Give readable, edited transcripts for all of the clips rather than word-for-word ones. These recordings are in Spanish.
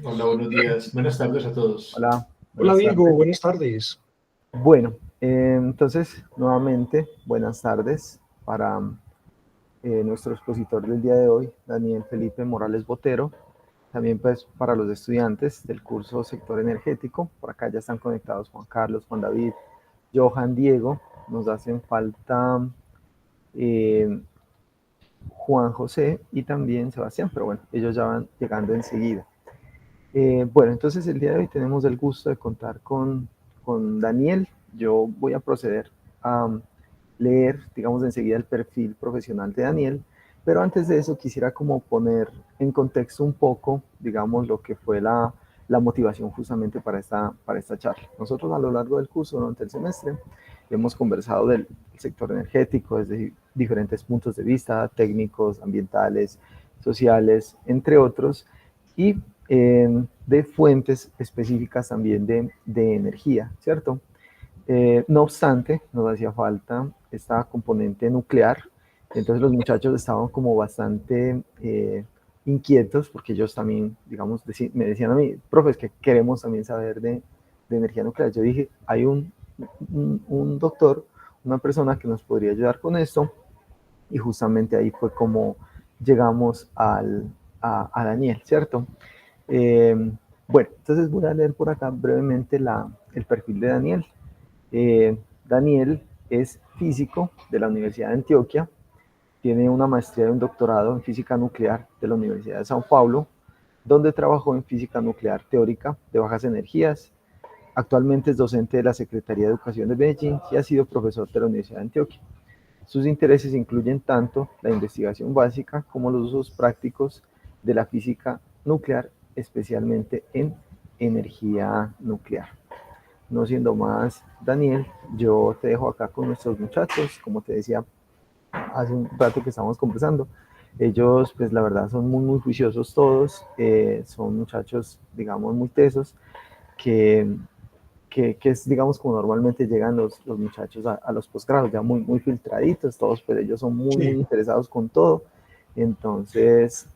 Hola, buenos días. Buenas tardes a todos. Hola, Hola buenas Diego, tardes. buenas tardes. Bueno, entonces, nuevamente, buenas tardes para nuestro expositor del día de hoy, Daniel Felipe Morales Botero. También pues para los estudiantes del curso Sector Energético. Por acá ya están conectados Juan Carlos, Juan David, Johan, Diego. Nos hacen falta eh, Juan José y también Sebastián, pero bueno, ellos ya van llegando enseguida. Bueno, entonces el día de hoy tenemos el gusto de contar con Daniel. Yo voy a proceder a leer, digamos, enseguida el perfil profesional de Daniel, pero antes de eso quisiera como poner en contexto un poco, digamos, lo que fue la motivación justamente para esta charla. Nosotros a lo largo del curso, durante el semestre, hemos conversado del sector energético desde diferentes puntos de vista, técnicos, ambientales, sociales, entre otros, y de fuentes específicas también de energía, ¿cierto? No obstante, nos hacía falta esta componente nuclear, entonces los muchachos estaban como bastante inquietos porque ellos también, digamos, me decían a mí, profes, que queremos también saber de energía nuclear. Yo dije, hay un doctor, una persona que nos podría ayudar con esto, y justamente ahí fue como llegamos a Daniel, ¿cierto? Eh, bueno, entonces voy a leer por acá brevemente el perfil de Daniel. Daniel es físico de la Universidad de Antioquia, tiene una maestría y un doctorado en física nuclear de la Universidad de Sao Paulo, donde trabajó en física nuclear teórica de bajas energías. Actualmente es docente de la Secretaría de Educación de Medellín y ha sido profesor de la Universidad de Antioquia. Sus intereses incluyen tanto la investigación básica como los usos prácticos de la física nuclear, especialmente en energía nuclear. No siendo más, Daniel, yo te dejo acá con nuestros muchachos, como te decía hace un rato que estábamos conversando. Ellos, pues la verdad, son muy juiciosos todos, son muchachos, digamos, muy tesos, que, que es, digamos, como normalmente llegan los muchachos a los posgrados, ya muy filtraditos todos, pero ellos son muy Sí. interesados con todo. Entonces,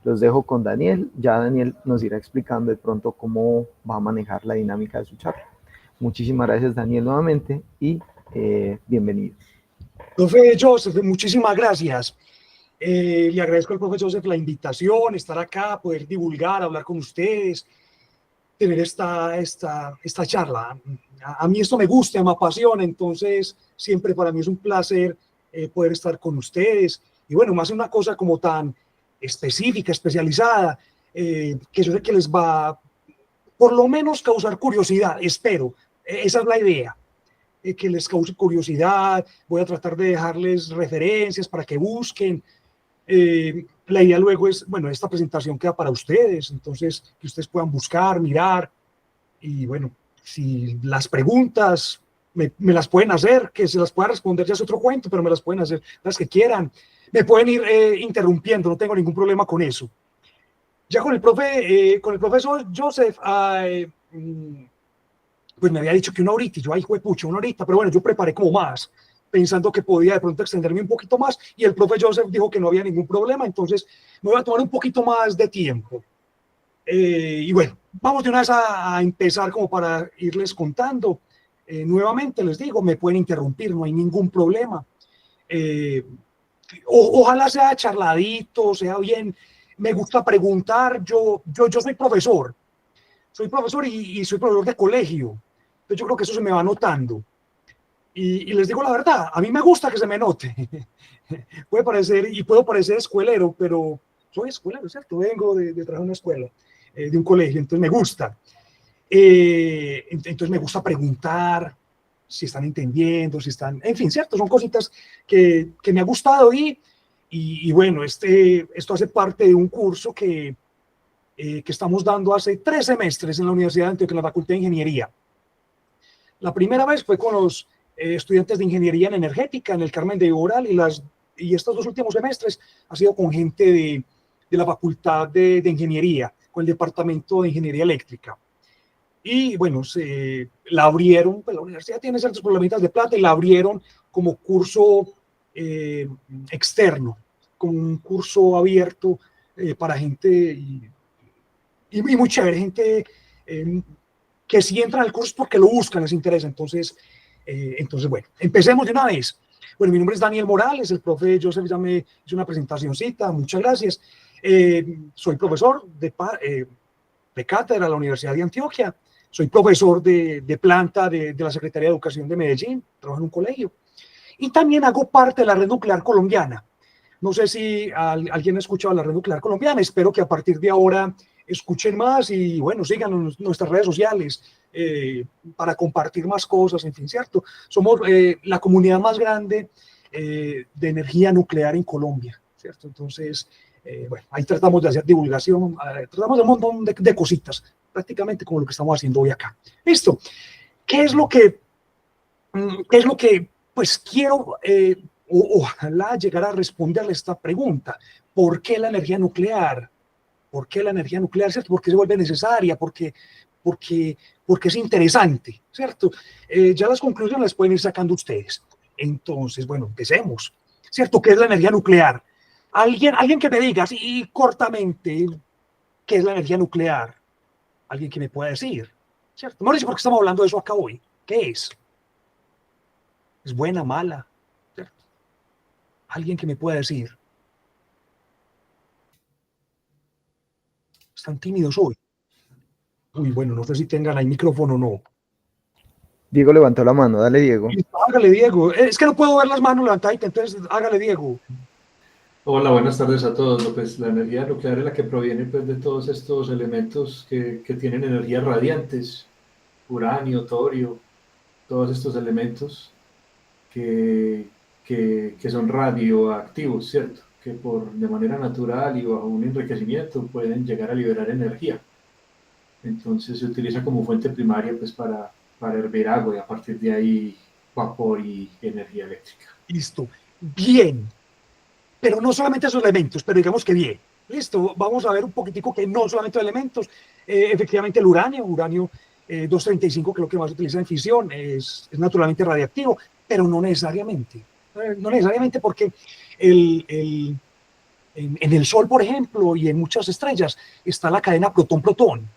los dejo con Daniel. Ya Daniel nos irá explicando de pronto cómo va a manejar la dinámica de su charla. Muchísimas gracias, Daniel, nuevamente y bienvenido. Profe Joseph, muchísimas gracias. Le agradezco al profe Joseph la invitación, estar acá, poder divulgar, hablar con ustedes, tener esta charla. A mí esto me gusta, me apasiona, entonces siempre para mí es un placer poder estar con ustedes. Y bueno, más una cosa como tan específica, especializada, que yo sé que les va por lo menos causar curiosidad, espero. Esa es la idea. Que les cause curiosidad, voy a tratar de dejarles referencias para que busquen. La idea luego es, bueno, esta presentación queda para ustedes, entonces que ustedes puedan buscar, mirar y bueno, si las preguntas me las pueden hacer, que se las pueda responder ya es otro cuento, pero me las pueden hacer las que quieran. Me pueden ir interrumpiendo, no tengo ningún problema con eso. Ya con el profesor Joseph, pues me había dicho que una horita, y yo, ay, juepucha, una horita, pero bueno, yo preparé como más, pensando que podía de pronto extenderme un poquito más, y el profe Joseph dijo que no había ningún problema, entonces me voy a tomar un poquito más de tiempo. Y bueno, vamos de una vez a empezar como para irles contando. Nuevamente les digo, me pueden interrumpir, no hay ningún problema. Eh, Ojalá sea charladito, sea bien. Me gusta preguntar, yo soy profesor y soy profesor de colegio. Entonces yo creo que eso se me va notando. Y les digo la verdad, a mí me gusta que se me note. Puede parecer, y puedo parecer escuelero, pero soy escuelero, ¿cierto? Vengo de trabajar en una escuela, de un colegio, entonces me gusta. Entonces me gusta preguntar si están entendiendo, si están, en fin, ¿cierto? Son cositas que me ha gustado y bueno, esto hace parte de un curso que estamos dando hace 3 semestres en la Universidad de Antioquia, en la Facultad de Ingeniería. La primera vez fue con los estudiantes de Ingeniería en Energética en el Carmen de Iboral y estos 2 últimos semestres ha sido con gente de la Facultad de Ingeniería, con el Departamento de Ingeniería Eléctrica. Y bueno, la abrieron, pues la universidad tiene ciertos problemitas de plata y la abrieron como curso externo, como un curso abierto para gente y muy chévere, gente que si entran al curso es porque lo buscan, les interesa. Entonces, bueno, empecemos de una vez. Bueno, mi nombre es Daniel Morales, el profe Joseph ya me hizo una presentacioncita, muchas gracias. Soy profesor de cátedra de la Universidad de Antioquia, soy profesor de planta de la Secretaría de Educación de Medellín, trabajo en un colegio, y también hago parte de la Red Nuclear Colombiana. No sé si alguien ha escuchado la Red Nuclear Colombiana, espero que a partir de ahora escuchen más y bueno, sigan en nuestras redes sociales para compartir más cosas, en fin, ¿cierto? Somos la comunidad más grande de energía nuclear en Colombia, ¿cierto? Entonces, bueno, ahí tratamos de hacer divulgación, tratamos de un montón de cositas, prácticamente como lo que estamos haciendo hoy acá. Listo. ¿Qué es lo que pues quiero, ojalá llegar a responderle esta pregunta? ¿Por qué la energía nuclear? ¿Por qué la energía nuclear, cierto? ¿Por qué se vuelve necesaria? Porque es interesante, ¿cierto? Ya las conclusiones las pueden ir sacando ustedes. Entonces, bueno, empecemos, ¿cierto? ¿Qué es la energía nuclear? Alguien que me diga así cortamente qué es la energía nuclear. Alguien que me pueda decir, ¿cierto? Mauricio, ¿por qué estamos hablando de eso acá hoy? ¿Qué es? ¿Es buena, mala? ¿Cierto? Alguien que me pueda decir. Están tímidos hoy. Uy, bueno, no sé si tengan ahí micrófono o no. Diego levantó la mano, dale Diego. Hágale, Diego. Es que no puedo ver las manos levantadas, entonces hágale, Diego. Hola, buenas tardes a todos. Pues, la energía nuclear es la que proviene pues, de todos estos elementos que tienen energías radiantes, uranio, torio, todos estos elementos que son radioactivos, ¿cierto? Que de manera natural y bajo un enriquecimiento pueden llegar a liberar energía. Entonces se utiliza como fuente primaria pues, para hervir agua y a partir de ahí vapor y energía eléctrica. Listo. Bien. Pero no solamente esos elementos, pero digamos que bien. Listo, vamos a ver un poquitico que no solamente elementos. Efectivamente el uranio 235, que es lo que más se utiliza en fisión, es naturalmente radiactivo, pero no necesariamente. No necesariamente porque en el Sol, por ejemplo, y en muchas estrellas, está la cadena protón-protón.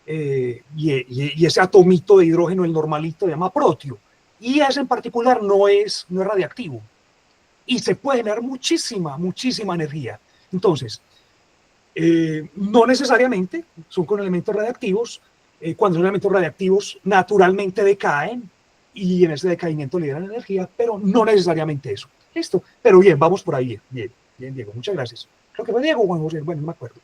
Y ese atomito de hidrógeno, el normalito, se llama protio. Y ese en particular no es radiactivo. Y se puede generar muchísima energía. Entonces, no necesariamente son con elementos radiactivos. Cuando son elementos radiactivos, naturalmente decaen y en ese decaimiento liberan energía, pero no necesariamente eso. Listo. Pero bien, vamos por ahí. Bien, Diego, muchas gracias. Creo que fue Diego o Juan José, bueno, no me acuerdo.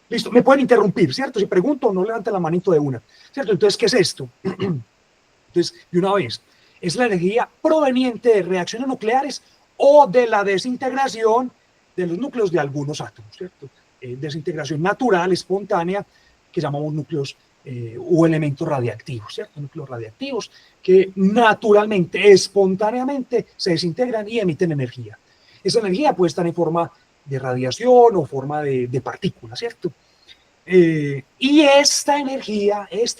Listo, me pueden interrumpir, ¿cierto? Si pregunto, no levanten la manito de una, ¿cierto? Entonces, ¿qué es esto? Entonces, de una vez, es la energía proveniente de reacciones nucleares o de la desintegración de los núcleos de algunos átomos, ¿cierto? Desintegración natural, espontánea, que llamamos núcleos o elementos radiactivos, ¿cierto? Núcleos radiactivos que naturalmente, espontáneamente se desintegran y emiten energía. Esa energía puede estar en forma de radiación o forma de partículas, ¿cierto? Y esta energía es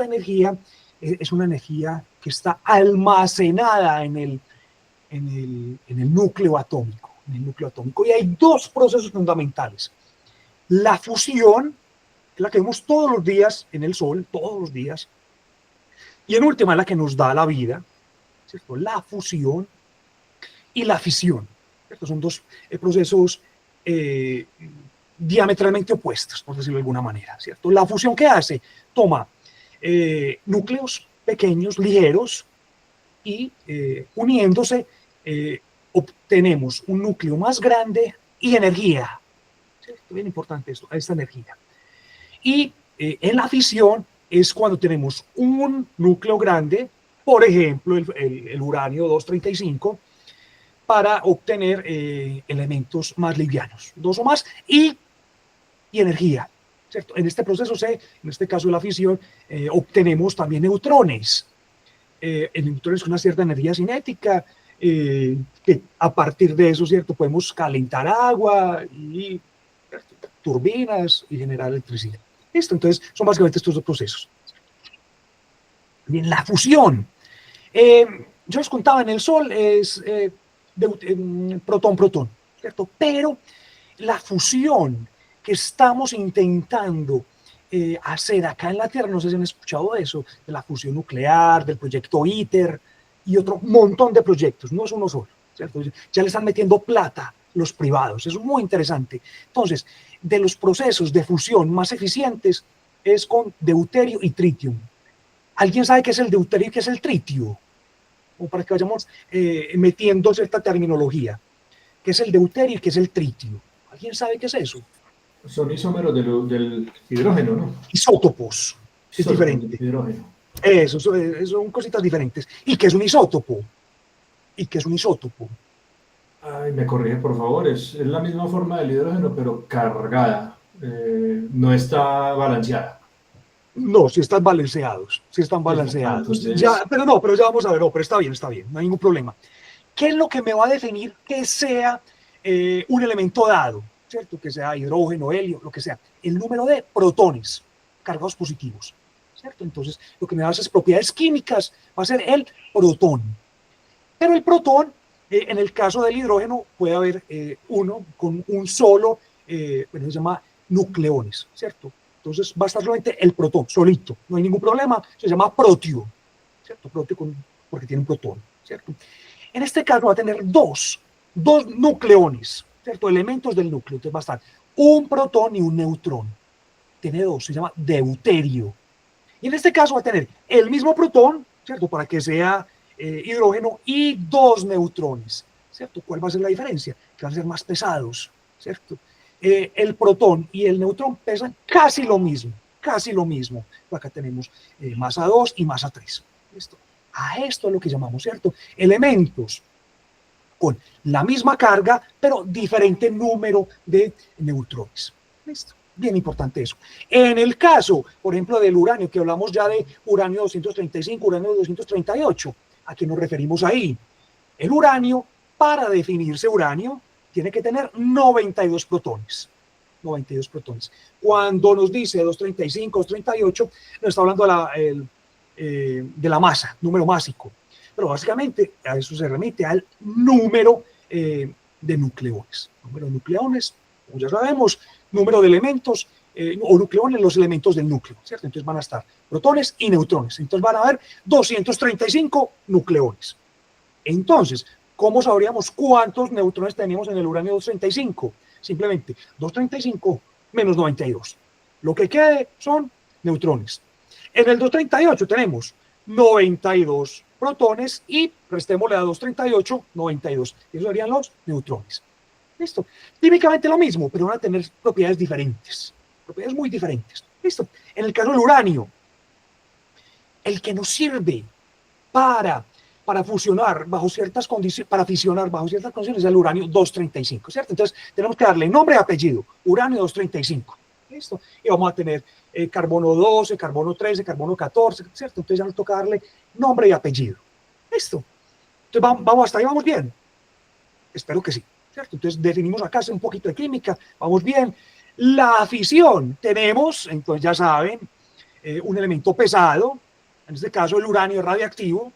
una energía que está almacenada en el núcleo atómico, Y hay dos procesos fundamentales. La fusión, que es la que vemos todos los días en el Sol, todos los días, y en última es la que nos da la vida, ¿cierto? La fusión y la fisión. Estos son dos procesos diametralmente opuestos, por decirlo de alguna manera, ¿cierto? La fusión, ¿qué hace? Toma núcleos pequeños, ligeros, y uniéndose obtenemos un núcleo más grande y energía. ¿Cierto? Bien importante esto, esta energía. Y en la fisión es cuando tenemos un núcleo grande, por ejemplo, el uranio 235, para obtener elementos más livianos, dos o más, y energía. ¿Cierto? En este proceso en este caso de la fisión, obtenemos también neutrones. Neutrones con una cierta energía cinética, que a partir de eso, ¿cierto? Podemos calentar agua y turbinas y generar electricidad. ¿Listo? Entonces, son básicamente estos dos procesos. Bien, la fusión. Yo les contaba, en el Sol es protón-protón, ¿cierto? Pero la fusión que estamos intentando hacer acá en la Tierra. No sé si han escuchado de eso, de la fusión nuclear, del proyecto ITER y otro montón de proyectos, no es uno solo, ¿cierto? Ya le están metiendo plata los privados, eso es muy interesante. Entonces, de los procesos de fusión más eficientes es con deuterio y tritium. ¿Alguien sabe qué es el deuterio y qué es el tritio? O para que vayamos metiendo cierta terminología. ¿Qué es el deuterio y qué es el tritio? ¿Alguien sabe qué es eso? Son isómeros del hidrógeno, ¿no? Isótopos, es Isótopos del diferente. hidrógeno. Eso, son cositas diferentes. ¿Y qué es un isótopo? ¿Y qué es un isótopo? Ay, me corrige, por favor. Es la misma forma del hidrógeno, pero cargada. No está balanceada. No, si están balanceados, si están Eso. Ah, balanceados. Ya, entonces, pero ya vamos a ver, no, pero está bien, no hay ningún problema. ¿Qué es lo que me va a definir que sea un elemento dado? ¿Cierto? Que sea hidrógeno, helio, lo que sea. El número de protones cargados positivos, ¿cierto? Entonces, lo que me da esas propiedades químicas va a ser el protón. Pero el protón, en el caso del hidrógeno, puede haber uno con un solo, bueno, se llama nucleones, ¿cierto? Entonces va a estar solamente el protón, solito, no hay ningún problema, se llama protio, ¿cierto? Protio porque tiene un protón, ¿cierto? En este caso va a tener dos nucleones, ¿cierto? Elementos del núcleo, entonces va a estar un protón y un neutrón. Tiene dos, se llama deuterio. Y en este caso va a tener el mismo protón, ¿cierto? Para que sea hidrógeno y dos neutrones, ¿cierto? ¿Cuál va a ser la diferencia? Que van a ser más pesados, ¿cierto? El protón y el neutrón pesan casi lo mismo, casi lo mismo. Acá tenemos masa 2 y masa 3. ¿Listo? A esto es lo que llamamos, ¿cierto? Elementos con la misma carga, pero diferente número de neutrones. ¿Listo? Bien importante eso. En el caso, por ejemplo, del uranio, que hablamos ya de uranio 235, uranio 238, ¿a qué nos referimos ahí? El uranio, para definirse uranio, tiene que tener 92 protones. 92 protones. Cuando nos dice 235, 238, nos está hablando de la masa, número másico. Pero básicamente a eso se remite al número de nucleones. Número de nucleones, como ya sabemos, número de elementos o nucleones, los elementos del núcleo, ¿cierto? Entonces van a estar protones y neutrones. Entonces van a haber 235 nucleones. Entonces, ¿cómo sabríamos cuántos neutrones tenemos en el uranio 235? Simplemente 235 menos 92. Lo que quede son neutrones. En el 238 tenemos 92 protones y restémosle a 238, 92. Esos serían los neutrones. ¿Listo? Típicamente lo mismo, pero van a tener propiedades diferentes. Propiedades muy diferentes. ¿Listo? En el caso del uranio, el que nos sirve para fusionar bajo ciertas condiciones, para fisionar bajo ciertas condiciones, es el uranio 235, ¿cierto? Entonces, tenemos que darle nombre y apellido, uranio 235, ¿listo? Y vamos a tener carbono 12, carbono 13, carbono 14, ¿cierto? Entonces ya nos toca darle nombre y apellido, ¿listo? Entonces, vamos hasta ahí, vamos bien. Espero que sí, ¿cierto? Entonces, definimos acá un poquito de química, vamos bien. La fisión, tenemos, entonces ya saben, un elemento pesado, en este caso el uranio es radiactivo,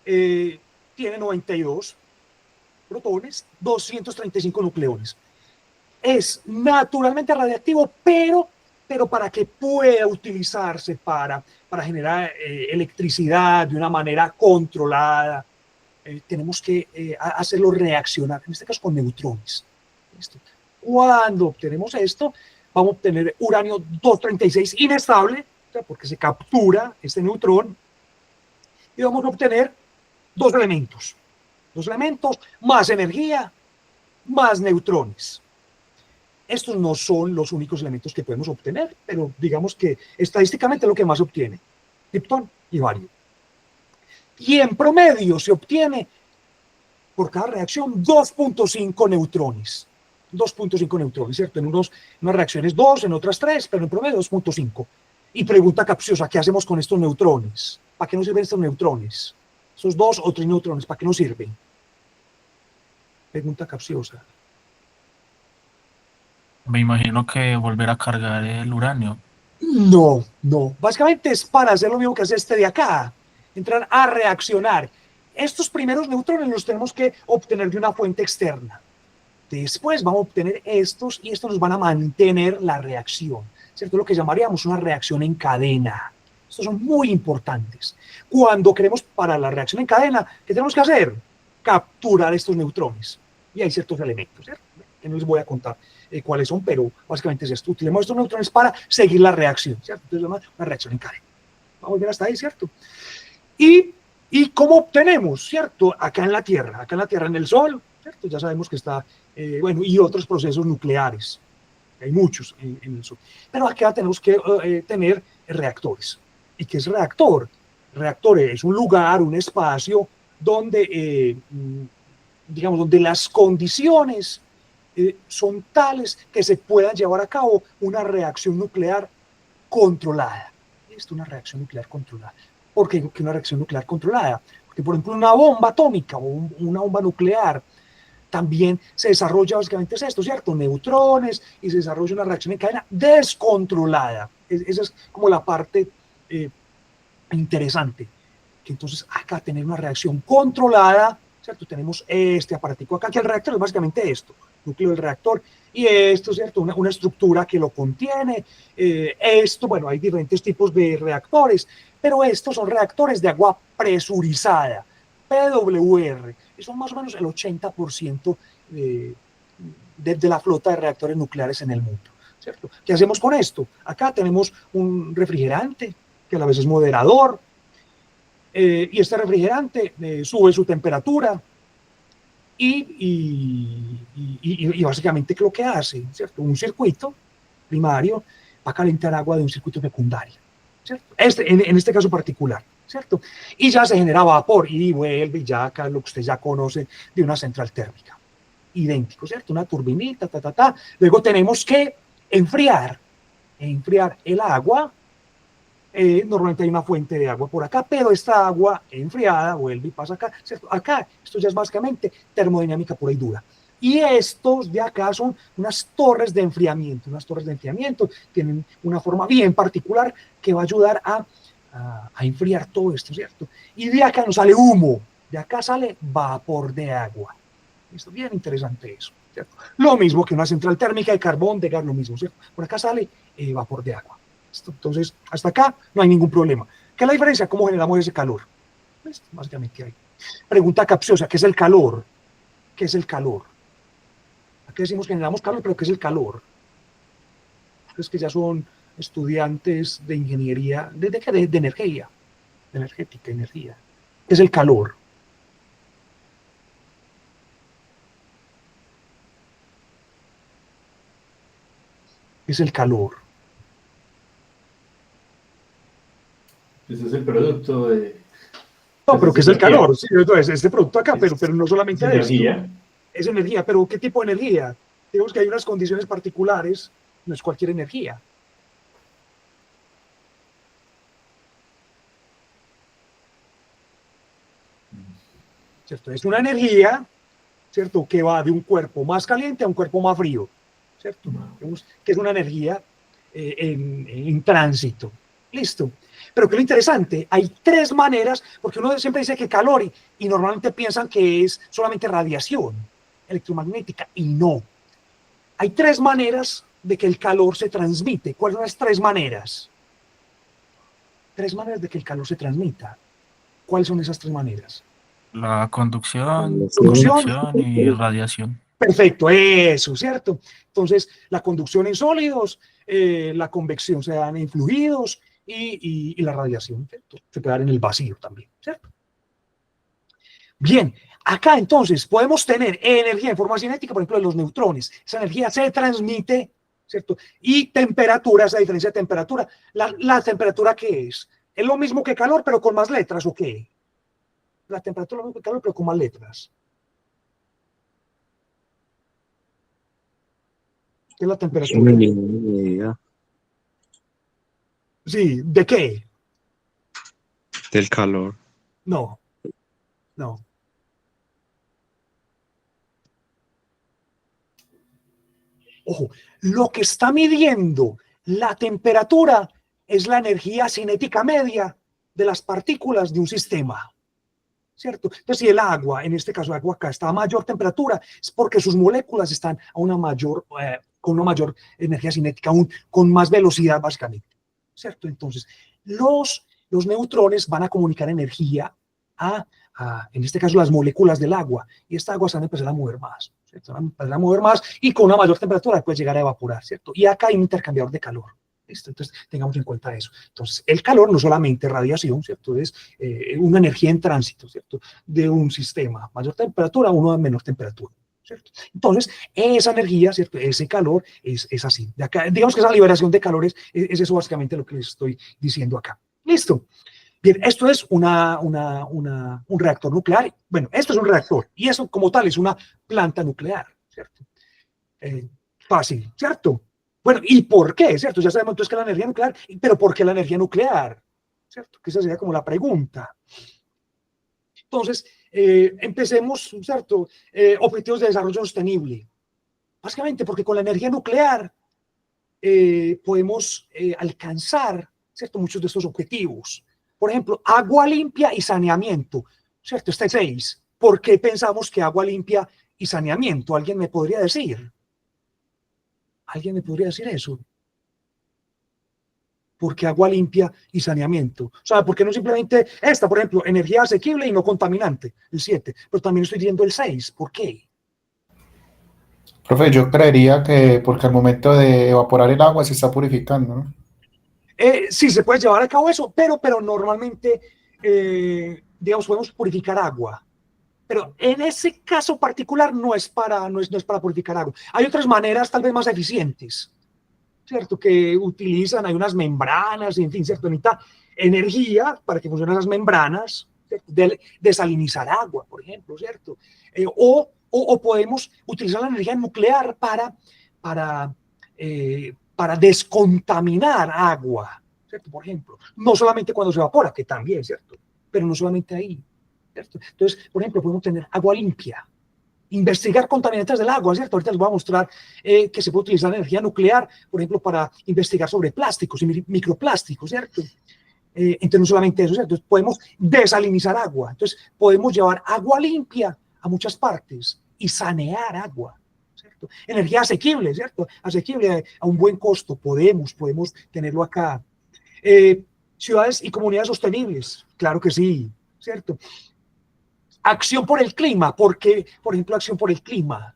tiene 92 protones, 235 nucleones. Es naturalmente radiactivo, pero para que pueda utilizarse para generar electricidad de una manera controlada, tenemos que hacerlo reaccionar, en este caso con neutrones. ¿Listo? Cuando obtenemos esto, vamos a obtener uranio 236 inestable, o sea, porque se captura este neutrón, y vamos a obtener dos elementos más energía, más neutrones. Estos no son los únicos elementos que podemos obtener, pero digamos que estadísticamente es lo que más se obtiene, kriptón y bario. Y en promedio se obtiene por cada reacción 2.5 neutrones. 2.5 neutrones, ¿cierto? En unas reacciones 2, en otras 3, pero en promedio 2.5. Y pregunta capciosa, ¿qué hacemos con estos neutrones? ¿Para qué nos sirven estos neutrones? Esos 2 o 3 neutrones, ¿para qué nos sirven? Pregunta capciosa. Me imagino que volver a cargar el uranio. No. Básicamente es para hacer lo mismo que hace este de acá. Entrar a reaccionar. Estos primeros neutrones los tenemos que obtener de una fuente externa. Después vamos a obtener estos y estos nos van a mantener la reacción. ¿cierto? Lo que llamaríamos una reacción en cadena. Estos son muy importantes. Cuando queremos parar la reacción en cadena, ¿qué tenemos que hacer? Capturar estos neutrones. Y hay ciertos elementos, ¿cierto? Que no les voy a contar cuáles son, pero básicamente es esto. Utilizamos estos neutrones para seguir la reacción, ¿cierto? Entonces, se llama una reacción en cadena. Vamos a volver hasta ahí, ¿cierto? ¿Y cómo obtenemos, cierto? Acá en la Tierra, en el Sol, ¿cierto? Ya sabemos que está, bueno, y otros procesos nucleares. Hay muchos en el Sol. Pero acá tenemos que tener reactores. ¿Y qué es reactor? Reactor es un lugar, un espacio donde, digamos, donde las condiciones son tales que se pueda llevar a cabo una reacción nuclear controlada. Esto es una reacción nuclear controlada. ¿Por qué una reacción nuclear controlada? Porque, por ejemplo, una bomba atómica o una bomba nuclear también se desarrolla básicamente es esto, ¿cierto? Neutrones y se desarrolla una reacción en cadena descontrolada. Esa es como la parte interesante. Que entonces acá tener una reacción controlada, ¿cierto? Tenemos este aparatico acá, que el reactor es básicamente esto, núcleo del reactor, y esto, ¿cierto? Una estructura que lo contiene. Esto, bueno, hay diferentes tipos de reactores, pero estos son reactores de agua presurizada, PWR, y son más o menos el 80% de la flota de reactores nucleares en el mundo, ¿cierto? ¿Qué hacemos con esto? Acá tenemos un refrigerante, que a la vez es moderador, y este refrigerante sube su temperatura y básicamente lo que hace, ¿cierto? Un circuito primario va a calentar agua de un circuito secundario, ¿cierto? En este caso particular, ¿cierto? Y ya se genera vapor y vuelve ya acá lo que usted ya conoce de una central térmica. Idéntico, ¿cierto? Una turbinita, Luego tenemos que enfriar el agua. Normalmente hay una fuente de agua por acá, pero esta agua enfriada vuelve y pasa acá, ¿cierto? Acá, esto ya es básicamente termodinámica pura y dura. Y estos de acá son unas torres de enfriamiento. Unas torres de enfriamiento tienen una forma bien particular que va a ayudar a enfriar todo esto, ¿cierto? Y de acá no sale humo, de acá sale vapor de agua. Esto es bien interesante eso, ¿cierto? Lo mismo que una central térmica de carbón, de gas, lo mismo, ¿cierto? Por acá sale vapor de agua. Entonces, hasta acá no hay ningún problema. ¿Qué es la diferencia? ¿Cómo generamos ese calor? Pues, básicamente hay. Pregunta capciosa, ¿qué es el calor? ¿Qué es el calor? Aquí decimos que generamos calor, pero ¿qué es el calor? Es que ya son estudiantes de ingeniería, de energía, de energética, energía. ¿Qué es el calor? ¿Qué es el calor? Ese es el producto de... No, pero ¿qué es el energía. calor? Sí, entonces, este producto acá, pero no Es solamente esto. energía. Es energía, pero ¿qué tipo de energía? Digamos que hay unas condiciones particulares, no es cualquier energía. ¿Cierto? Es una energía, ¿cierto? Que va de un cuerpo más caliente a un cuerpo más frío, ¿cierto? Digamos que es una energía en tránsito. Listo. Pero que lo interesante, hay tres maneras, porque uno siempre dice que calor y normalmente piensan que es solamente radiación electromagnética, y no. Hay tres maneras de que el calor se transmite. ¿Cuáles son las tres maneras? Tres maneras de que el calor se transmita. ¿Cuáles son esas tres maneras? La conducción, Conducción. convección y radiación. Perfecto, eso, ¿cierto? Entonces, la conducción en sólidos, la convección se dan en fluidos y la radiación, ¿cierto? Se puede dar en el vacío también, ¿cierto? Bien, acá entonces podemos tener energía en forma cinética, por ejemplo, de los neutrones. Esa energía se transmite, ¿cierto? Y temperatura, esa diferencia de temperatura. ¿La temperatura qué es? ¿Es lo mismo que calor, pero con más letras o qué? La temperatura es lo mismo que calor, pero con más letras. ¿Qué es la temperatura? Sí, ¿de qué? Del calor. No, no. Ojo, lo que está midiendo la temperatura es la energía cinética media de las partículas de un sistema, ¿cierto? Entonces, si el agua, en este caso el agua acá, está a mayor temperatura, es porque sus moléculas están a una mayor con una mayor energía cinética, aún con más velocidad básicamente, ¿cierto? Entonces, los neutrones van a comunicar energía en este caso, las moléculas del agua, y esta agua se van a empezar a mover más, ¿cierto? Van a empezar a mover más y con una mayor temperatura puede llegar a evaporar, ¿cierto? Y acá hay un intercambiador de calor. ¿Listo? Entonces, tengamos en cuenta eso. Entonces, el calor no solamente radiación, ¿cierto? Es una energía en tránsito, ¿cierto? De un sistema. Mayor temperatura, uno a menor temperatura, ¿cierto? Entonces, esa energía, ¿cierto? Ese calor es así. De acá, digamos que esa liberación de calores es eso básicamente lo que les estoy diciendo acá. ¿Listo? Bien, esto es un reactor nuclear. Bueno, esto es un reactor y eso como tal es una planta nuclear, ¿cierto? Fácil, ¿cierto? Bueno, ¿y por qué? ¿Cierto? Ya sabemos entonces que la energía nuclear, pero ¿por qué la energía nuclear? ¿Cierto? Que esa sería como la pregunta. Entonces, empecemos, ¿cierto? Objetivos de desarrollo sostenible. Básicamente porque con la energía nuclear podemos alcanzar, ¿cierto? Muchos de estos objetivos. Por ejemplo, agua limpia y saneamiento, ¿cierto? Este 6. ¿Por qué pensamos que agua limpia y saneamiento? ¿Alguien me podría decir? ¿Alguien me podría decir eso? ¿Por qué agua limpia y saneamiento? O sea, ¿por qué no simplemente esta, por ejemplo, energía asequible y no contaminante, el 7? Pero también estoy diciendo el 6. ¿Por qué? Profe, yo creería que porque al momento de evaporar el agua se está purificando, ¿no? Sí, se puede llevar a cabo eso, pero normalmente, digamos, podemos purificar agua. Pero en ese caso particular no es para purificar agua. Hay otras maneras tal vez más eficientes, ¿cierto? Que utilizan, hay unas membranas, en fin, ¿cierto? Necesita energía para que funcionen esas membranas, de desalinizar agua, por ejemplo, ¿cierto? O podemos utilizar la energía nuclear para descontaminar agua, ¿cierto? Por ejemplo, no solamente cuando se evapora, que también, ¿cierto? Pero no solamente ahí, ¿cierto? Entonces, por ejemplo, podemos tener agua limpia, investigar contaminantes del agua, ¿cierto? Ahorita les voy a mostrar que se puede utilizar energía nuclear, por ejemplo, para investigar sobre plásticos y microplásticos, ¿cierto? Entonces, no solamente eso, ¿cierto? Entonces, podemos desalinizar agua. Entonces, podemos llevar agua limpia a muchas partes y sanear agua, ¿cierto? Energía asequible, ¿cierto? Asequible a un buen costo. Podemos tenerlo acá. Ciudades y comunidades sostenibles, claro que sí, ¿cierto? Acción por el clima, porque, por ejemplo, acción por el clima.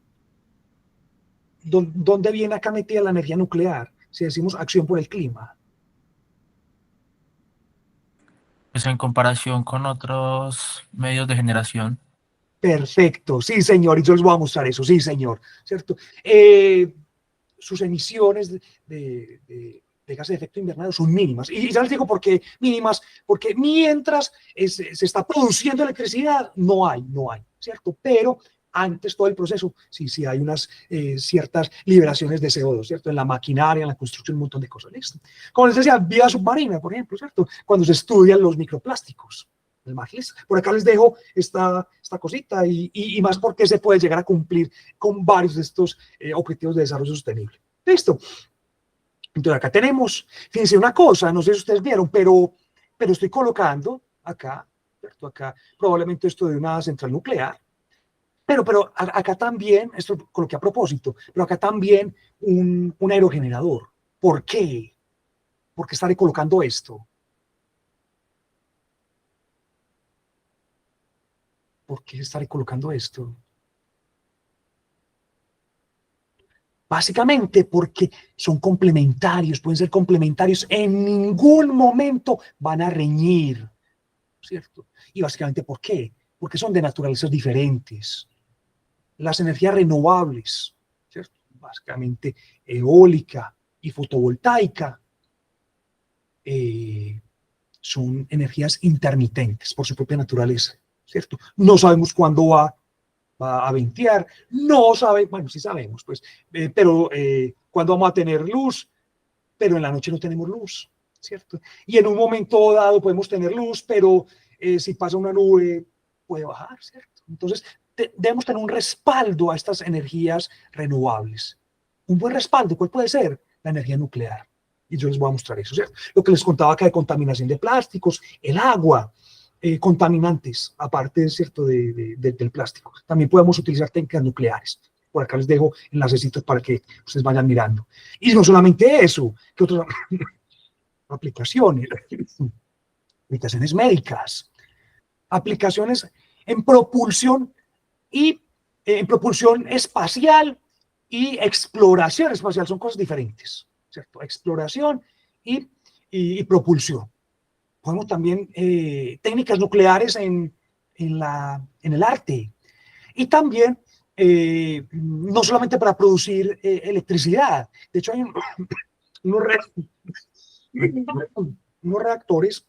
¿Dónde viene acá metida la energía nuclear? Si decimos acción por el clima. Pues en comparación con otros medios de generación. Perfecto, sí, señor, y yo les voy a mostrar eso, sí, señor, ¿cierto? Sus emisiones de gases de efecto invernadero son mínimas. Y ya les digo por qué mínimas, porque mientras se está produciendo electricidad, no hay, ¿cierto? Pero antes todo el proceso, sí hay unas ciertas liberaciones de CO2, ¿cierto? En la maquinaria, en la construcción, un montón de cosas, ¿listo? Como les decía, vida submarina, por ejemplo, ¿cierto? Cuando se estudian los microplásticos. Por acá les dejo esta cosita y más porque se puede llegar a cumplir con varios de estos objetivos de desarrollo sostenible. ¿Listo? Entonces acá tenemos, fíjense una cosa, no sé si ustedes vieron, pero estoy colocando acá, ¿cierto? Acá probablemente esto de una central nuclear, pero acá también, esto lo coloqué a propósito, pero acá también un aerogenerador. ¿Por qué? ¿Por qué estaré colocando esto? ¿Por qué estaré colocando esto? Básicamente porque son complementarios, pueden ser complementarios, en ningún momento van a reñir, ¿cierto? Y básicamente, ¿por qué? Porque son de naturalezas diferentes. Las energías renovables, ¿cierto? Básicamente eólica y fotovoltaica, son energías intermitentes por su propia naturaleza, ¿cierto? No sabemos cuándo va a ventear, no sabe, bueno, sí sabemos, pues, pero cuando vamos a tener luz, pero en la noche no tenemos luz, ¿cierto? Y en un momento dado podemos tener luz, pero si pasa una nube puede bajar, ¿cierto? Entonces, debemos tener un respaldo a estas energías renovables. Un buen respaldo, ¿cuál puede ser? La energía nuclear. Y yo les voy a mostrar eso, ¿cierto? Lo que les contaba acá de contaminación de plásticos, el agua, contaminantes, aparte, ¿cierto?, del plástico. También podemos utilizar técnicas nucleares. Por acá les dejo enlacecitos para que ustedes vayan mirando. Y no solamente eso, que otras aplicaciones, aplicaciones médicas, aplicaciones en propulsión y en propulsión espacial y exploración espacial, son cosas diferentes, ¿cierto? Exploración y propulsión. Podemos también técnicas nucleares en el arte y también no solamente para producir electricidad. De hecho, hay unos reactores,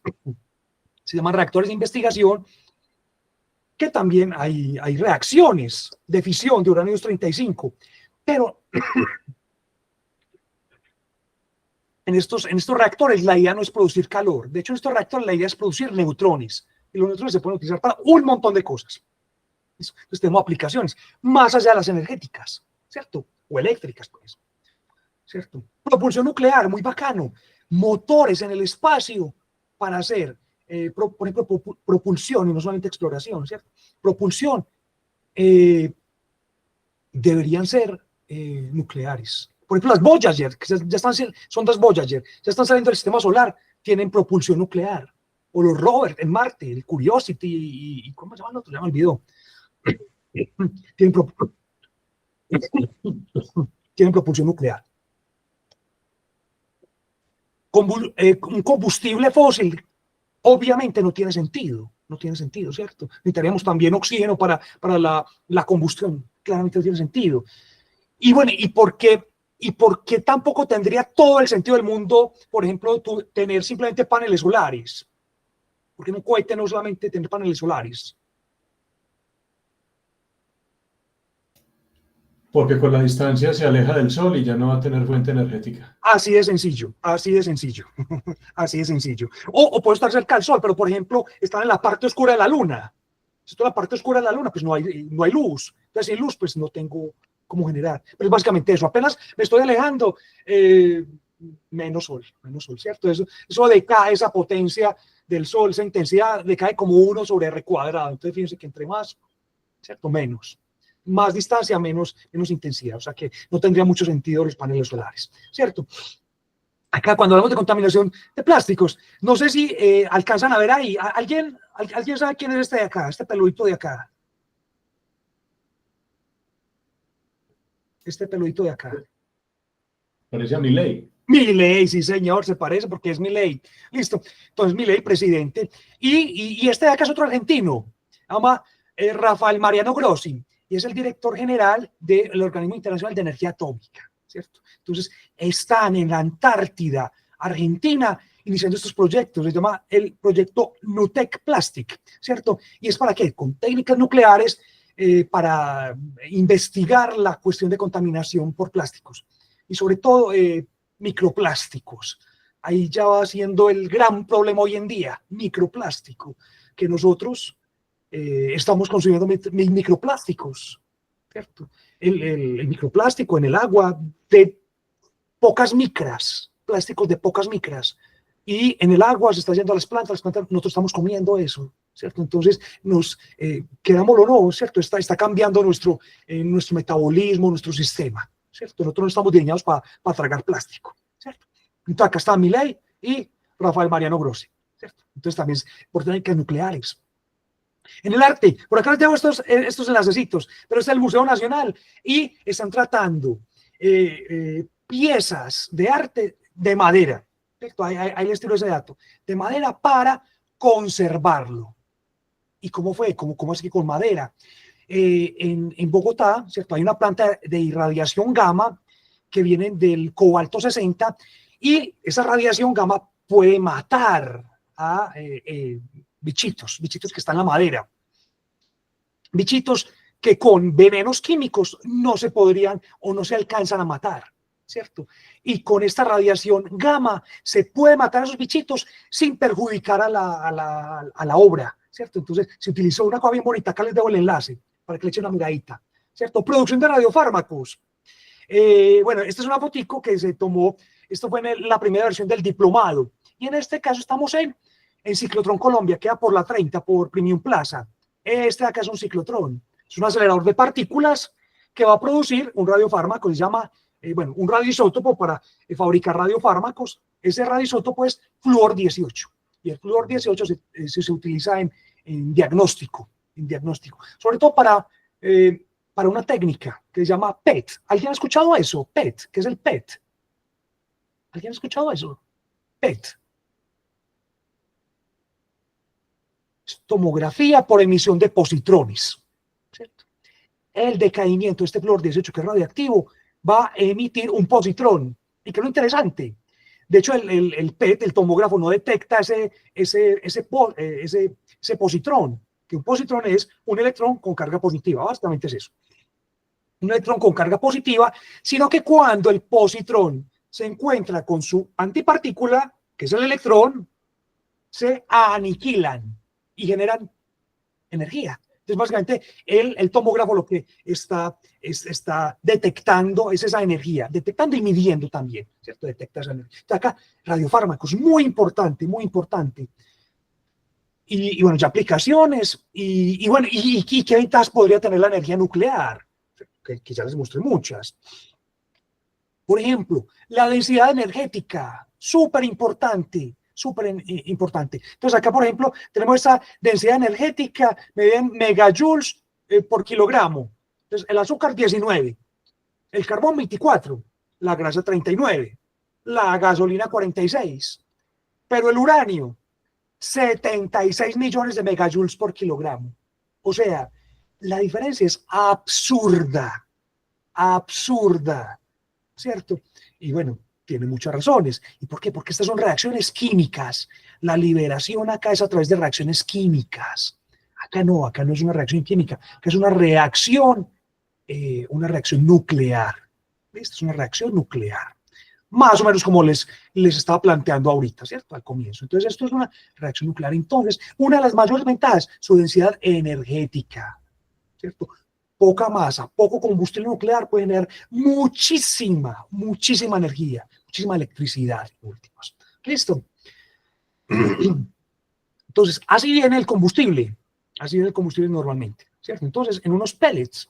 se llaman reactores de investigación, que también hay reacciones de fisión de uranio-235, pero en estos reactores la idea no es producir calor. De hecho, en estos reactores la idea es producir neutrones, y los neutrones se pueden utilizar para un montón de cosas. Entonces tenemos aplicaciones más allá de las energéticas, ¿cierto? O eléctricas, pues, ¿cierto? Propulsión nuclear, muy bacano. Motores en el espacio para hacer, por ejemplo, propulsión y no solamente exploración, ¿cierto? Propulsión deberían ser nucleares. Por ejemplo, las Voyager, que ya están, son dos Voyager, ya están saliendo del sistema solar, tienen propulsión nuclear. O los rovers en Marte, el Curiosity y ¿cómo se llama el otro? Ya me olvidó. Tienen propulsión nuclear. Un combustible fósil obviamente no tiene sentido, ¿cierto? Necesitaríamos también oxígeno para la combustión, claramente no tiene sentido. Y bueno, ¿y por qué tampoco tendría todo el sentido del mundo, por ejemplo, tener simplemente paneles solares? ¿Por qué en un cohete no solamente tener paneles solares? Porque con la distancia se aleja del sol y ya no va a tener fuente energética. Así de sencillo, así de sencillo, así de sencillo. O puede estar cerca del sol, pero por ejemplo, están en la parte oscura de la luna. Si estoy en la parte oscura de la luna, pues no hay luz. Entonces, sin luz, pues no tengo cómo generar. Pero es básicamente eso. Apenas me estoy alejando, menos sol, ¿cierto? Eso decae, esa potencia del sol, esa intensidad decae como 1 sobre R cuadrado. Entonces, fíjense que entre más, ¿cierto? Menos. Más distancia, menos intensidad. O sea que no tendría mucho sentido los paneles solares, ¿cierto? Acá cuando hablamos de contaminación de plásticos, no sé si alcanzan a ver ahí. ¿Alguien sabe quién es este de acá? Este peludito de acá. Este peludito de acá. Parece a Milei. Milei, sí señor, se parece porque es Milei. Listo. Entonces Milei, presidente. Y este de acá es otro argentino. Se llama Rafael Mariano Grossi. Y es el director general del Organismo Internacional de Energía Atómica, ¿cierto? Entonces, están en la Antártida, Argentina, iniciando estos proyectos. Se llama el proyecto Nutec Plastic, ¿cierto? ¿Y es para qué? Con técnicas nucleares para investigar la cuestión de contaminación por plásticos. Y sobre todo, microplásticos. Ahí ya va siendo el gran problema hoy en día, microplástico, que nosotros estamos consumiendo microplásticos, ¿cierto? El microplástico en el agua de pocas micras, plásticos de pocas micras, y en el agua se está yendo a las plantas, nosotros estamos comiendo eso, ¿cierto? Entonces, querámoslo o no, ¿cierto? Está cambiando nuestro metabolismo, nuestro sistema, ¿cierto? Nosotros no estamos diseñados para tragar plástico, ¿cierto? Entonces, acá está Milei y Rafael Mariano Grossi, ¿cierto? Entonces, también es por técnicas nucleares. En el arte, por acá les dejo estos enlacecitos, pero está el Museo Nacional y están tratando piezas de arte de madera. ¿Cierto? Ahí les tiro ese dato. De madera para conservarlo. ¿Y cómo fue? ¿Cómo es que con madera? En Bogotá, ¿cierto? Hay una planta de irradiación gamma que viene del cobalto 60 y esa radiación gamma puede matar a bichitos que están en la madera. Bichitos que con venenos químicos no se podrían o no se alcanzan a matar, ¿cierto? Y con esta radiación gamma se puede matar a esos bichitos sin perjudicar a la obra, ¿cierto? Entonces se utilizó una cosa bien bonita, acá les dejo el enlace para que le echen una miradita, ¿cierto? Producción de radiofármacos. Bueno, esta es una fotico que se tomó, esto fue en la primera versión del diplomado, y en este caso estamos en Ciclotrón Colombia, queda por la 30, por Premium Plaza. Este de acá es un ciclotrón, es un acelerador de partículas que va a producir un radiofármaco, se llama, bueno, un radioisótopo para fabricar radiofármacos. Ese radioisótopo es flúor 18. Y el flúor 18 se utiliza en diagnóstico, sobre todo para una técnica que se llama PET. ¿Alguien ha escuchado eso? PET, ¿qué es el PET? ¿Alguien ha escuchado eso? PET. Tomografía por emisión de positrones, ¿cierto? El decaimiento de este flúor 18 que es radioactivo va a emitir un positrón. Y que es lo interesante. De hecho, el PET, el tomógrafo, no detecta ese positrón, que un positrón es un electrón con carga positiva, básicamente es eso. Un electrón con carga positiva, sino que cuando el positrón se encuentra con su antipartícula, que es el electrón, se aniquilan y generan energía. Entonces, básicamente, el tomógrafo lo que está detectando es esa energía, detectando y midiendo también, ¿cierto? Detecta esa energía. Entonces, acá, radiofármacos, muy importante, muy importante. Y bueno, ya aplicaciones, bueno, y qué ventajas podría tener la energía nuclear, que ya les mostré muchas. Por ejemplo, la densidad energética, súper importante. Entonces acá, por ejemplo, tenemos esa densidad energética, medida en megajoules por kilogramo. Entonces el azúcar 19, el carbón 24, la grasa 39, la gasolina 46, pero el uranio 76 millones de megajoules por kilogramo. O sea, la diferencia es absurda, ¿cierto? Y bueno, tiene muchas razones. ¿Y por qué? Porque estas son reacciones químicas. La liberación acá es a través de reacciones químicas. Acá no es una reacción química, acá es una reacción nuclear. ¿Listo? Es una reacción nuclear. Más o menos como les estaba planteando ahorita, ¿cierto? Al comienzo. Entonces, esto es una reacción nuclear. Entonces, una de las mayores ventajas, su densidad energética, ¿cierto? Poca masa, poco combustible nuclear puede generar muchísima energía, muchísima electricidad. Últimas. ¿Listo? Entonces, así viene el combustible normalmente, ¿cierto? Entonces, en unos pellets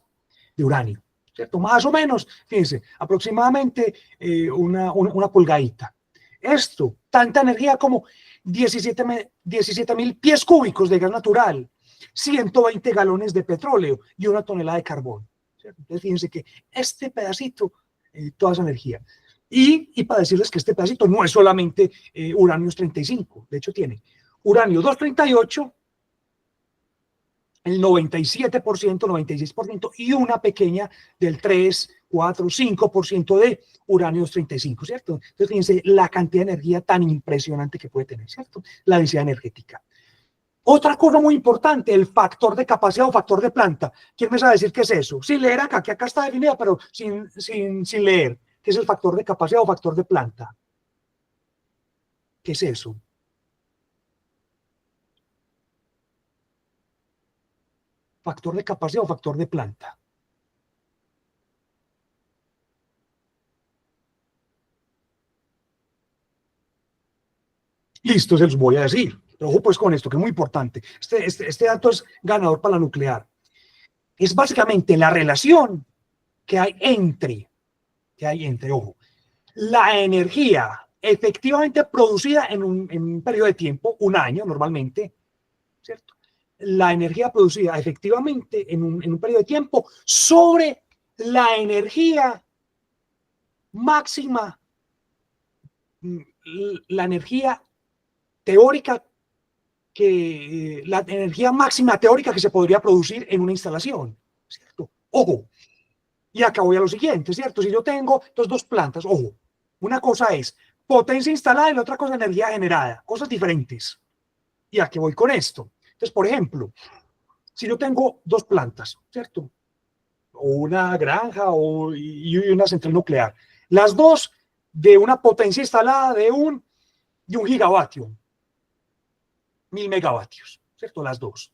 de uranio, ¿cierto? Más o menos, fíjense, aproximadamente una pulgadita. Esto, tanta energía como 17.000 pies cúbicos de gas natural, 120 galones de petróleo y 1 tonelada de carbón, ¿cierto? Entonces, fíjense que este pedacito, toda esa energía. Y para decirles que este pedacito no es solamente uranio 35, de hecho tiene uranio 238, el 97%, 96% y una pequeña del 3, 4, 5% de uranio 235, ¿cierto? Entonces, fíjense la cantidad de energía tan impresionante que puede tener, ¿cierto? La densidad energética. Otra cosa muy importante, el factor de capacidad o factor de planta. ¿Quién me sabe decir qué es eso? Sin leer acá, que acá está definida, pero sin leer. ¿Qué es el factor de capacidad o factor de planta? ¿Qué es eso? Factor de capacidad o factor de planta. Listo, se los voy a decir. Pero ojo pues con esto, que es muy importante. Este dato es ganador para la nuclear. Es básicamente la relación que hay entre, ojo, la energía efectivamente producida en un periodo de tiempo, un año normalmente, ¿cierto? La energía producida efectivamente en un periodo de tiempo sobre la energía máxima, la energía teórica la energía máxima teórica que se podría producir en una instalación, ¿cierto? Ojo, y acá voy a lo siguiente, ¿cierto? Si yo tengo dos plantas, ojo, una cosa es potencia instalada y la otra cosa energía generada, cosas diferentes. Y aquí voy con esto. Entonces, por ejemplo, si yo tengo dos plantas, ¿cierto? O una granja y una central nuclear, las dos de una potencia instalada de un gigavatio, 1000 megavatios, ¿cierto? Las dos.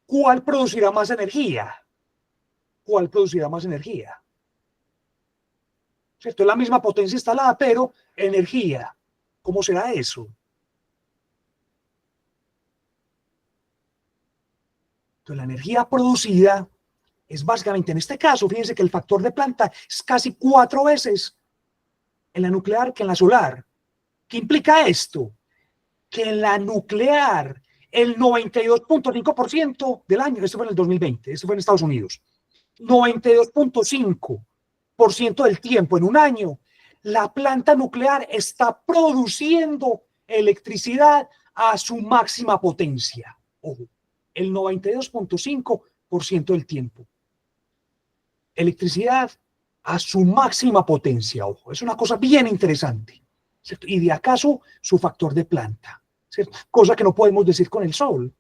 ¿Cuál producirá más energía? ¿Cuál producirá más energía? ¿Cierto? Es la misma potencia instalada, pero energía. ¿Cómo será eso? Entonces, la energía producida es básicamente, en este caso, fíjense que el factor de planta es casi 4 veces en la nuclear que en la solar. ¿Qué implica esto? Que en la nuclear, el 92.5% del año, esto fue en el 2020, esto fue en Estados Unidos, 92.5% del tiempo en un año, la planta nuclear está produciendo electricidad a su máxima potencia. Ojo, el 92.5% del tiempo. Electricidad a su máxima potencia, ojo, es una cosa bien interesante, ¿cierto? Y de acaso su factor de planta, ¿cierto? Cosa que no podemos decir con el sol.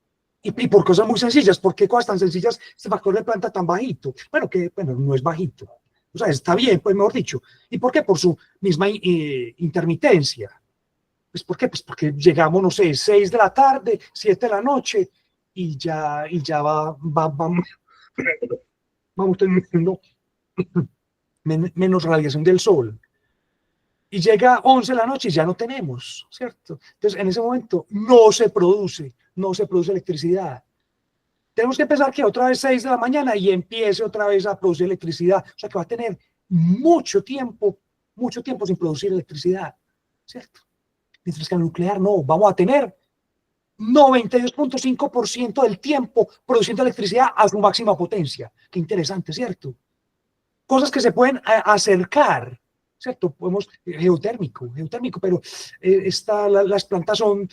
Y por cosas muy sencillas. ¿Por qué cosas tan sencillas este factor de planta tan bajito? Bueno, no es bajito. O sea, está bien, pues mejor dicho. ¿Y por qué? Por su misma intermitencia. Pues ¿por qué? Pues porque llegamos, no sé, 6 de la tarde, 7 de la noche y ya vamos teniendo menos radiación del sol. Y llega 11 de la noche y ya no tenemos, ¿cierto? Entonces, en ese momento no se produce electricidad. Tenemos que pensar que otra vez 6 de la mañana y empiece otra vez a producir electricidad. O sea que va a tener mucho tiempo sin producir electricidad, ¿cierto? Mientras que el nuclear no, vamos a tener 92.5% del tiempo produciendo electricidad a su máxima potencia. Qué interesante, ¿cierto? Cosas que se pueden acercar, ¿cierto? Podemos, geotérmico, pero las plantas son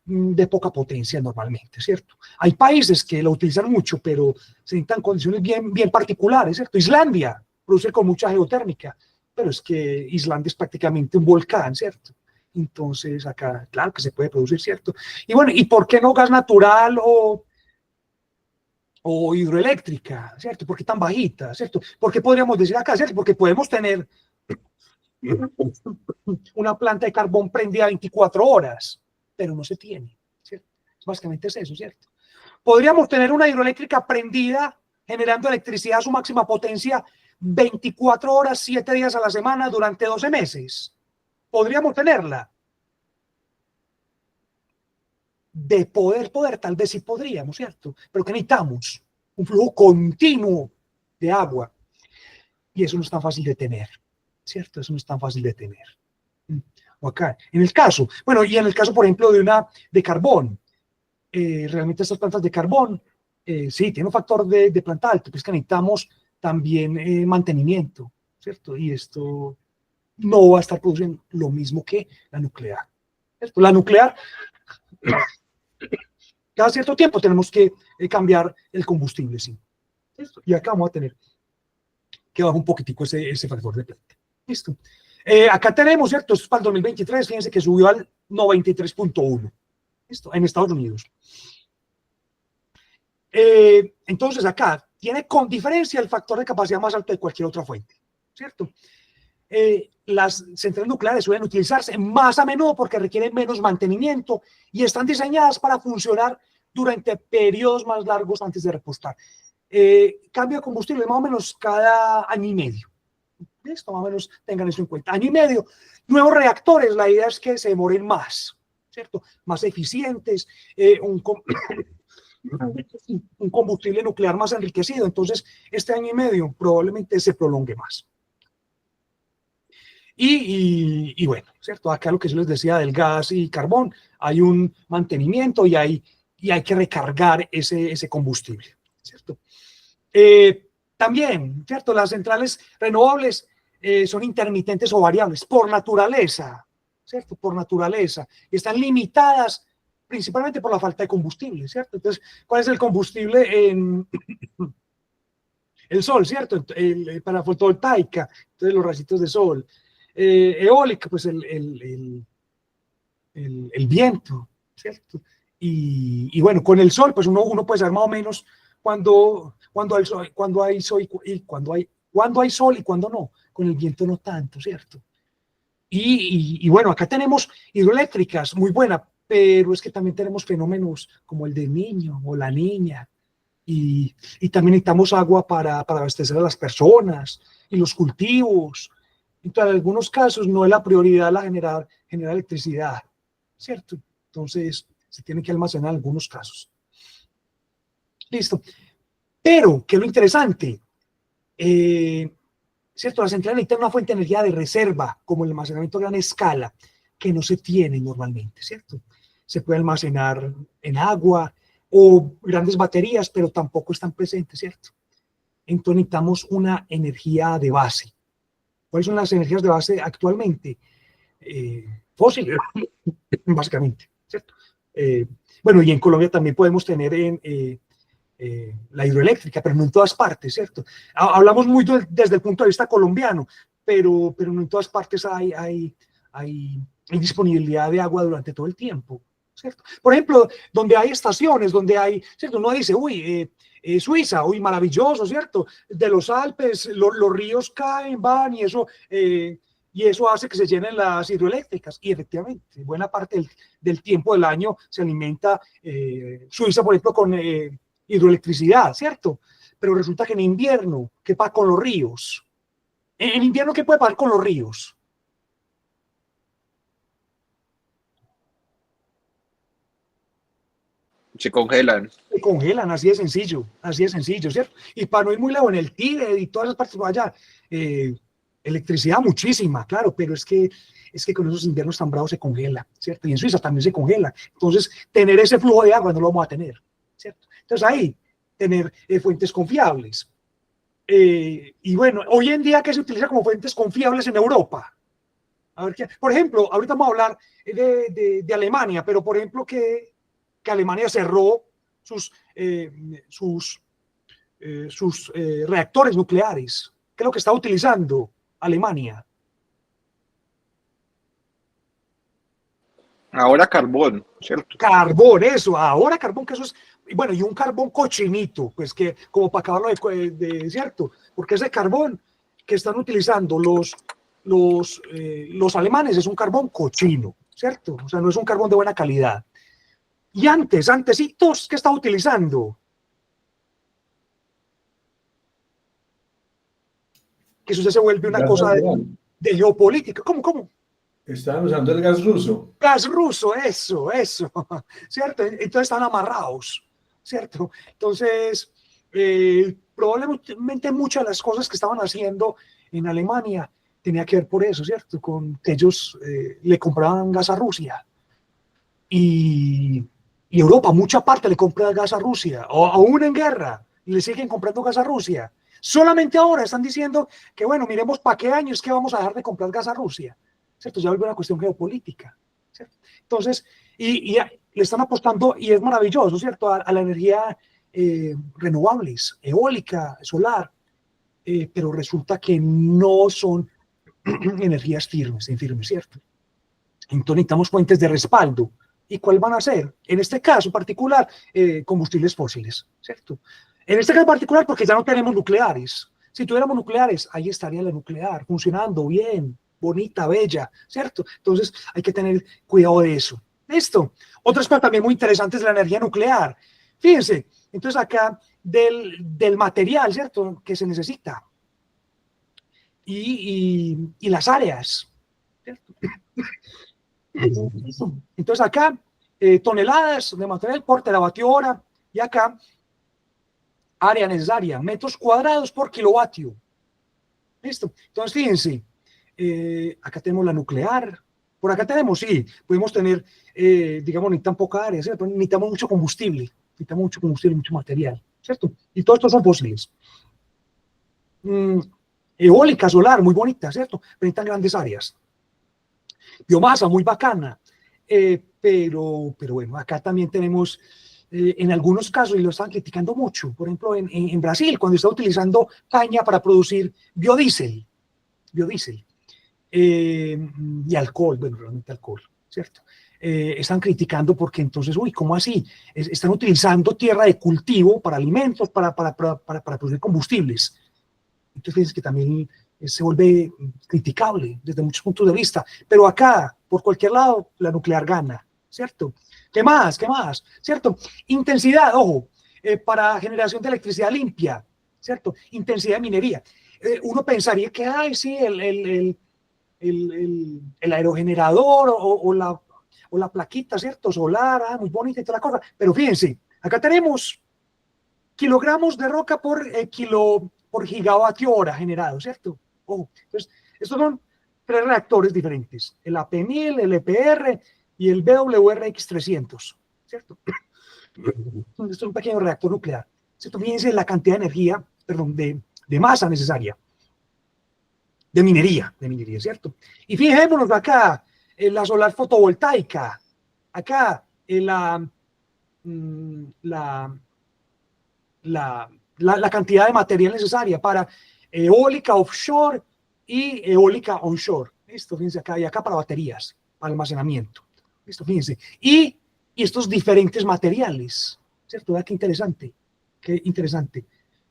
de poca potencia normalmente, ¿cierto? Hay países que lo utilizan mucho, pero se necesitan condiciones bien particulares, ¿cierto? Islandia produce con mucha geotérmica, pero es que Islandia es prácticamente un volcán, ¿cierto? Entonces acá, claro que se puede producir, ¿cierto? Y bueno, ¿y por qué no gas natural o hidroeléctrica, ¿cierto? ¿Por qué tan bajita, ¿cierto? ¿Por qué podríamos decir acá, ¿cierto? Porque podemos tener una planta de carbón prendida 24 horas, pero no se tiene, ¿cierto? Básicamente es eso, ¿cierto? Podríamos tener una hidroeléctrica prendida generando electricidad a su máxima potencia 24 horas, 7 días a la semana durante 12 meses. ¿Podríamos tenerla? De poder, tal vez sí podríamos, ¿cierto? Pero ¿qué necesitamos? Un flujo continuo de agua. Y eso no es tan fácil de tener, ¿cierto? Eso no es tan fácil de tener. O acá, en el caso, bueno, y en el caso, por ejemplo, de carbón, realmente estas plantas de carbón, sí, tiene un factor de planta alto, pues que necesitamos también mantenimiento, ¿cierto? Y esto no va a estar produciendo lo mismo que la nuclear, ¿cierto? La nuclear, cada cierto tiempo tenemos que cambiar el combustible, sí. ¿Listo? Y acá vamos a tener que bajar un poquitico ese factor de planta. Listo. Acá tenemos, ¿cierto? Esto es para el 2023, fíjense que subió al 93.1. Listo, en Estados Unidos. Entonces acá tiene con diferencia el factor de capacidad más alto de cualquier otra fuente, ¿cierto? Las centrales nucleares suelen utilizarse más a menudo porque requieren menos mantenimiento y están diseñadas para funcionar durante periodos más largos antes de repostar. Cambio de combustible más o menos cada año y medio. Listo, más o menos tengan eso en cuenta. Año y medio. Nuevos reactores, la idea es que se demoren más, ¿cierto? Más eficientes, un combustible nuclear más enriquecido. Entonces, este año y medio probablemente se prolongue más. Y bueno, ¿cierto? Acá lo que yo les decía del gas y carbón, hay un mantenimiento y hay que recargar ese combustible, ¿cierto? También, ¿cierto? Las centrales renovables son intermitentes o variables por naturaleza, ¿cierto? Por naturaleza. Y están limitadas principalmente por la falta de combustible, ¿cierto? Entonces, ¿cuál es el combustible en el sol, ¿cierto? Para fotovoltaica, entonces los rayitos de sol. Eólica, pues el viento, ¿cierto? Y bueno, con el sol, pues uno puede saber más o menos cuando hay sol y cuando hay sol y cuando no. Con el viento no tanto, ¿cierto? Y bueno, acá tenemos hidroeléctricas, muy buenas, pero es que también tenemos fenómenos como el del niño o la niña. Y también necesitamos agua para abastecer a las personas y los cultivos. Entonces, en algunos casos no es la prioridad generar electricidad, ¿cierto? Entonces, se tiene que almacenar en algunos casos. Listo. Pero, ¿qué es lo interesante? ¿Cierto? La central necesita una fuente de energía de reserva, como el almacenamiento a gran escala, que no se tiene normalmente, ¿cierto? Se puede almacenar en agua o grandes baterías, pero tampoco están presentes, ¿cierto? Entonces necesitamos una energía de base. ¿Cuáles son las energías de base actualmente? Fósiles, básicamente, ¿cierto? Bueno, y en Colombia también podemos tener la hidroeléctrica, pero no en todas partes, ¿cierto? Hablamos muy desde el punto de vista colombiano, pero no en todas partes hay disponibilidad de agua durante todo el tiempo, ¿cierto? Por ejemplo, donde hay estaciones, donde hay, ¿cierto? Uno dice, uy, Suiza, uy, maravilloso, ¿cierto? De los Alpes, los ríos caen, van y eso hace que se llenen las hidroeléctricas. Y efectivamente, buena parte del tiempo del año se alimenta Suiza, por ejemplo, con hidroelectricidad, ¿cierto? Pero resulta que en invierno, ¿qué pasa con los ríos? En invierno, ¿qué puede pasar con los ríos? Se congelan. Se congelan, así de sencillo, ¿cierto? Y para no ir muy lejos, en el Tigre y todas las partes por allá, electricidad muchísima, claro, pero es que con esos inviernos tan bravos se congela, ¿cierto? Y en Suiza también se congela. Entonces, tener ese flujo de agua no lo vamos a tener, ¿cierto? Entonces, ahí, tener fuentes confiables. Y bueno, hoy en día, ¿qué se utiliza como fuentes confiables en Europa? A ver, por ejemplo, ahorita vamos a hablar de Alemania, pero por ejemplo, que Alemania cerró sus reactores nucleares. ¿Qué es lo que está utilizando Alemania? Ahora carbón, ¿cierto? Carbón, eso, ahora carbón, que eso es, bueno, y un carbón cochinito, pues que como para acabarlo ¿cierto? Porque ese carbón que están utilizando los alemanes es un carbón cochino, ¿cierto? O sea, no es un carbón de buena calidad. Y antesitos, ¿qué está utilizando? Que eso se vuelve una cosa de geopolítica. ¿Cómo? Estaban usando el gas ruso. Gas ruso, eso, ¿cierto? Entonces están amarrados, ¿cierto? Entonces, probablemente muchas de las cosas que estaban haciendo en Alemania tenía que ver por eso, ¿cierto? Con que ellos le compraban gas a Rusia. Y Europa, mucha parte le compra gas a Rusia, o aún en guerra, le siguen comprando gas a Rusia. Solamente ahora están diciendo que, bueno, miremos para qué año es que vamos a dejar de comprar gas a Rusia, ¿cierto? Ya vuelve una cuestión geopolítica, ¿cierto? Entonces, y le están apostando, y es maravilloso, ¿cierto? A la energía renovables, eólica, solar, pero resulta que no son energías firmes, ¿cierto? Entonces necesitamos fuentes de respaldo. ¿Y cuál van a ser? En este caso particular, combustibles fósiles, ¿cierto? En este caso particular, porque ya no tenemos nucleares. Si tuviéramos nucleares, ahí estaría la nuclear, funcionando bien, bonita, bella, ¿cierto? Entonces hay que tener cuidado de eso. ¿Listo? Otro aspecto también muy interesante es la energía nuclear. Fíjense, entonces acá del material, ¿cierto? Que se necesita. Y las áreas, ¿cierto? Entonces acá, toneladas de material por teravatio hora, y acá, área necesaria, metros cuadrados por kilovatio. ¿Listo? Entonces, fíjense, acá tenemos la nuclear, por acá tenemos, sí, podemos tener, digamos, ni tan poca área, ¿cierto? Necesitamos mucho combustible, mucho material, ¿cierto? Y todo esto son fósiles. Eólica, solar, muy bonita, ¿cierto? Pero necesitan grandes áreas. Biomasa, muy bacana, pero bueno, acá también tenemos, en algunos casos, y lo están criticando mucho, por ejemplo, en Brasil, cuando está utilizando caña para producir biodiesel, y alcohol, bueno, realmente alcohol, ¿cierto? Están criticando porque entonces, uy, ¿cómo así? Están utilizando tierra de cultivo para alimentos, para producir combustibles. Entonces, fíjense que también se vuelve criticable desde muchos puntos de vista, pero acá, por cualquier lado, la nuclear gana, ¿cierto? ¿Qué más? ¿Cierto? Intensidad, ojo, para generación de electricidad limpia, ¿cierto? Intensidad de minería. Uno pensaría que, ay, sí, el aerogenerador o la plaquita, ¿cierto? Solar, muy bonita y toda la cosa, pero fíjense, acá tenemos kilogramos de roca por por gigavatio hora generado, ¿cierto? Ojo, entonces, estos son 3 reactores diferentes, el AP1000, el EPR y el BWRX-300, ¿cierto? Esto es un pequeño reactor nuclear, ¿cierto? Fíjense la cantidad de energía, perdón, de masa necesaria, de minería, ¿cierto? Y fijémonos acá, en la solar fotovoltaica, acá, en la cantidad de material necesaria para eólica offshore y eólica onshore. Listo, fíjense acá, y acá para baterías, para almacenamiento. Listo, fíjense. Y estos diferentes materiales, ¿cierto? ¿Verdad? Qué interesante.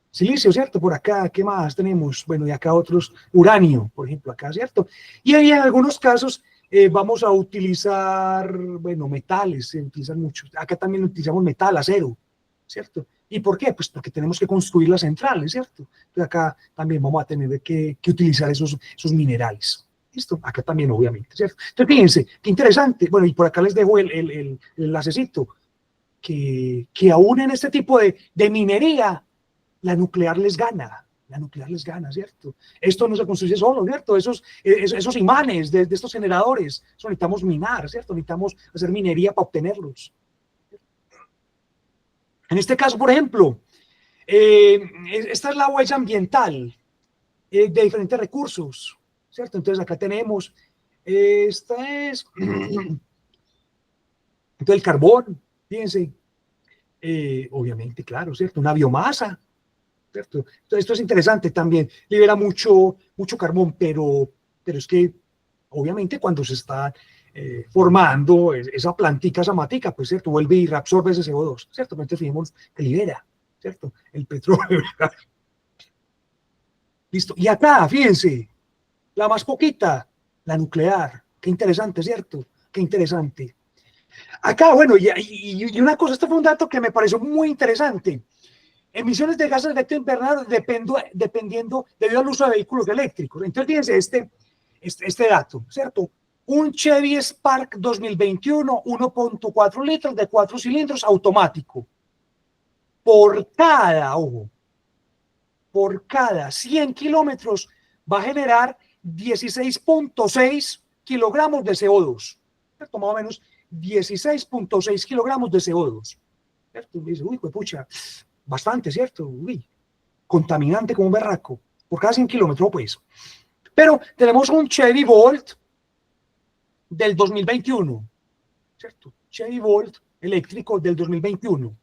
Silicio, ¿cierto? Por acá, ¿qué más tenemos? Bueno, y acá otros, uranio, por ejemplo, acá, ¿cierto? Y ahí en algunos casos vamos a utilizar, bueno, metales, se utilizan mucho. Acá también utilizamos metal, acero, ¿cierto? ¿Y por qué? Pues porque tenemos que construir las centrales, ¿cierto? Entonces acá también vamos a tener que utilizar esos minerales. ¿Listo? Acá también, obviamente, ¿cierto? Entonces, fíjense, qué interesante. Bueno, y por acá les dejo el enlacecito, que aún en este tipo de minería, la nuclear les gana, ¿cierto? Esto no se construye solo, ¿cierto? Esos imanes de estos generadores, eso necesitamos minar, ¿cierto? Necesitamos hacer minería para obtenerlos. En este caso, por ejemplo, esta es la huella ambiental de diferentes recursos, ¿cierto? Entonces acá tenemos, esta es, entonces el carbón, fíjense, obviamente, claro, ¿cierto? Una biomasa, ¿cierto? Entonces esto es interesante también, libera mucho carbón, pero es que obviamente cuando se está formando esa plantica, esa matica, pues cierto, vuelve y reabsorbe ese CO2, ¿cierto? Entonces fijemos que libera, ¿cierto? El petróleo. Listo. Y acá, fíjense, la más poquita, la nuclear. Qué interesante, ¿cierto? Qué interesante. Acá, bueno, y una cosa, este fue un dato que me pareció muy interesante. Emisiones de gases de efecto invernadero dependiendo debido al uso de vehículos eléctricos. Entonces, fíjense este dato, ¿cierto? Un Chevy Spark 2021, 1.4 litros de 4 cilindros automático. Por cada 100 kilómetros va a generar 16.6 kilogramos de CO2. ¿Cierto? Más o menos 16.6 kilogramos de CO2. ¿Cierto? Y dice, uy, pues pucha, bastante, ¿cierto? Uy, contaminante como un berraco. Por cada 100 kilómetros, pues. Pero tenemos un Chevy Volt del 2021, ¿cierto? Chevy Volt eléctrico del 2021.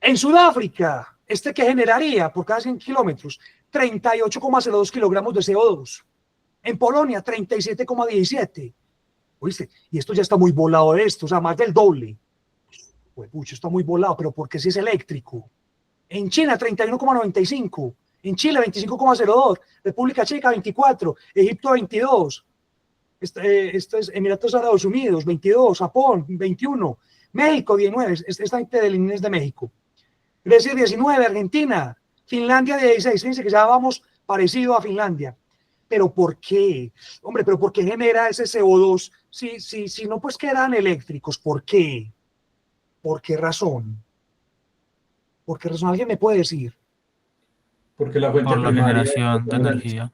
En Sudáfrica, que generaría por cada 100 kilómetros 38,02 kilogramos de CO2. En Polonia, 37,17. ¿Oíste? Y esto ya está muy volado de esto, o sea, más del doble. Pues, pucho, está muy volado, pero porque si es eléctrico. En China, 31,95. En Chile, 25,02. República Checa, 24. Egipto, 22. Esto es Emiratos Árabes Unidos, 22. Japón, 21. México, 19. Esta gente del INES de México. Grecia, 19. Argentina. Finlandia, 16. Fíjense que ya vamos parecido a Finlandia. ¿Pero por qué? Hombre, ¿pero por qué genera ese CO2? Si no, pues que eran eléctricos. ¿Por qué? ¿Por qué razón? ¿Por qué razón? ¿Alguien me puede decir? Porque la fuente Por la primaria generación de energía.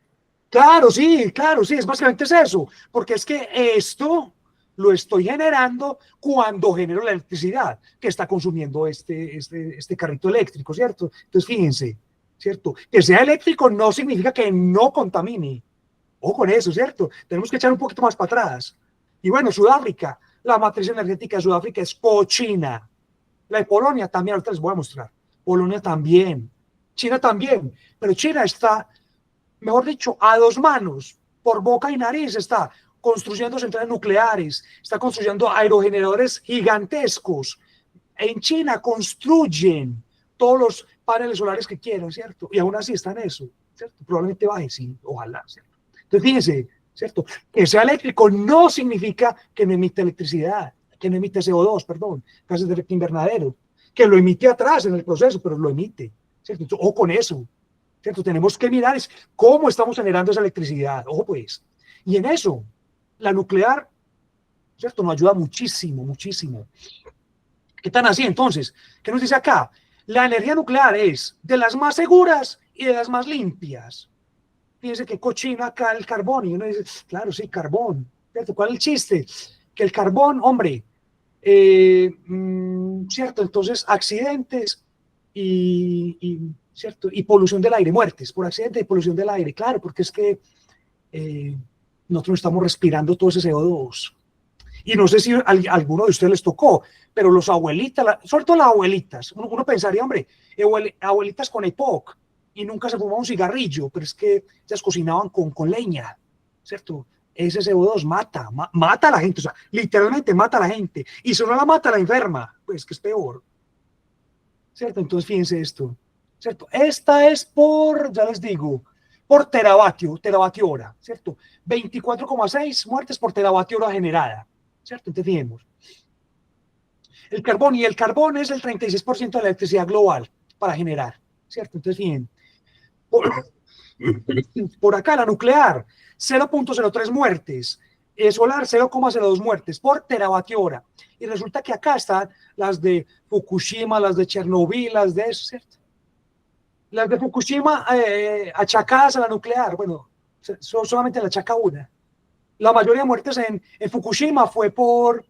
Claro, sí, es básicamente es eso, porque es que esto lo estoy generando cuando genero la electricidad que está consumiendo este carrito eléctrico, ¿cierto? Entonces, fíjense, ¿cierto? Que sea eléctrico no significa que no contamine. Ojo con eso, ¿cierto? Tenemos que echar un poquito más para atrás. Y bueno, Sudáfrica, la matriz energética de Sudáfrica es cochina. La de Polonia también, ahorita les voy a mostrar. Polonia también. China también. Pero China está, mejor dicho, a 2 manos, por boca y nariz, está construyendo centrales nucleares, está construyendo aerogeneradores gigantescos. En China construyen todos los paneles solares que quieran, ¿cierto? Y aún así está en eso, ¿cierto? Probablemente baje, sí, ojalá, ¿cierto? Entonces, fíjense, ¿cierto? Que sea eléctrico no significa que no emite electricidad, que no emite CO2, perdón, gases de efecto invernadero, que lo emite atrás en el proceso, pero lo emite, ¿cierto? Ojo con eso, ¿cierto? Tenemos que mirar cómo estamos generando esa electricidad, ojo pues. Y en eso, la nuclear, ¿cierto? Nos ayuda muchísimo, muchísimo. ¿Qué tan así entonces? ¿Qué nos dice acá? La energía nuclear es de las más seguras y de las más limpias. Fíjense que cochino acá el carbón, y uno dice, claro, sí, carbón, ¿cierto? ¿Cuál es el chiste? Que el carbón, hombre, ¿cierto? Entonces, accidentes ¿cierto? Y polución del aire, muertes por accidente y polución del aire, claro, porque es que nosotros estamos respirando todo ese CO2. Y no sé si a alguno de ustedes les tocó, pero los abuelitas, sobre todo las abuelitas, uno pensaría, hombre, abuelitas con EPOC y nunca se fumaban un cigarrillo, pero es que ellas cocinaban con leña, ¿cierto? Ese CO2 mata a la gente, o sea, literalmente mata a la gente. Y si no la mata, la enferma, pues que es peor, ¿cierto? Entonces fíjense esto, ¿cierto? Esta es por, ya les digo, por teravatio hora, ¿cierto? 24,6 muertes por teravatio hora generada, ¿cierto? Entonces fijemos. El carbón es el 36% de la electricidad global para generar, ¿cierto? Entonces fíjense. Por acá la nuclear, 0,03 muertes, solar 0,02 muertes por teravatio hora. Y resulta que acá están las de Fukushima, las de Chernobyl, las de eso, ¿cierto? Las de Fukushima achacadas a la nuclear, bueno, solamente la achaca una. La mayoría de muertes en Fukushima fue por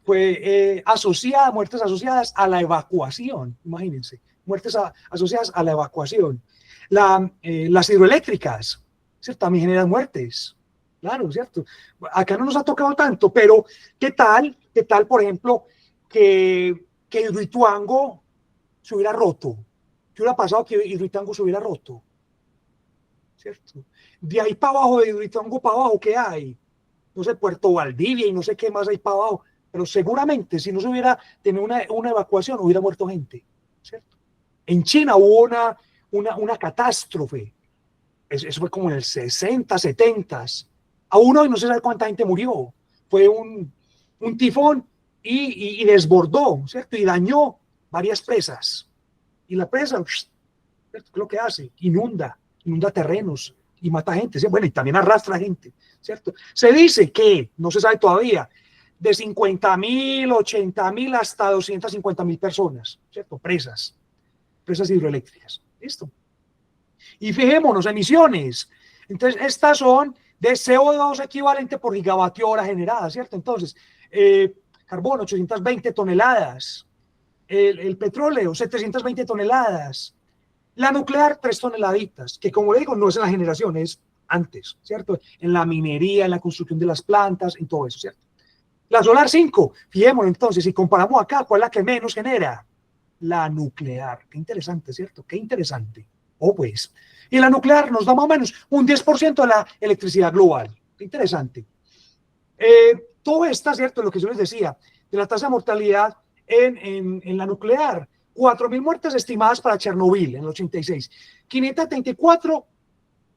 muertes asociadas a la evacuación, imagínense, muertes asociadas a la evacuación. Las hidroeléctricas, ¿cierto? También generan muertes, claro, ¿cierto? Acá no nos ha tocado tanto, pero ¿qué tal, por ejemplo, que Hidroituango se hubiera roto? ¿Qué hubiera pasado que Hidroituango se hubiera roto? ¿Cierto? De ahí para abajo, de Hidroituango para abajo, ¿qué hay? No sé, Puerto Valdivia y no sé qué más hay para abajo, pero seguramente si no se hubiera tenido una evacuación, hubiera muerto gente, ¿cierto? En China hubo una catástrofe, eso fue como en el 60, 70, aún hoy no se sabe cuánta gente murió, fue un tifón y desbordó, ¿cierto? Y dañó varias presas, y la presa, ¿cierto? ¿Qué es lo que hace? Inunda terrenos y mata gente, ¿sí? Bueno, y también arrastra gente, ¿cierto? Se dice que, no se sabe todavía, de 50,000, 80,000 hasta 250,000 personas, ¿cierto? Presas hidroeléctricas, ¿listo? Y fijémonos, emisiones. Entonces, estas son de CO2 equivalente por gigavatio hora generada, ¿cierto? Entonces, carbono, 820 toneladas, el petróleo, 720 toneladas, la nuclear, 3 toneladitas, que como le digo, no es en la generación, es antes, ¿cierto? En la minería, en la construcción de las plantas, en todo eso, ¿cierto? La solar, 5. Fijémonos entonces, si comparamos acá, ¿cuál es la que menos genera? La nuclear. Qué interesante, ¿cierto? Qué interesante. Pues. Y la nuclear nos da más o menos un 10% de la electricidad global. Qué interesante. Todo está, ¿cierto? Lo que yo les decía, de la tasa de mortalidad en la nuclear. 4,000 muertes estimadas para Chernobyl en el 86, 534,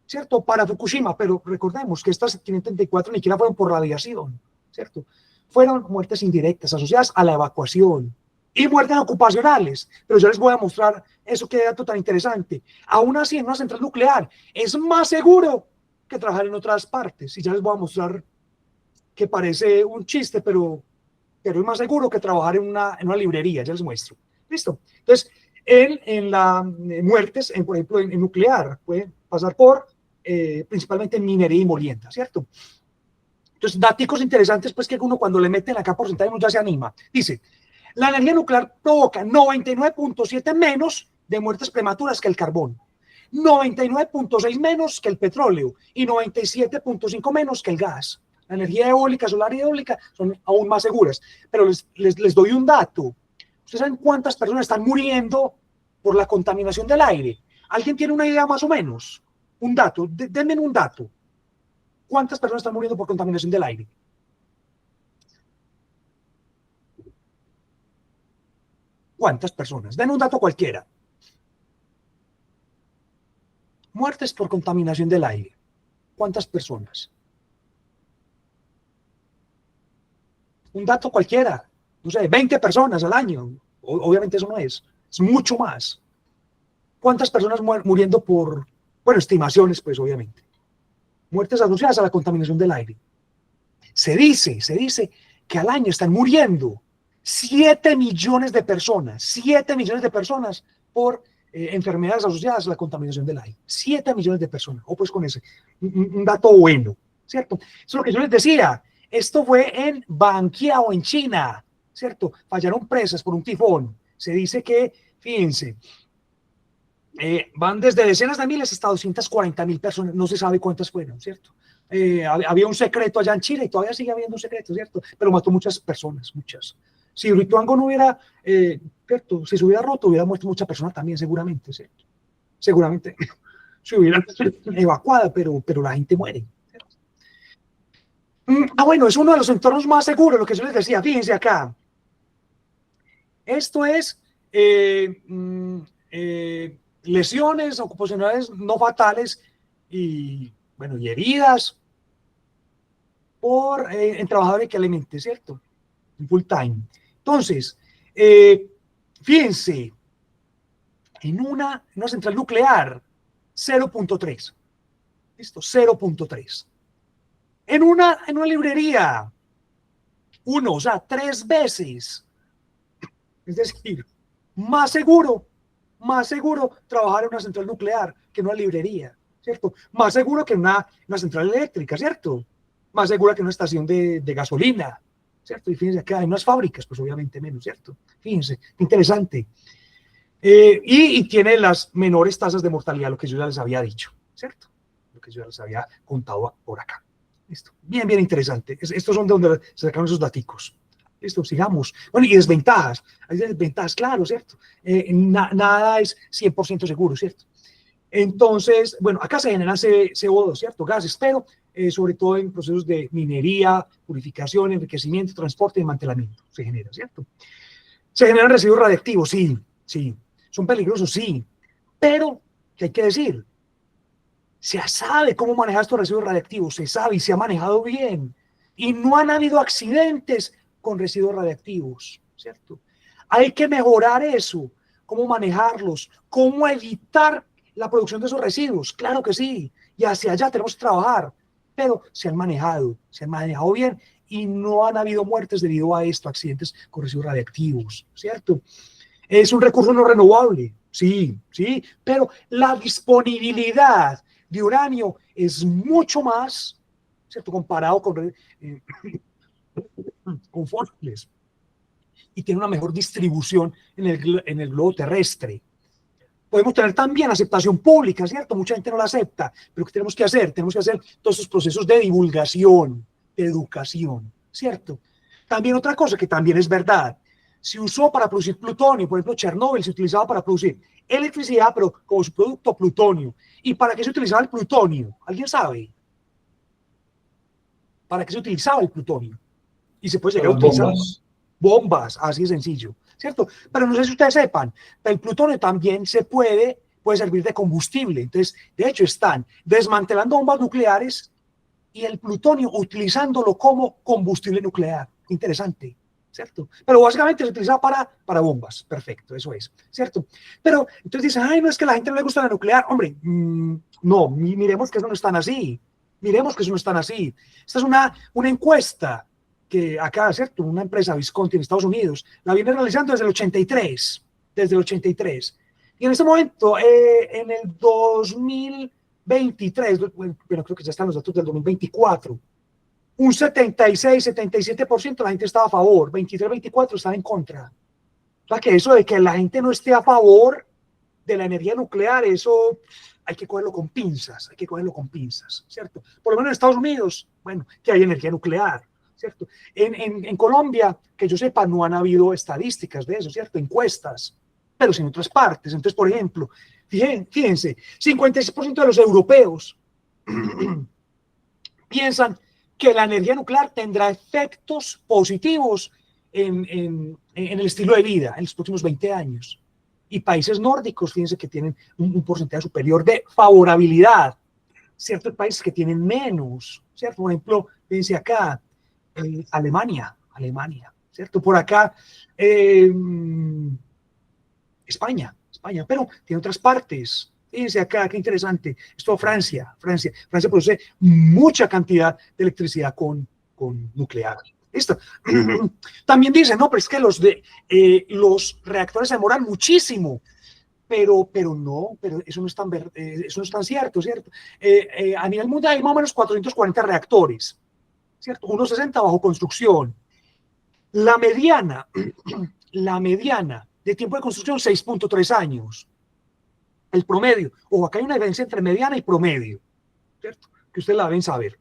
¿cierto? Para Fukushima, pero recordemos que estas 534 ni siquiera fueron por radiación, ¿cierto? Fueron muertes indirectas asociadas a la evacuación y muertes ocupacionales, pero yo les voy a mostrar eso, qué dato tan interesante. Aún así, en una central nuclear es más seguro que trabajar en otras partes, y ya les voy a mostrar que parece un chiste, pero es más seguro que trabajar en una librería, ya les muestro. ¿Listo? Entonces, en las muertes, por ejemplo, en nuclear, pueden pasar por principalmente en minería y molienda, ¿cierto? Entonces, datos interesantes, pues que uno cuando le meten acá porcentaje uno ya se anima. Dice, la energía nuclear provoca 99,7 menos de muertes prematuras que el carbón, 99,6 menos que el petróleo y 97,5 menos que el gas. La energía eólica, solar y eólica son aún más seguras, pero les doy un dato. ¿Ustedes saben cuántas personas están muriendo por la contaminación del aire? ¿Alguien tiene una idea más o menos? Un dato, denme un dato. ¿Cuántas personas están muriendo por contaminación del aire? ¿Cuántas personas? Den un dato cualquiera. Muertes por contaminación del aire. ¿Cuántas personas? Un dato cualquiera. No sé, 20 personas al año. Obviamente eso no es mucho más. ¿Cuántas personas muriendo por, bueno, estimaciones, pues obviamente? Muertes asociadas a la contaminación del aire. Se dice que al año están muriendo 7 millones de personas, 7 millones de personas por enfermedades asociadas a la contaminación del aire. 7 millones de personas, o pues con ese, un dato bueno, ¿cierto? Eso es lo que yo les decía, esto fue en Banqiao, en China, ¿cierto? Fallaron presas por un tifón. Se dice que, fíjense, van desde decenas de miles hasta 240.000 personas, no se sabe cuántas fueron, ¿cierto? Había un secreto allá en Chile y todavía sigue habiendo un secreto, ¿cierto? Pero mató muchas personas, muchas. Si Rituango no hubiera, ¿cierto? Si se hubiera roto, hubiera muerto muchas personas también, seguramente, ¿cierto? Seguramente se hubiera evacuado, pero la gente muere, ¿cierto? Bueno, es uno de los entornos más seguros, lo que yo les decía, fíjense acá. Esto es lesiones ocupacionales no fatales y, bueno, y heridas por en trabajadores que alimente, ¿cierto? Full time. Entonces, fíjense, en una central nuclear, 0.3. ¿Listo? 0.3. En una librería, 1, o sea, 3 veces. Es decir, más seguro trabajar en una central nuclear que en una librería, ¿cierto? Más seguro que en una central eléctrica, ¿cierto? Más segura que en una estación de gasolina, ¿cierto? Y fíjense acá, en unas fábricas, pues obviamente menos, ¿cierto? Fíjense, interesante. Y tiene las menores tasas de mortalidad, lo que yo ya les había dicho, ¿cierto? Lo que yo ya les había contado por acá. Listo. Bien, bien interesante. Estos son de donde se sacaron esos daticos. Listo, sigamos. Bueno, y desventajas. Hay desventajas, claro, ¿cierto? Nada es 100% seguro, ¿cierto? Entonces, bueno, acá se generan CO2, ¿cierto? Gases, pero sobre todo en procesos de minería, purificación, enriquecimiento, transporte y desmantelamiento se genera, ¿cierto? Se generan residuos radiactivos, sí, sí. Son peligrosos, sí. Pero, ¿qué hay que decir? Se sabe cómo manejar estos residuos radiactivos, se sabe y se ha manejado bien. Y no han habido accidentes con residuos radiactivos, ¿cierto? Hay que mejorar eso, cómo manejarlos, cómo evitar la producción de esos residuos, claro que sí, y hacia allá tenemos que trabajar, pero se han manejado bien y no han habido muertes debido a esto, accidentes con residuos radiactivos, ¿cierto? Es un recurso no renovable, sí, sí, pero la disponibilidad de uranio es mucho más, ¿cierto? Comparado con fósiles y tiene una mejor distribución en el globo terrestre. Podemos tener también aceptación pública, ¿cierto? Mucha gente no la acepta, pero ¿qué tenemos que hacer? Tenemos que hacer todos esos procesos de divulgación, de educación, ¿cierto? También otra cosa que también es verdad, se usó para producir plutonio, por ejemplo, Chernóbil se utilizaba para producir electricidad, pero como su producto plutonio. ¿Y para qué se utilizaba el plutonio? ¿Alguien sabe? ¿Para qué se utilizaba el plutonio? Y se puede llegar a utilizar bombas, así de sencillo, ¿cierto? Pero no sé si ustedes sepan, el plutonio también puede servir de combustible. Entonces, de hecho, están desmantelando bombas nucleares y el plutonio utilizándolo como combustible nuclear. Interesante, ¿cierto? Pero básicamente se utiliza para bombas. Perfecto, eso es, ¿cierto? Pero entonces dicen, ay, no es que a la gente no le gusta la nuclear. Hombre, no, miremos que eso no es tan así. Miremos que eso no es tan así. Esta es una encuesta que acá, ¿cierto? Una empresa Visconti en Estados Unidos la viene realizando desde el 83. Y en este momento, en el 2023, bueno, creo que ya están los datos del 2024, un 76-77% de la gente estaba a favor, 23-24% estaba en contra. O sea, que eso de que la gente no esté a favor de la energía nuclear, eso hay que cogerlo con pinzas, ¿cierto? Por lo menos en Estados Unidos, bueno, que hay energía nuclear, ¿cierto? En Colombia, que yo sepa, no han habido estadísticas de eso, ¿cierto? Encuestas, pero sí en otras partes. Entonces, por ejemplo, fíjense, 56% de los europeos piensan que la energía nuclear tendrá efectos positivos en el estilo de vida en los próximos 20 años. Y países nórdicos, fíjense que tienen un porcentaje superior de favorabilidad. Ciertos países que tienen menos, ¿cierto? Por ejemplo, fíjense acá, Alemania, ¿cierto? Por acá, España, pero tiene otras partes. Fíjense acá, qué interesante. Esto Francia produce mucha cantidad de electricidad con nuclear. ¿Listo? También dicen, no, pero es que los reactores se demoran muchísimo. pero no, pero eso no es tan, eso no es tan cierto, ¿cierto? A nivel mundial hay más o menos 440 reactores, ¿cierto? Unos 60 bajo construcción. La mediana de tiempo de construcción, 6.3 años. El promedio, o acá hay una diferencia entre mediana y promedio, ¿cierto? Que ustedes la deben saber.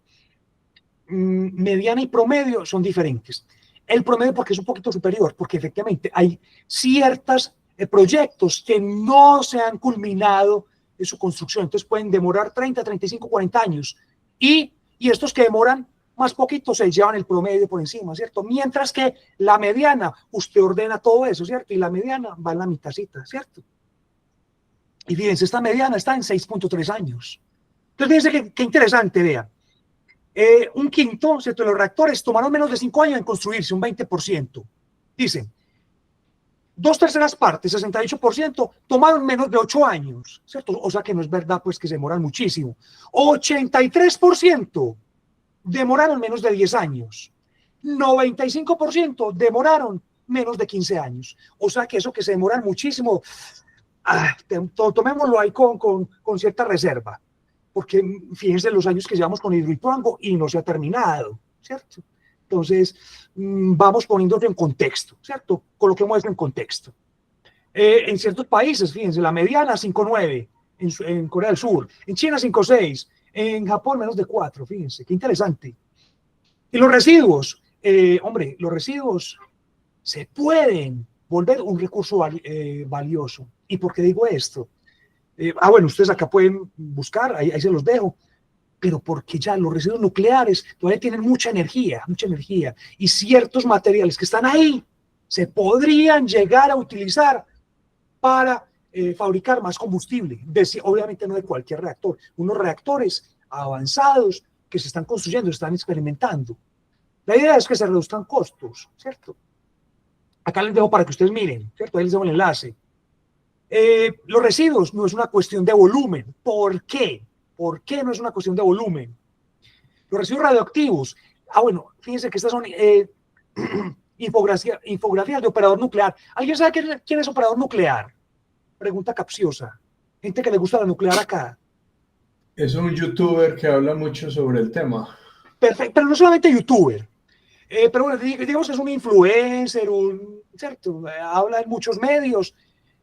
Mediana y promedio son diferentes. El promedio porque es un poquito superior, porque efectivamente hay ciertos proyectos que no se han culminado en su construcción, entonces pueden demorar 30, 35, 40 años, y estos que demoran más poquito se llevan el promedio por encima, ¿cierto? Mientras que la mediana, usted ordena todo eso, ¿cierto? Y la mediana va en la mitacita, ¿cierto? Y fíjense, esta mediana está en 6.3 años. Entonces, fíjense qué interesante, vean. Un quinto, ¿cierto? De los reactores tomaron menos de 5 años en construirse, un 20%. Dicen, 2/3 partes, 68%, tomaron menos de 8 años, ¿cierto? O sea que no es verdad, pues, que se demoran muchísimo. 83% demoraron menos de 10 años. 95% demoraron menos de 15 años. O sea que eso que se demoran muchísimo, tomémoslo ahí con cierta reserva, porque fíjense los años que llevamos con Hidroituango y no se ha terminado, ¿cierto? Entonces, vamos poniéndolo en contexto, ¿cierto? Coloquemos eso en contexto. En ciertos países, fíjense, la mediana 5.9 en Corea del Sur, en China 5.6, en Japón menos de 4, fíjense, qué interesante. Y los residuos, hombre, los residuos se pueden volver un recurso valioso. ¿Y por qué digo esto? Bueno, ustedes acá pueden buscar, ahí se los dejo, pero porque ya los residuos nucleares todavía tienen mucha energía, y ciertos materiales que están ahí se podrían llegar a utilizar para fabricar más combustible, obviamente no de cualquier reactor, unos reactores avanzados que se están construyendo, están experimentando. La idea es que se reduzcan costos, ¿cierto? Acá les dejo para que ustedes miren, ¿cierto? Ahí les dejo el enlace. Los residuos no es una cuestión de volumen. ¿Por qué? ¿Por qué no es una cuestión de volumen? Los residuos radioactivos. Bueno, fíjense que estas son infografías de operador nuclear. ¿Alguien sabe quién es operador nuclear? Pregunta capciosa. Gente que le gusta la nuclear acá. Es un youtuber que habla mucho sobre el tema. Perfecto, pero no solamente youtuber. Pero bueno, digamos que es un influencer, ¿cierto? Habla en muchos medios,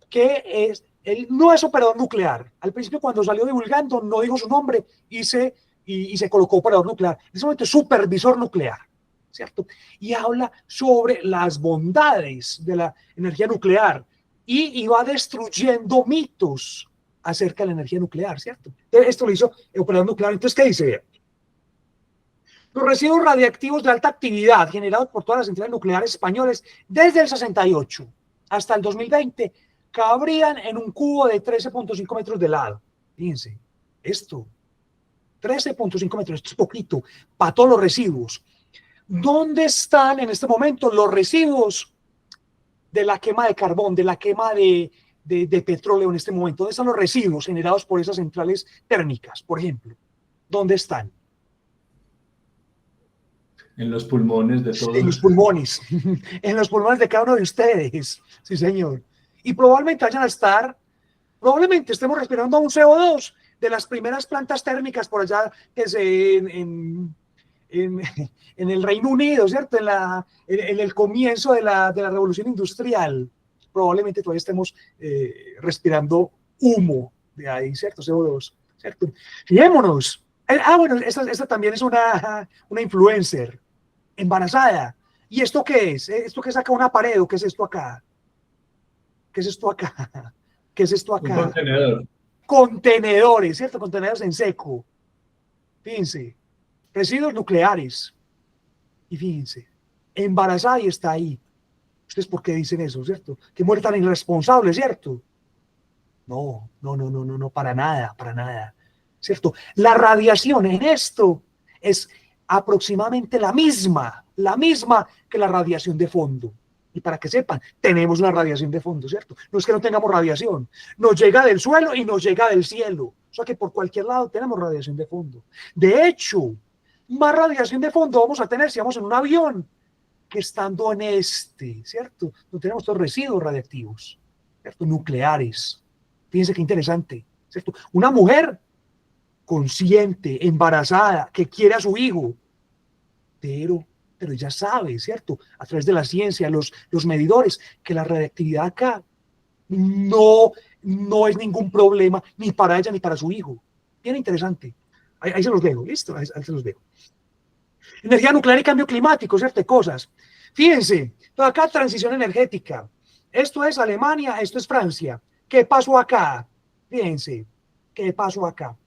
que él no es operador nuclear. Al principio, cuando salió divulgando, no dijo su nombre y se colocó operador nuclear. En ese momento es supervisor nuclear, ¿cierto? Y habla sobre las bondades de la energía nuclear y va destruyendo mitos acerca de la energía nuclear, ¿cierto? Esto lo hizo el operador nuclear. Entonces, ¿qué dice? Los residuos radiactivos de alta actividad generados por todas las centrales nucleares españoles desde el 68 hasta el 2020 cabrían en un cubo de 13.5 metros de lado. Fíjense, esto, 13.5 metros, esto es poquito para todos los residuos. ¿Dónde están en este momento los residuos de la quema de carbón, de la quema de petróleo en este momento? ¿Dónde están los residuos generados por esas centrales térmicas, por ejemplo? ¿Dónde están? En los pulmones de todos. En los pulmones, en los pulmones de cada uno de ustedes, sí señor. Y probablemente vayan a estar, probablemente estemos respirando un CO2 de las primeras plantas térmicas por allá que en el Reino Unido, ¿cierto? En el comienzo de la revolución industrial. Probablemente todavía estemos respirando humo de ahí, ¿cierto? CO2, ¿cierto? Fijémonos. Bueno, esta también es una influencer embarazada. ¿Y esto qué es? ¿Esto qué es acá? ¿Una pared o qué es esto acá? ¿Qué es esto acá? ¿Qué es esto acá? Un contenedor. Contenedores, ¿cierto? Contenedores en seco. Fíjense. Residuos nucleares. Y fíjense. Embarazada y está ahí. ¿Ustedes por qué dicen eso, cierto? Que muere tan irresponsable, ¿cierto? No, para nada. ¿Cierto? La radiación en esto es aproximadamente la misma que la radiación de fondo. Y para que sepan, tenemos una radiación de fondo, ¿cierto? No es que no tengamos radiación, nos llega del suelo y nos llega del cielo. O sea que por cualquier lado tenemos radiación de fondo. De hecho, más radiación de fondo vamos a tener si vamos en un avión que estando en ¿cierto? No tenemos todos residuos radiactivos, ¿cierto? Nucleares. Fíjense qué interesante, ¿cierto? Una mujer consciente, embarazada, que quiere a su hijo, pero ya sabe, ¿cierto? A través de la ciencia, los medidores, que la radiactividad acá no es ningún problema ni para ella ni para su hijo. Bien interesante. Ahí se los dejo, ¿listo? Ahí se los dejo. Energía nuclear y cambio climático, ¿cierto? Cosas. Fíjense, toda acá transición energética. Esto es Alemania, esto es Francia. ¿Qué pasó acá? Fíjense, ¿qué pasó acá?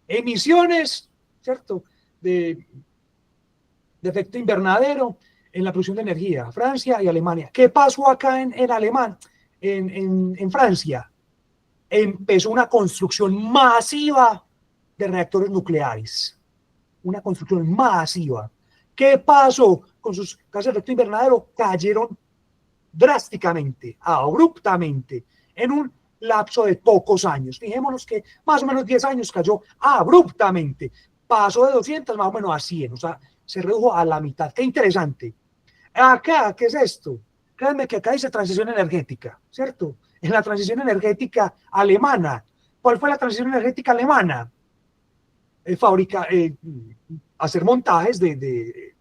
Emisiones, ¿cierto? De efecto invernadero en la producción de energía, Francia y Alemania. ¿Qué pasó acá en Francia? Empezó una construcción masiva de reactores nucleares. Una construcción masiva. ¿Qué pasó con sus gases de efecto invernadero? Cayeron drásticamente, abruptamente, en un lapso de pocos años. Fijémonos que más o menos 10 años cayó abruptamente. Pasó de 200 más o menos a 100, o sea, se redujo a la mitad. Qué interesante. Acá, ¿qué es esto? Créanme que acá dice transición energética, ¿cierto? En la transición energética alemana. ¿Cuál fue la transición energética alemana? Hacer montajes de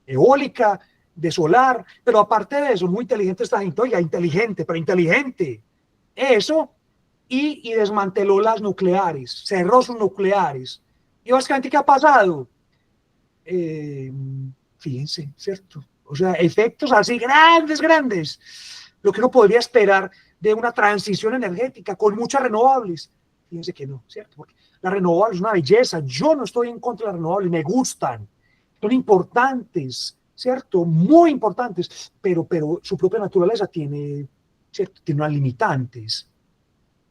eólica, de solar, pero aparte de eso, muy inteligente esta gente, oiga, inteligente, pero inteligente. Eso, y desmanteló las nucleares, cerró sus nucleares. Y básicamente, ¿qué ha pasado? Fíjense, ¿cierto? O sea, efectos así grandes, lo que uno podría esperar de una transición energética con muchas renovables. Fíjense que no, ¿cierto? Porque las renovables es una belleza, yo no estoy en contra de las renovables, me gustan, son importantes, ¿cierto? Muy importantes, pero su propia naturaleza tiene, ¿cierto? Tiene unas limitantes.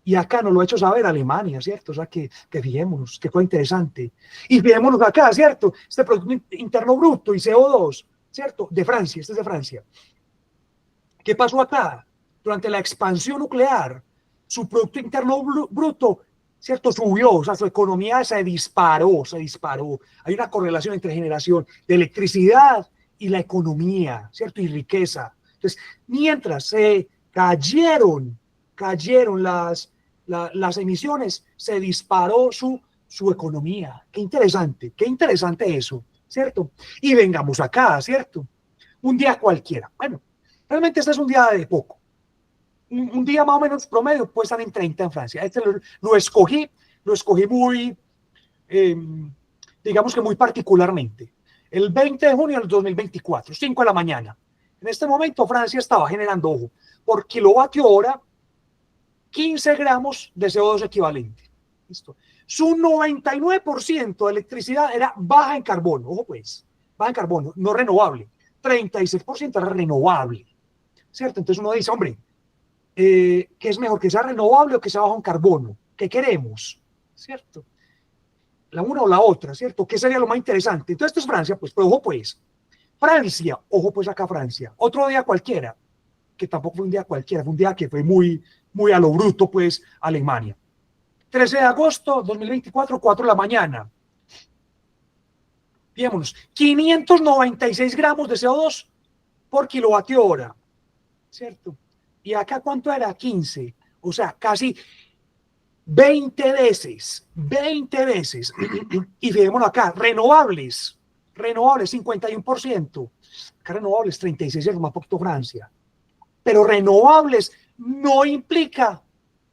Y acá nos lo ha hecho saber Alemania, ¿cierto? O sea, que fijémonos, que fue interesante. Y fijémonos acá, ¿cierto? Este Producto Interno Bruto y CO2, ¿cierto? De Francia, este es de Francia. ¿Qué pasó acá? Durante la expansión nuclear, su Producto Interno Bruto, ¿cierto? Subió, o sea, su economía se disparó. Hay una correlación entre generación de electricidad y la economía, ¿cierto? Y riqueza. Entonces, mientras se cayeron las emisiones, se disparó su economía. Qué interesante eso, ¿cierto? Y vengamos acá, ¿cierto? Un día cualquiera. Bueno, realmente este es un día de poco. Un día más o menos promedio puede estar en 30 en Francia. Este lo escogí muy, digamos que muy particularmente. El 20 de junio del 2024, 5 de la mañana. En este momento Francia estaba generando, ojo, por kilovatio hora, 15 gramos de CO2 equivalente. ¿Listo? Su 99% de electricidad era baja en carbono, ojo pues, baja en carbono, no renovable. 36% era renovable, ¿cierto? Entonces uno dice, hombre, ¿qué es mejor, que sea renovable o que sea bajo en carbono? ¿Qué queremos? ¿Cierto? La una o la otra, ¿cierto? ¿Qué sería lo más interesante? Entonces esto es Francia, pues, pero ojo pues, Francia, ojo pues acá Francia, otro día cualquiera, que tampoco fue un día cualquiera, fue un día que fue muy a lo bruto, pues, Alemania. 13 de agosto 2024, 4 de la mañana. Fijémonos, 596 gramos de CO2 por kilovatio hora, ¿cierto? Y acá, ¿cuánto era? 15. O sea, casi 20 veces. Y fijémonos acá, renovables, 51%. Acá renovables, 36%, más poquito Francia. Pero renovables no implica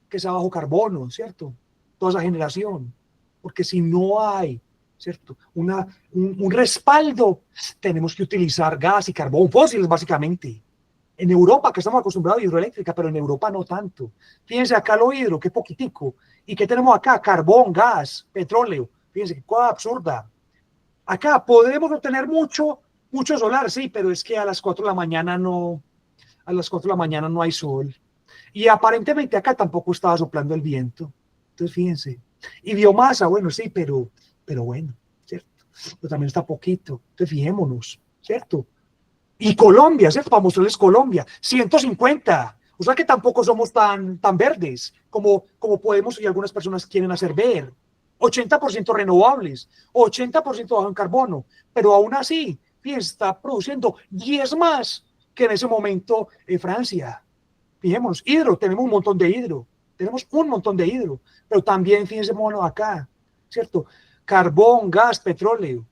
que sea bajo carbono, ¿cierto? Toda esa generación. Porque si no hay, ¿cierto? Un respaldo, tenemos que utilizar gas y carbón fósiles, básicamente. En Europa, que estamos acostumbrados a hidroeléctrica, pero en Europa no tanto. Fíjense acá lo hidro, qué poquitico. ¿Y qué tenemos acá? Carbón, gas, petróleo. Fíjense qué cosa absurda. Acá podemos obtener mucho solar, sí, pero es que a las 4 de la mañana no hay sol. Y aparentemente acá tampoco estaba soplando el viento. Entonces, fíjense. Y biomasa, bueno, sí, pero bueno, ¿cierto? Pero también está poquito. Entonces, fijémonos, ¿cierto? Y Colombia, ¿cierto? Para mostrarles Colombia, 150. O sea que tampoco somos tan verdes como podemos y algunas personas quieren hacer ver. 80% renovables, 80% bajo en carbono, pero aún así, fíjense, está produciendo 10 más que en ese momento en Francia. Fijémonos, hidro, tenemos un montón de hidro, tenemos un montón de hidro, pero también, fíjense, mono acá, ¿cierto? Carbón, gas, petróleo.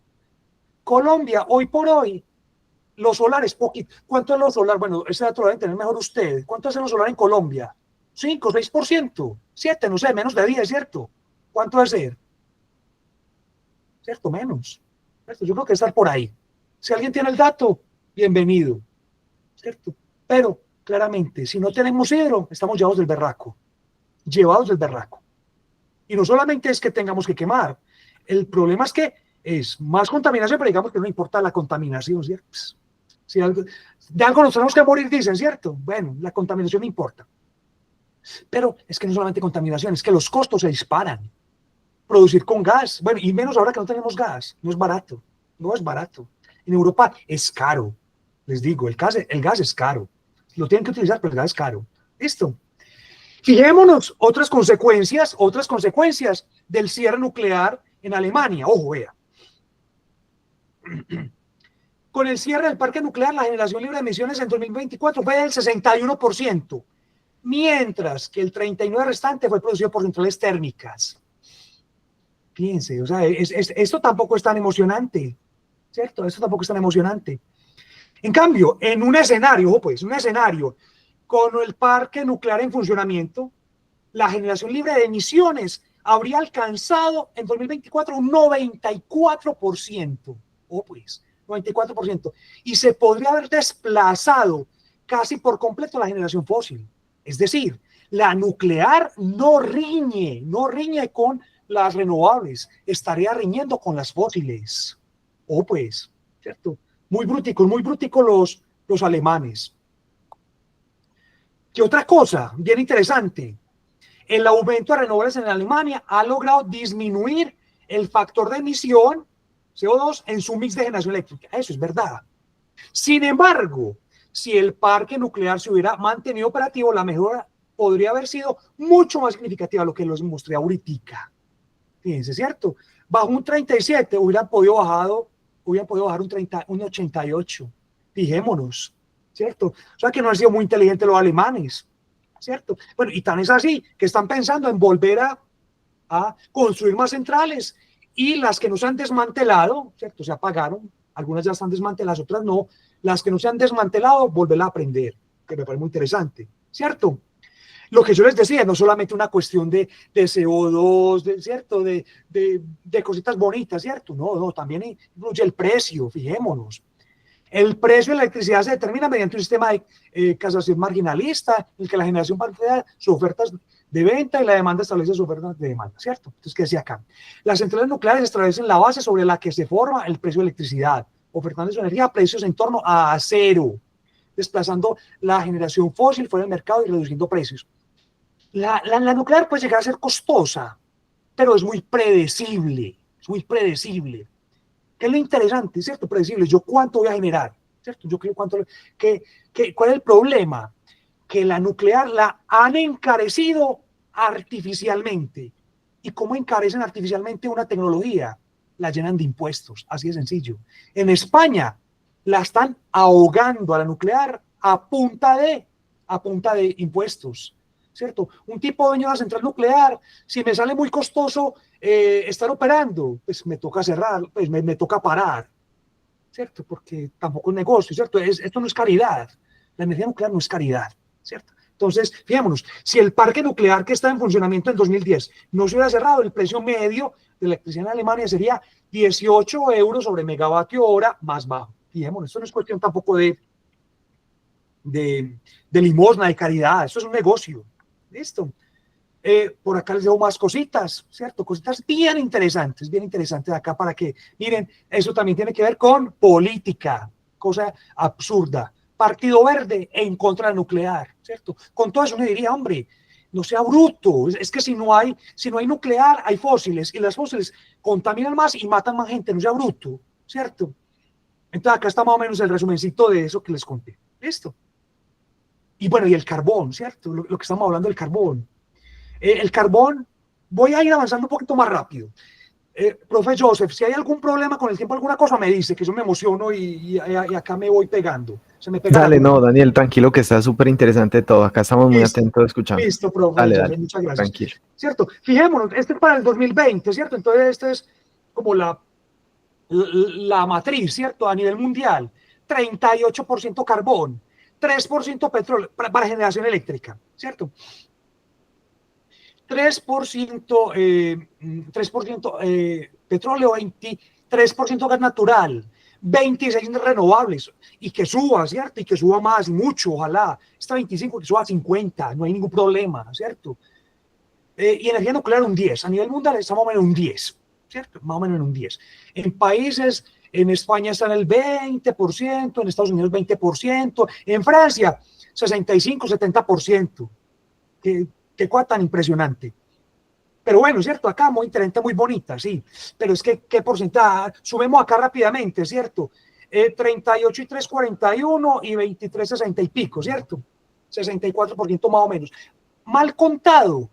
Colombia, hoy por hoy, los solares, poquito. ¿Cuánto es los solar? Bueno, ese dato lo deben tener mejor ustedes. ¿Cuánto es los solar en Colombia? 5, 6%, 7, no sé, menos de 10, ¿cierto? ¿Cuánto es ser? ¿Cierto? Menos. ¿Cierto? Yo creo que estar por ahí. Si alguien tiene el dato, bienvenido. ¿Cierto? Pero, claramente, si no tenemos hidro, estamos llevados del berraco. Llevados del berraco. Y no solamente es que tengamos que quemar, el problema es que es más contaminación, pero digamos que no importa la contaminación, ¿cierto? Si algo, de algo nos tenemos que morir, dicen, ¿cierto? Bueno, la contaminación no importa. Pero es que no solamente contaminación, es que los costos se disparan. Producir con gas, bueno, y menos ahora que no tenemos gas, no es barato, no es barato. En Europa es caro, les digo, el gas es caro. Lo tienen que utilizar, pero el gas es caro. Listo. Fijémonos otras consecuencias del cierre nuclear en Alemania. Ojo, vea. Con el cierre del parque nuclear, la generación libre de emisiones en 2024 fue del 61%, mientras que el 39% restante fue producido por centrales térmicas. Fíjense, o sea, esto tampoco es tan emocionante, ¿cierto? Esto tampoco es tan emocionante. En cambio, en un escenario, ojo pues, un escenario con el parque nuclear en funcionamiento, la generación libre de emisiones habría alcanzado en 2024 un 94%. Ojo pues, 94%. Y se podría haber desplazado casi por completo la generación fósil. Es decir, la nuclear no riñe con las renovables, estaría riñendo con las fósiles. Ojo pues, ¿cierto? Muy brúticos los alemanes. ¿Qué otra cosa? Bien interesante. El aumento de renovables en Alemania ha logrado disminuir el factor de emisión CO2 en su mix de generación eléctrica. Eso es verdad. Sin embargo, si el parque nuclear se hubiera mantenido operativo, la mejora podría haber sido mucho más significativa, lo que los mostré ahorita. Fíjense, ¿cierto? Bajo un 37 hubieran podido bajar un 88. Fijémonos, ¿cierto? O sea que no han sido muy inteligentes los alemanes, ¿cierto? Bueno, y tan es así que están pensando en volver a construir más centrales, y las que no se han desmantelado, ¿cierto? Se apagaron, algunas ya están desmanteladas, otras no. Las que no se han desmantelado, volverla a aprender, que me parece muy interesante, ¿cierto? Lo que yo les decía, no solamente una cuestión de CO2, ¿cierto? De cositas bonitas, ¿cierto? No, también incluye el precio, fijémonos. El precio de la electricidad se determina mediante un sistema de casación marginalista, en el que la generación plantea sus ofertas de venta y la demanda establece sus ofertas de demanda, ¿cierto? Entonces, ¿qué decía acá? Las centrales nucleares establecen la base sobre la que se forma el precio de electricidad, ofertando su energía a precios en torno a cero, desplazando la generación fósil fuera del mercado y reduciendo precios. La nuclear puede llegar a ser costosa, pero es muy predecible, ¿Qué es lo interesante, cierto? Predecible. ¿Yo cuánto voy a generar? ¿Cierto? Yo creo cuánto. ¿Cuál es el problema? Que la nuclear la han encarecido artificialmente. ¿Y cómo encarecen artificialmente una tecnología? La llenan de impuestos, así de sencillo. En España la están ahogando a la nuclear a punta de impuestos, ¿cierto? Un tipo dueño de una central nuclear, si me sale muy costoso estar operando, pues me toca cerrar, pues me toca parar, ¿cierto? Porque tampoco es negocio, ¿cierto? Esto no es caridad, la energía nuclear no es caridad, ¿cierto? Entonces, fijémonos, si el parque nuclear que está en funcionamiento en 2010 no se hubiera cerrado, el precio medio de electricidad en Alemania sería 18 euros sobre megavatio hora más bajo. Fijémonos, esto no es cuestión tampoco de limosna, de caridad, esto es un negocio. Listo. Por acá les dejo más cositas, ¿cierto? Cositas bien interesantes acá para que, miren, eso también tiene que ver con política, cosa absurda. Partido Verde en contra del nuclear, ¿cierto? Con todo eso uno diría, hombre, no sea bruto, es que si no hay nuclear, hay fósiles, y las fósiles contaminan más y matan más gente, no sea bruto, ¿cierto? Entonces acá está más o menos el resumencito de eso que les conté. ¿Listo? Y bueno, y el carbón, ¿cierto? Lo que estamos hablando del carbón. El carbón, voy a ir avanzando un poquito más rápido. Profe Joseph, si hay algún problema con el tiempo, alguna cosa me dice, que yo me emociono y acá me voy pegando. Se me pega Dale, la... no, Daniel, tranquilo que está súper interesante todo. Acá estamos muy Listo, atentos escuchando. listo, profe Dale, Joseph, dale, muchas gracias. tranquilo. ¿Cierto? Fijémonos, este es para el 2020, ¿cierto? Entonces, este es como la matriz, ¿cierto? A nivel mundial, 38% carbón, 3% petróleo para generación eléctrica, ¿cierto? 3%, 3% petróleo, 23% gas natural, 26% renovables, y que suba, ¿cierto? Y que suba más, y mucho, ojalá. Está 25, que suba a 50, no hay ningún problema, ¿cierto? Y energía nuclear un 10, a nivel mundial está más o menos un 10, ¿cierto? Más o menos en un 10. En países, en España está en el 20%, en Estados Unidos 20%, en Francia 65, 70%. Qué cosa tan impresionante. Pero bueno, ¿cierto? Acá muy interesante, muy bonita, sí. Pero es que, ¿qué porcentaje? Subimos acá rápidamente, ¿cierto? 38 y 3, 41 y 23, 60 y pico, ¿cierto? 64% más o menos. Mal contado,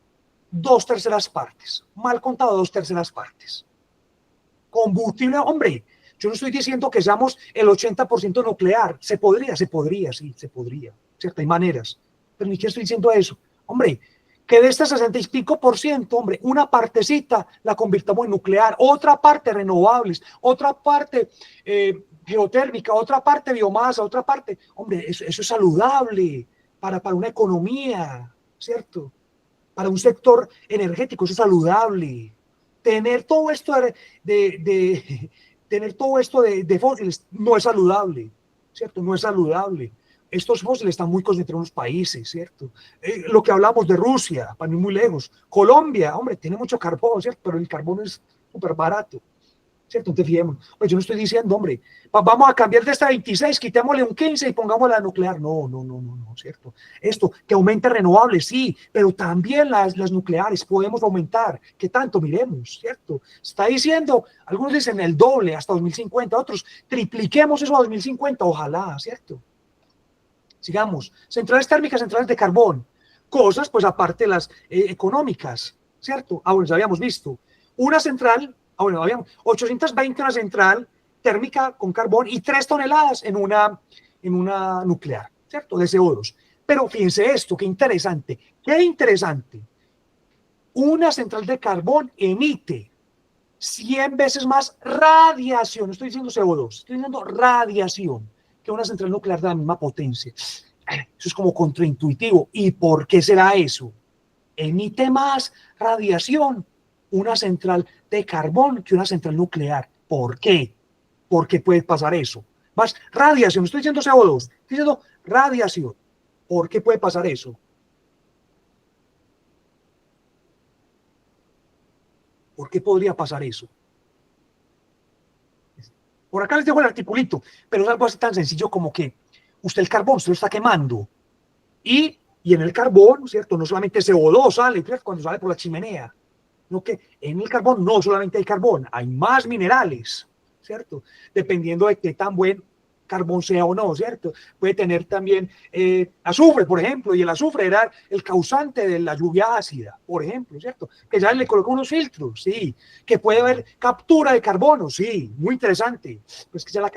2/3 partes. Mal contado, 2/3 partes. Combustible, hombre, yo no estoy diciendo que seamos el 80% nuclear. Se podría, sí, se podría. ¿Cierto? Hay maneras. Pero ni siquiera estoy diciendo eso. Hombre, que de este 60 y pico por ciento, hombre, una partecita la convirtamos en nuclear, otra parte renovables, otra parte geotérmica, otra parte biomasa, otra parte, hombre, eso es saludable para una economía, ¿cierto? Para un sector energético, eso es saludable. Tener todo esto tener todo esto de fósiles no es saludable, ¿cierto? No es saludable. Estos fósiles están muy concentrados en los países, ¿cierto? Lo que hablamos de Rusia, para no ir muy lejos. Colombia, hombre, tiene mucho carbón, ¿cierto? Pero el carbón es súper barato, ¿cierto? Entonces, fijémonos. Pues yo no estoy diciendo, hombre, vamos a cambiar de esta 26, quitémosle un 15 y pongamos la nuclear. No, ¿cierto? Esto, que aumente renovables, sí, pero también las nucleares podemos aumentar. ¿Qué tanto? Miremos, ¿cierto? Está diciendo, algunos dicen el doble hasta 2050, otros tripliquemos eso a 2050, ojalá, ¿cierto? Sigamos, centrales térmicas, centrales de carbón, cosas pues aparte de las económicas, ¿cierto? Bueno, ya habíamos visto, una central, bueno, habíamos 820 una central térmica con carbón y 3 toneladas en una nuclear, ¿cierto? De CO2. Pero fíjense esto, qué interesante, una central de carbón emite 100 veces más radiación, no estoy diciendo CO2, estoy diciendo radiación, que una central nuclear de la misma potencia. Eso es como contraintuitivo. ¿Y por qué será eso? Emite más radiación una central de carbón que una central nuclear. ¿Por qué? ¿Por qué puede pasar eso? Más radiación, no estoy diciendo CO2, estoy diciendo radiación. ¿Por qué puede pasar eso? ¿Por qué podría pasar eso? Por acá les dejo el articulito, pero es algo así tan sencillo como que usted el carbón se lo está quemando y en el carbón, ¿cierto? No solamente CO2 sale, ¿cierto? Cuando sale por la chimenea, no que en el carbón no solamente hay carbón, hay más minerales, ¿cierto? Dependiendo de qué tan buen carbón sea o no, ¿cierto? Puede tener también azufre, por ejemplo, y el azufre era el causante de la lluvia ácida, por ejemplo, ¿cierto? Que ya le colocó unos filtros, sí, que puede haber captura de carbono, sí, muy interesante, pues que ya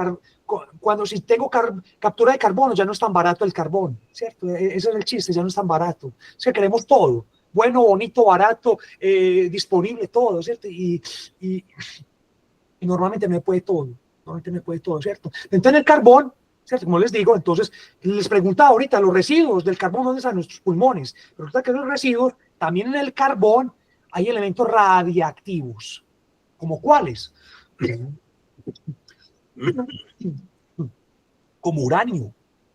cuando si tengo captura de carbono ya no es tan barato el carbón, ¿cierto? Ese es el chiste, ya no es tan barato, es que queremos todo, bueno, bonito, barato, disponible, todo, ¿cierto? Y normalmente me puede todo. Normalmente me puede todo, ¿cierto? Entonces, en el carbón, ¿cierto? Como les digo, entonces, les preguntaba ahorita, los residuos del carbón, ¿dónde están nuestros pulmones? Pero resulta que los residuos, también en el carbón, hay elementos radiactivos. ¿Como cuáles? Como uranio,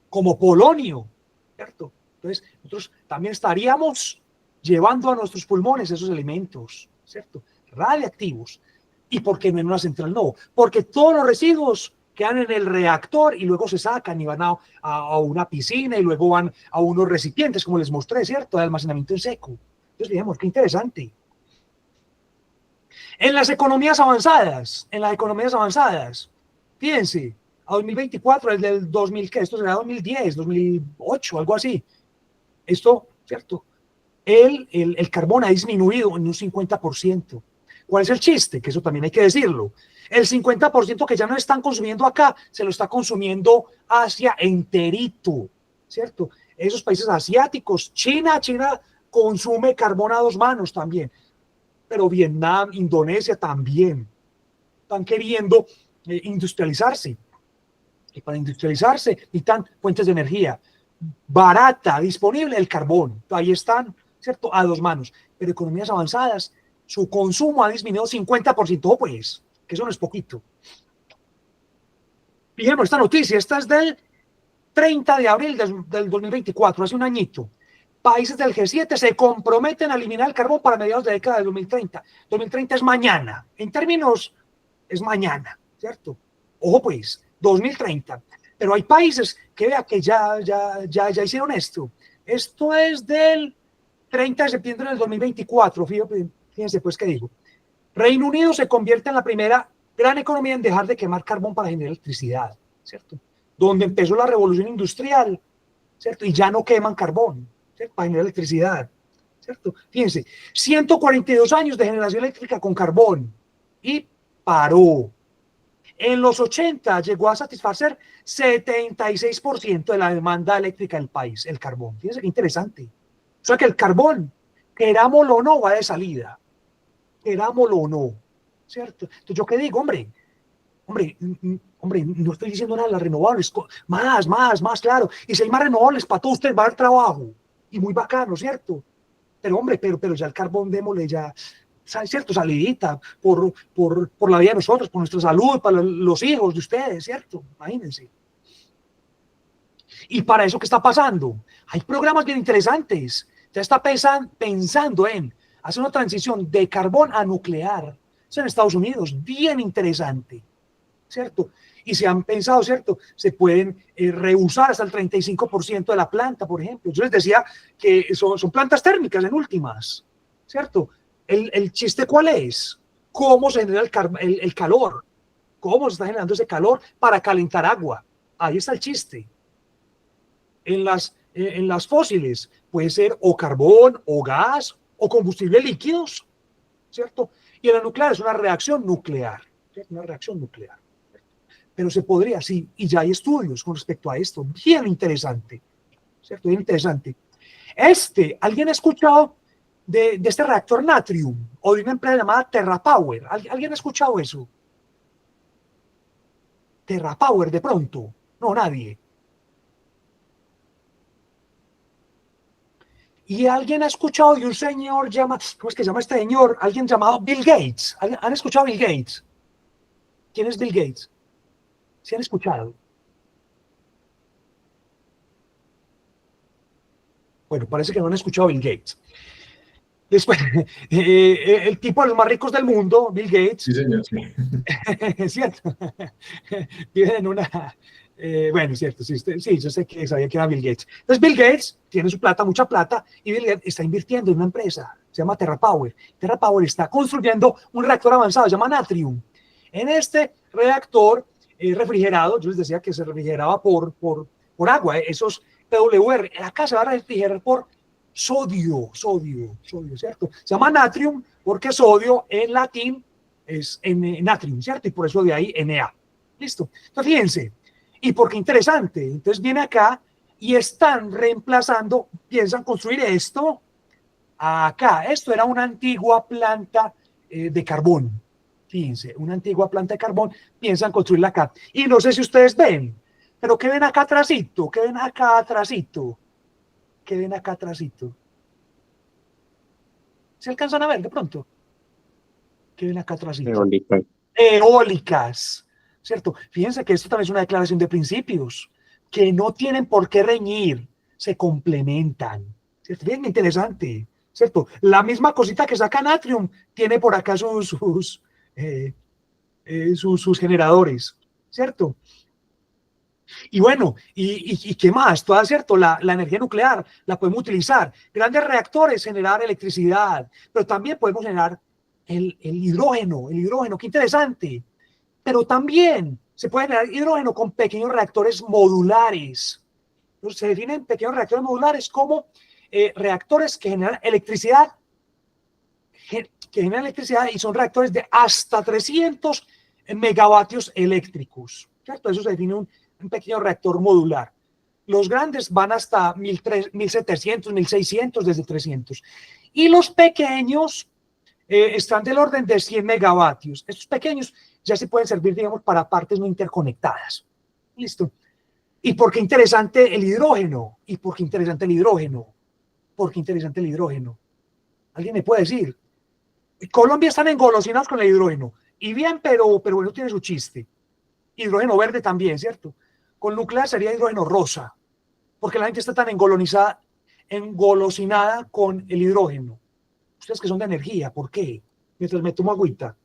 como polonio, ¿cierto? Entonces, nosotros también estaríamos llevando a nuestros pulmones esos elementos, ¿cierto? Radiactivos. ¿Y por qué en una central no? Porque todos los residuos quedan en el reactor y luego se sacan y van a una piscina y luego van a unos recipientes, como les mostré, ¿cierto? De almacenamiento en seco. Entonces, digamos, qué interesante. En las economías avanzadas, fíjense, a 2024, el del 2000, ¿qué? Esto será 2010, 2008, algo así. Esto, ¿cierto? El carbón ha disminuido en un 50%. ¿Cuál es el chiste? Que eso también hay que decirlo. El 50% que ya no están consumiendo acá, se lo está consumiendo Asia enterito, ¿cierto? Esos países asiáticos, China consume carbón a dos manos también, pero Vietnam, Indonesia también están queriendo industrializarse. Y para industrializarse necesitan fuentes de energía barata, disponible, el carbón. Ahí están, ¿cierto? A dos manos. Pero economías avanzadas, su consumo ha disminuido 50%, pues, que eso no es poquito. Fijemos esta noticia, esta es del 30 de abril del 2024, hace un añito. Países del G7 se comprometen a eliminar el carbón para mediados de década de 2030. 2030 es mañana. En términos, es mañana, ¿cierto? Ojo pues, 2030. Pero hay países que vea que ya hicieron esto. Esto es del 30 de septiembre del 2024. Fíjense pues qué digo. Reino Unido se convierte en la primera gran economía en dejar de quemar carbón para generar electricidad, ¿cierto? Donde empezó la revolución industrial, ¿cierto? Y ya no queman carbón, ¿cierto? Para generar electricidad, ¿cierto? Fíjense, 142 años de generación eléctrica con carbón y paró. En los 80 llegó a satisfacer 76% de la demanda eléctrica del país, el carbón. Fíjense qué interesante. O sea que el carbón, querámoslo o no, va de salida. Querámoslo o no, ¿cierto? Entonces, ¿yo qué digo? Hombre, no estoy diciendo nada de las renovables. Más, claro. Y si hay más renovables, para todos ustedes va a haber trabajo. Y muy bacano, ¿cierto? Pero, hombre, pero ya el carbón, démosle ya, ¿cierto? Salidita por la vida de nosotros, por nuestra salud, para los hijos de ustedes, ¿cierto? Imagínense. Y para eso, ¿qué está pasando? Hay programas bien interesantes. Ya está pensando en hacer una transición de carbón a nuclear. Eso en Estados Unidos, bien interesante, ¿cierto? Y se han pensado, ¿cierto? Se pueden reusar hasta el 35% de la planta, por ejemplo. Yo les decía que son plantas térmicas en últimas, ¿cierto? El chiste, ¿cuál es? ¿Cómo se genera el calor? ¿Cómo se está generando ese calor para calentar agua? Ahí está el chiste. En las fósiles puede ser o carbón, o gas, o combustible líquidos, ¿cierto? Y en la nuclear es una reacción nuclear, ¿cierto? Una reacción nuclear. Pero se podría, sí, y ya hay estudios con respecto a esto, bien interesante, ¿cierto? Bien interesante. ¿Alguien ha escuchado de este reactor Natrium o de una empresa llamada TerraPower? ¿Alguien ha escuchado eso? TerraPower, de pronto. No, nadie. ¿Y alguien ha escuchado de un señor ¿cómo es que se llama este señor? Alguien llamado Bill Gates. ¿Han escuchado a Bill Gates? ¿Quién es Bill Gates? ¿Se han escuchado? Bueno, parece que no han escuchado a Bill Gates. Después, el tipo de los más ricos del mundo, Bill Gates. Sí, señor. Sí. Es cierto. Vive en una... bueno, cierto, sí, yo sé que sabía que era Bill Gates. Entonces Bill Gates tiene su plata, mucha plata, y Bill Gates está invirtiendo en una empresa, se llama TerraPower. TerraPower está construyendo un reactor avanzado, se llama Natrium. En este reactor refrigerado, yo les decía que se refrigeraba por agua, esos PWR, acá se va a refrigerar por sodio, ¿cierto? Se llama Natrium porque sodio en latín es natrium, ¿cierto? Y por eso de ahí Na. ¿Listo? Entonces, fíjense. ¿Y por qué interesante? Entonces viene acá y están reemplazando, piensan construir esto acá. Esto era una antigua planta de carbón. Fíjense, una antigua planta de carbón, piensan construirla acá. Y no sé si ustedes ven, pero ¿qué ven acá atrásito? ¿Qué ven acá atrásito? ¿Qué ven acá atrásito? ¿Se alcanzan a ver de pronto? ¿Qué ven acá atrásito? Eólica. Eólicas, ¿cierto? Fíjense que esto también es una declaración de principios, que no tienen por qué reñir, se complementan, ¿cierto? Bien interesante, ¿cierto? La misma cosita que saca Natrium tiene por acá sus generadores, ¿cierto? Y bueno, ¿y qué más? Todo cierto, la energía nuclear la podemos utilizar. Grandes reactores, generar electricidad, pero también podemos generar el hidrógeno, qué interesante. Pero también se puede generar hidrógeno con pequeños reactores modulares. Entonces, se definen pequeños reactores modulares como reactores que generan electricidad que generan electricidad y son reactores de hasta 300 megavatios eléctricos, ¿cierto? Eso se define un pequeño reactor modular. Los grandes van hasta 1700, 1600, desde 300. Y los pequeños están del orden de 100 megavatios. Estos pequeños ya se pueden servir, digamos, para partes no interconectadas. ¿Listo? ¿Y por qué interesante el hidrógeno? ¿Y por qué interesante el hidrógeno? ¿Por qué interesante el hidrógeno? ¿Alguien me puede decir? Colombia están engolosinados con el hidrógeno. Y bien, pero bueno, tiene su chiste. Hidrógeno verde también, ¿cierto? Con nuclear sería hidrógeno rosa, porque la gente está tan engolosinada con el hidrógeno. Ustedes que son de energía, ¿por qué? Mientras me tomo agüita.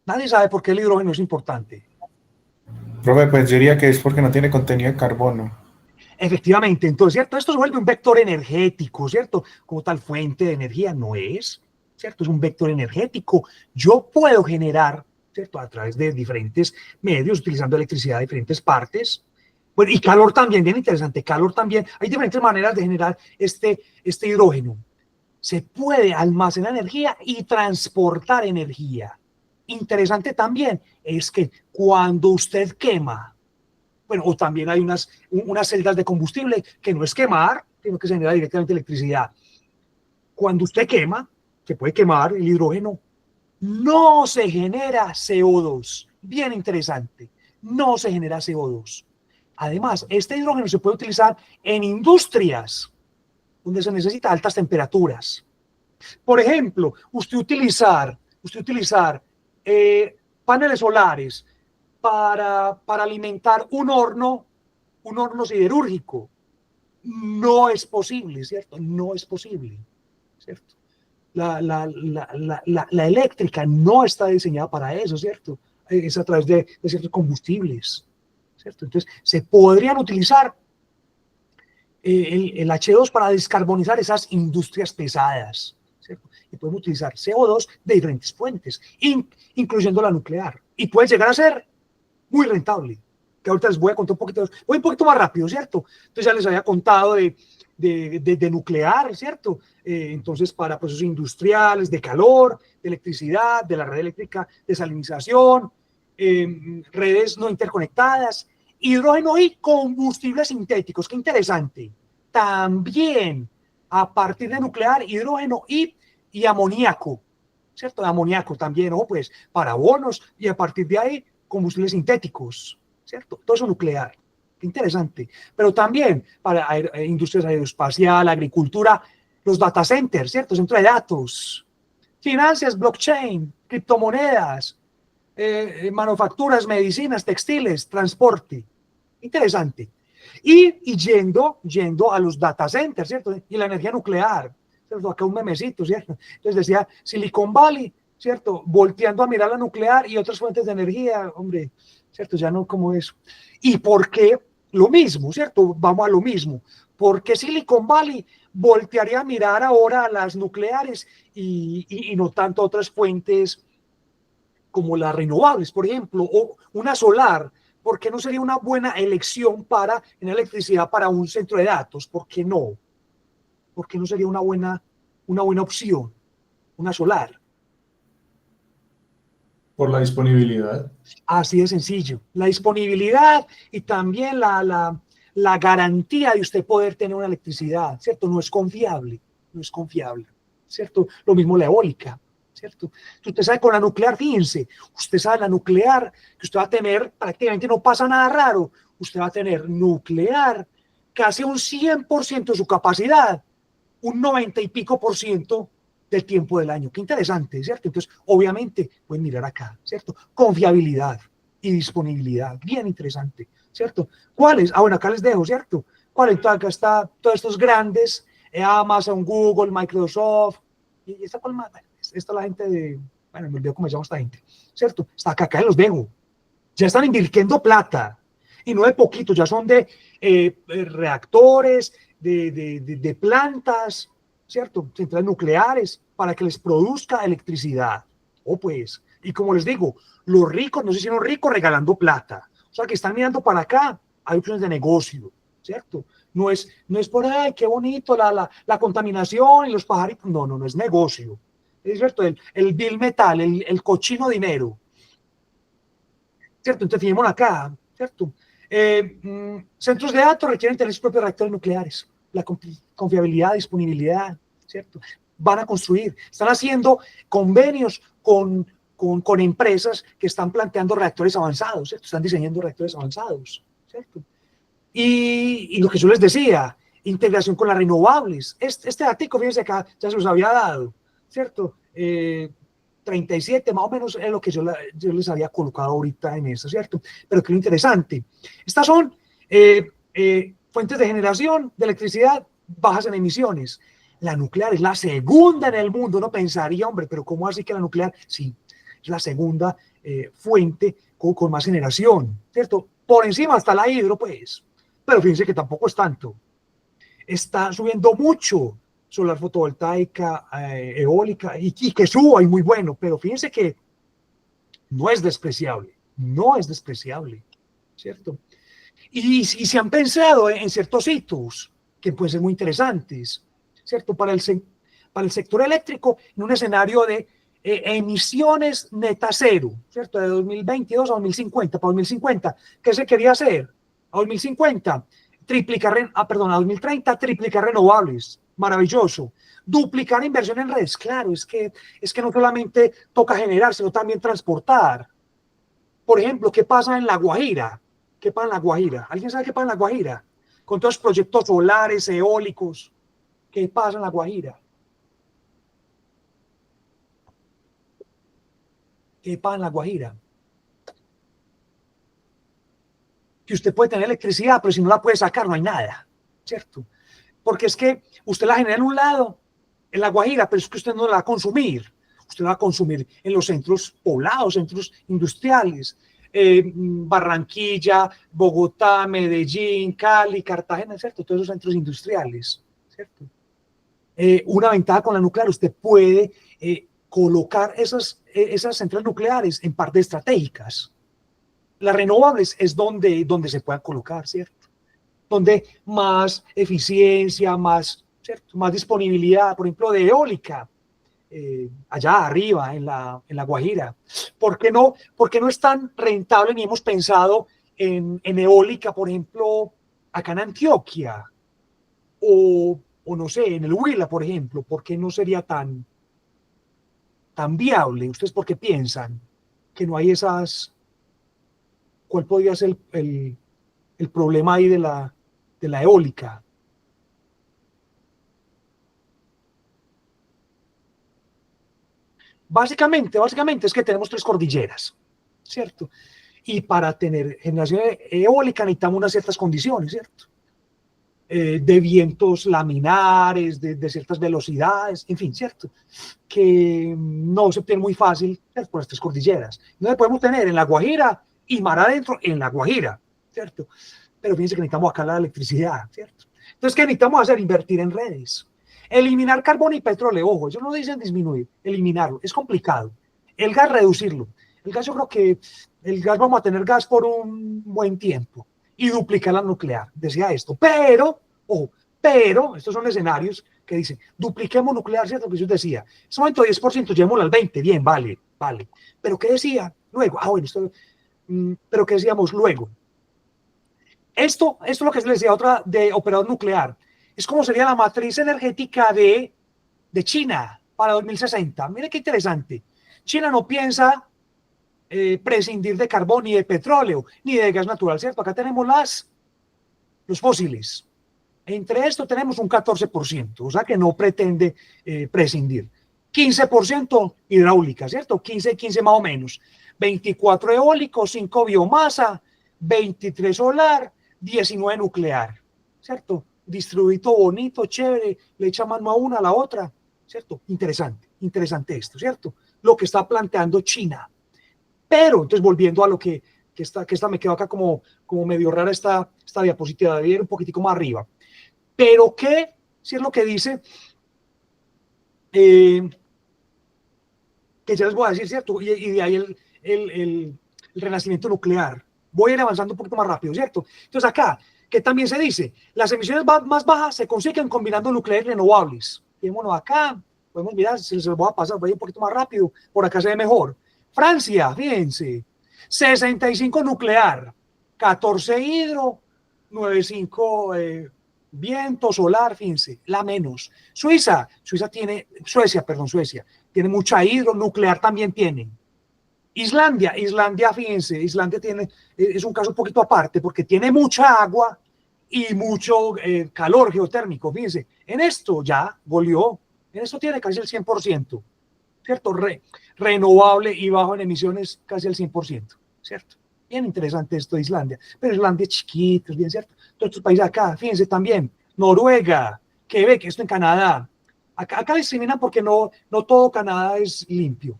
Nadie sabe por qué el hidrógeno es importante. Profe, pues yo diría que es porque no tiene contenido de carbono. Efectivamente, entonces, ¿cierto? Esto se vuelve un vector energético, ¿cierto? Como tal fuente de energía no es, ¿cierto? Es un vector energético. Yo puedo generar, ¿cierto? A través de diferentes medios, utilizando electricidad de diferentes partes. Bueno, y calor también, bien interesante, calor también. Hay diferentes maneras de generar este hidrógeno. Se puede almacenar energía y transportar energía. Interesante también es que cuando usted quema, bueno, o también hay unas celdas de combustible que no es quemar, sino que se genera directamente electricidad. Cuando usted quema, se puede quemar el hidrógeno, no se genera CO2. Bien interesante, no se genera CO2. Además, este hidrógeno se puede utilizar en industrias donde se necesita altas temperaturas. Por ejemplo, usted utilizar paneles solares para alimentar un horno siderúrgico. No es posible, ¿cierto? No es posible, ¿cierto? La eléctrica no está diseñada para eso, ¿cierto? Es a través de ciertos combustibles, ¿cierto? Entonces, se podrían utilizar el H2 para descarbonizar esas industrias pesadas, ¿cierto? Y podemos utilizar CO2 de diferentes fuentes, incluyendo la nuclear. Y puede llegar a ser muy rentable, que ahorita les voy a contar voy un poquito más rápido, ¿cierto? Entonces ya les había contado de nuclear, ¿cierto? Entonces para procesos industriales, de calor, de electricidad, de la red eléctrica, desalinización, redes no interconectadas, hidrógeno y combustibles sintéticos. Qué interesante. También a partir de nuclear, hidrógeno y amoníaco, ¿cierto? Amoníaco también, ¿no? Pues para bonos y a partir de ahí combustibles sintéticos, ¿cierto? Todo eso nuclear. Qué interesante. Pero también para industrias aeroespacial, agricultura, los data centers, ¿cierto? Centro de datos, finanzas, blockchain, criptomonedas, manufacturas, medicinas, textiles, transporte. Interesante. Y yendo a los data centers, ¿cierto? Y la energía nuclear, ¿cierto? Acá un memecito, ¿cierto? Entonces decía Silicon Valley, ¿cierto? Volteando a mirar la nuclear y otras fuentes de energía, hombre, ¿cierto? Ya no como eso. ¿Y por qué? Lo mismo, ¿cierto? Vamos a lo mismo. ¿Por qué Silicon Valley voltearía a mirar ahora a las nucleares y no tanto a otras fuentes como las renovables, por ejemplo, o una solar? ¿Por qué no sería una buena elección para generar electricidad para un centro de datos? ¿Por qué no? ¿Por qué no sería una buena opción? Una solar. Por la disponibilidad. Así de sencillo. La disponibilidad y también la garantía de usted poder tener una electricidad, ¿cierto? No es confiable, ¿cierto? Lo mismo la eólica, ¿cierto? Usted sabe con la nuclear, fíjense, usted sabe la nuclear, que usted va a tener, prácticamente no pasa nada raro, usted va a tener nuclear casi un 100% de su capacidad, un 90 y pico % del tiempo del año. Qué interesante, ¿cierto? Entonces, obviamente, pueden mirar acá, ¿cierto? Confiabilidad y disponibilidad, bien interesante, ¿cierto? ¿Cuáles? Ah, bueno, acá les dejo, ¿cierto? ¿Cuáles? Acá está todos estos grandes, Amazon, Google, Microsoft, y esta cuál más, esta es la gente de, bueno, me olvidó cómo se llama esta gente, ¿cierto? Está acá los dejo. Ya están invirtiendo plata, y no de poquito, ya son de reactores, de plantas, ¿cierto? Centrales nucleares, para que les produzca electricidad. O pues, Y como les digo, los ricos no se hicieron ricos regalando plata. O sea, que están mirando para acá, hay opciones de negocio, ¿cierto? No es por, ay, qué bonito la contaminación y los pajaritos. No, no, no es negocio. Es cierto, el bill metal, el cochino dinero, ¿cierto? Entonces, fijémonos acá, ¿cierto? Centros de datos requieren tener sus propios reactores nucleares, la confiabilidad, disponibilidad, ¿cierto? Van a construir, están haciendo convenios con empresas que están planteando reactores avanzados, ¿cierto? Están diseñando reactores avanzados, ¿cierto? Y lo que yo les decía, integración con las renovables. Este dato, fíjense acá, ya se los había dado, ¿cierto? 37 más o menos es lo que yo les había colocado ahorita en eso, ¿cierto? Pero que lo interesante, estas son fuentes de generación de electricidad bajas en emisiones. La nuclear es la segunda en el mundo. Uno pensaría, hombre, pero ¿cómo así que la nuclear? Sí, es la segunda fuente con más generación, ¿cierto? Por encima está la hidro, pues, pero fíjense que tampoco es tanto. Está subiendo mucho solar fotovoltaica, eólica, y que suba, y muy bueno, pero fíjense que no es despreciable, ¿cierto? Y se han pensado en ciertos hitos que pueden ser muy interesantes, ¿cierto? Para el sector eléctrico, en un escenario de emisiones neta cero, ¿cierto? De 2022 a 2050, para 2050, ¿qué se quería hacer? A 2050, a 2030, triplicar renovables, maravilloso. Duplicar inversión en redes, claro, es que no solamente toca generar, sino también transportar. Por ejemplo, ¿qué pasa en La Guajira? ¿Qué pasa en La Guajira? ¿Alguien sabe qué pasa en La Guajira? Con todos los proyectos solares, eólicos, ¿qué pasa en La Guajira? ¿Qué pasa en La Guajira? Que usted puede tener electricidad, pero si no la puede sacar, no hay nada, ¿cierto? Porque es que usted la genera en un lado, en La Guajira, pero es que usted no la va a consumir. Usted la va a consumir en los centros poblados, centros industriales, Barranquilla, Bogotá, Medellín, Cali, Cartagena, ¿cierto? Todos esos centros industriales, ¿cierto? Una ventaja con la nuclear, usted puede colocar esas centrales nucleares en partes estratégicas. Las renovables es donde se puedan colocar, ¿cierto? Donde más eficiencia, ¿cierto? Más disponibilidad, por ejemplo, de eólica, allá arriba en la Guajira. ¿Por qué no es tan rentable ni hemos pensado en eólica, por ejemplo, acá en Antioquia? O no sé, en el Huila, por ejemplo, ¿por qué no sería tan viable? ¿Ustedes por qué piensan que no hay esas? ¿Cuál podría ser el problema ahí de la eólica? Básicamente es que tenemos 3 cordilleras, ¿cierto? Y para tener generación eólica necesitamos unas ciertas condiciones, ¿cierto? De vientos laminares, de ciertas velocidades, en fin, ¿cierto? Que no se obtiene muy fácil, ¿cierto? Por las 3 cordilleras. Entonces podemos tener en La Guajira y mar adentro en La Guajira, ¿cierto? Pero fíjense que necesitamos acá la electricidad, ¿cierto? Entonces, ¿qué necesitamos hacer? Invertir en redes. Eliminar carbón y petróleo, ojo, ellos no dicen disminuir, eliminarlo, es complicado. El gas, reducirlo. El gas, yo creo que el gas vamos a tener gas por un buen tiempo y duplicar la nuclear, decía esto. Pero, ojo, estos son escenarios que dicen, dupliquemos nuclear, ¿cierto? Que yo decía, en ese momento 10%, llevémoslo al 20%, bien, vale. Pero ¿qué decía luego? Pero ¿qué decíamos luego? Esto es lo que les decía otra de operador nuclear. Es como sería la matriz energética de China para 2060. Mire qué interesante. China no piensa prescindir de carbón, ni de petróleo, ni de gas natural, ¿cierto? Acá tenemos los fósiles. Entre esto tenemos un 14%, o sea que no pretende prescindir. 15% hidráulica, ¿cierto? 15 más o menos. 24 eólico, 5 biomasa, 23 solar, 19 nuclear, ¿cierto? Distribuido bonito, chévere, le echa mano a una, a la otra, ¿cierto? Interesante esto, ¿cierto? Lo que está planteando China. Pero, entonces, volviendo a lo que esta me quedó acá como medio rara esta diapositiva, debe ir un poquitico más arriba. Pero ¿qué? Si es lo que dice que ya les voy a decir, ¿cierto? Y de ahí el renacimiento nuclear. Voy a ir avanzando un poquito más rápido, ¿cierto? Entonces acá, que también se dice, las emisiones más bajas se consiguen combinando nucleares renovables. Fijémonos acá, podemos mirar, si se los voy a pasar, voy a ir un poquito más rápido, por acá se ve mejor. Francia, fíjense, 65 nuclear, 14 hidro, 95 viento solar, fíjense, la menos. Suecia tiene mucha hidro, nuclear también tiene. Islandia, fíjense, Islandia es un caso un poquito aparte porque tiene mucha agua y mucho calor geotérmico, fíjense. En esto ya goleó, en esto tiene casi el 100%, ¿cierto? Renovable y bajo en emisiones casi el 100%, ¿cierto? Bien interesante esto de Islandia, pero Islandia es chiquito, es bien cierto. Todos estos países acá, fíjense también, Noruega, Quebec, esto en Canadá. Acá discriminan porque no todo Canadá es limpio.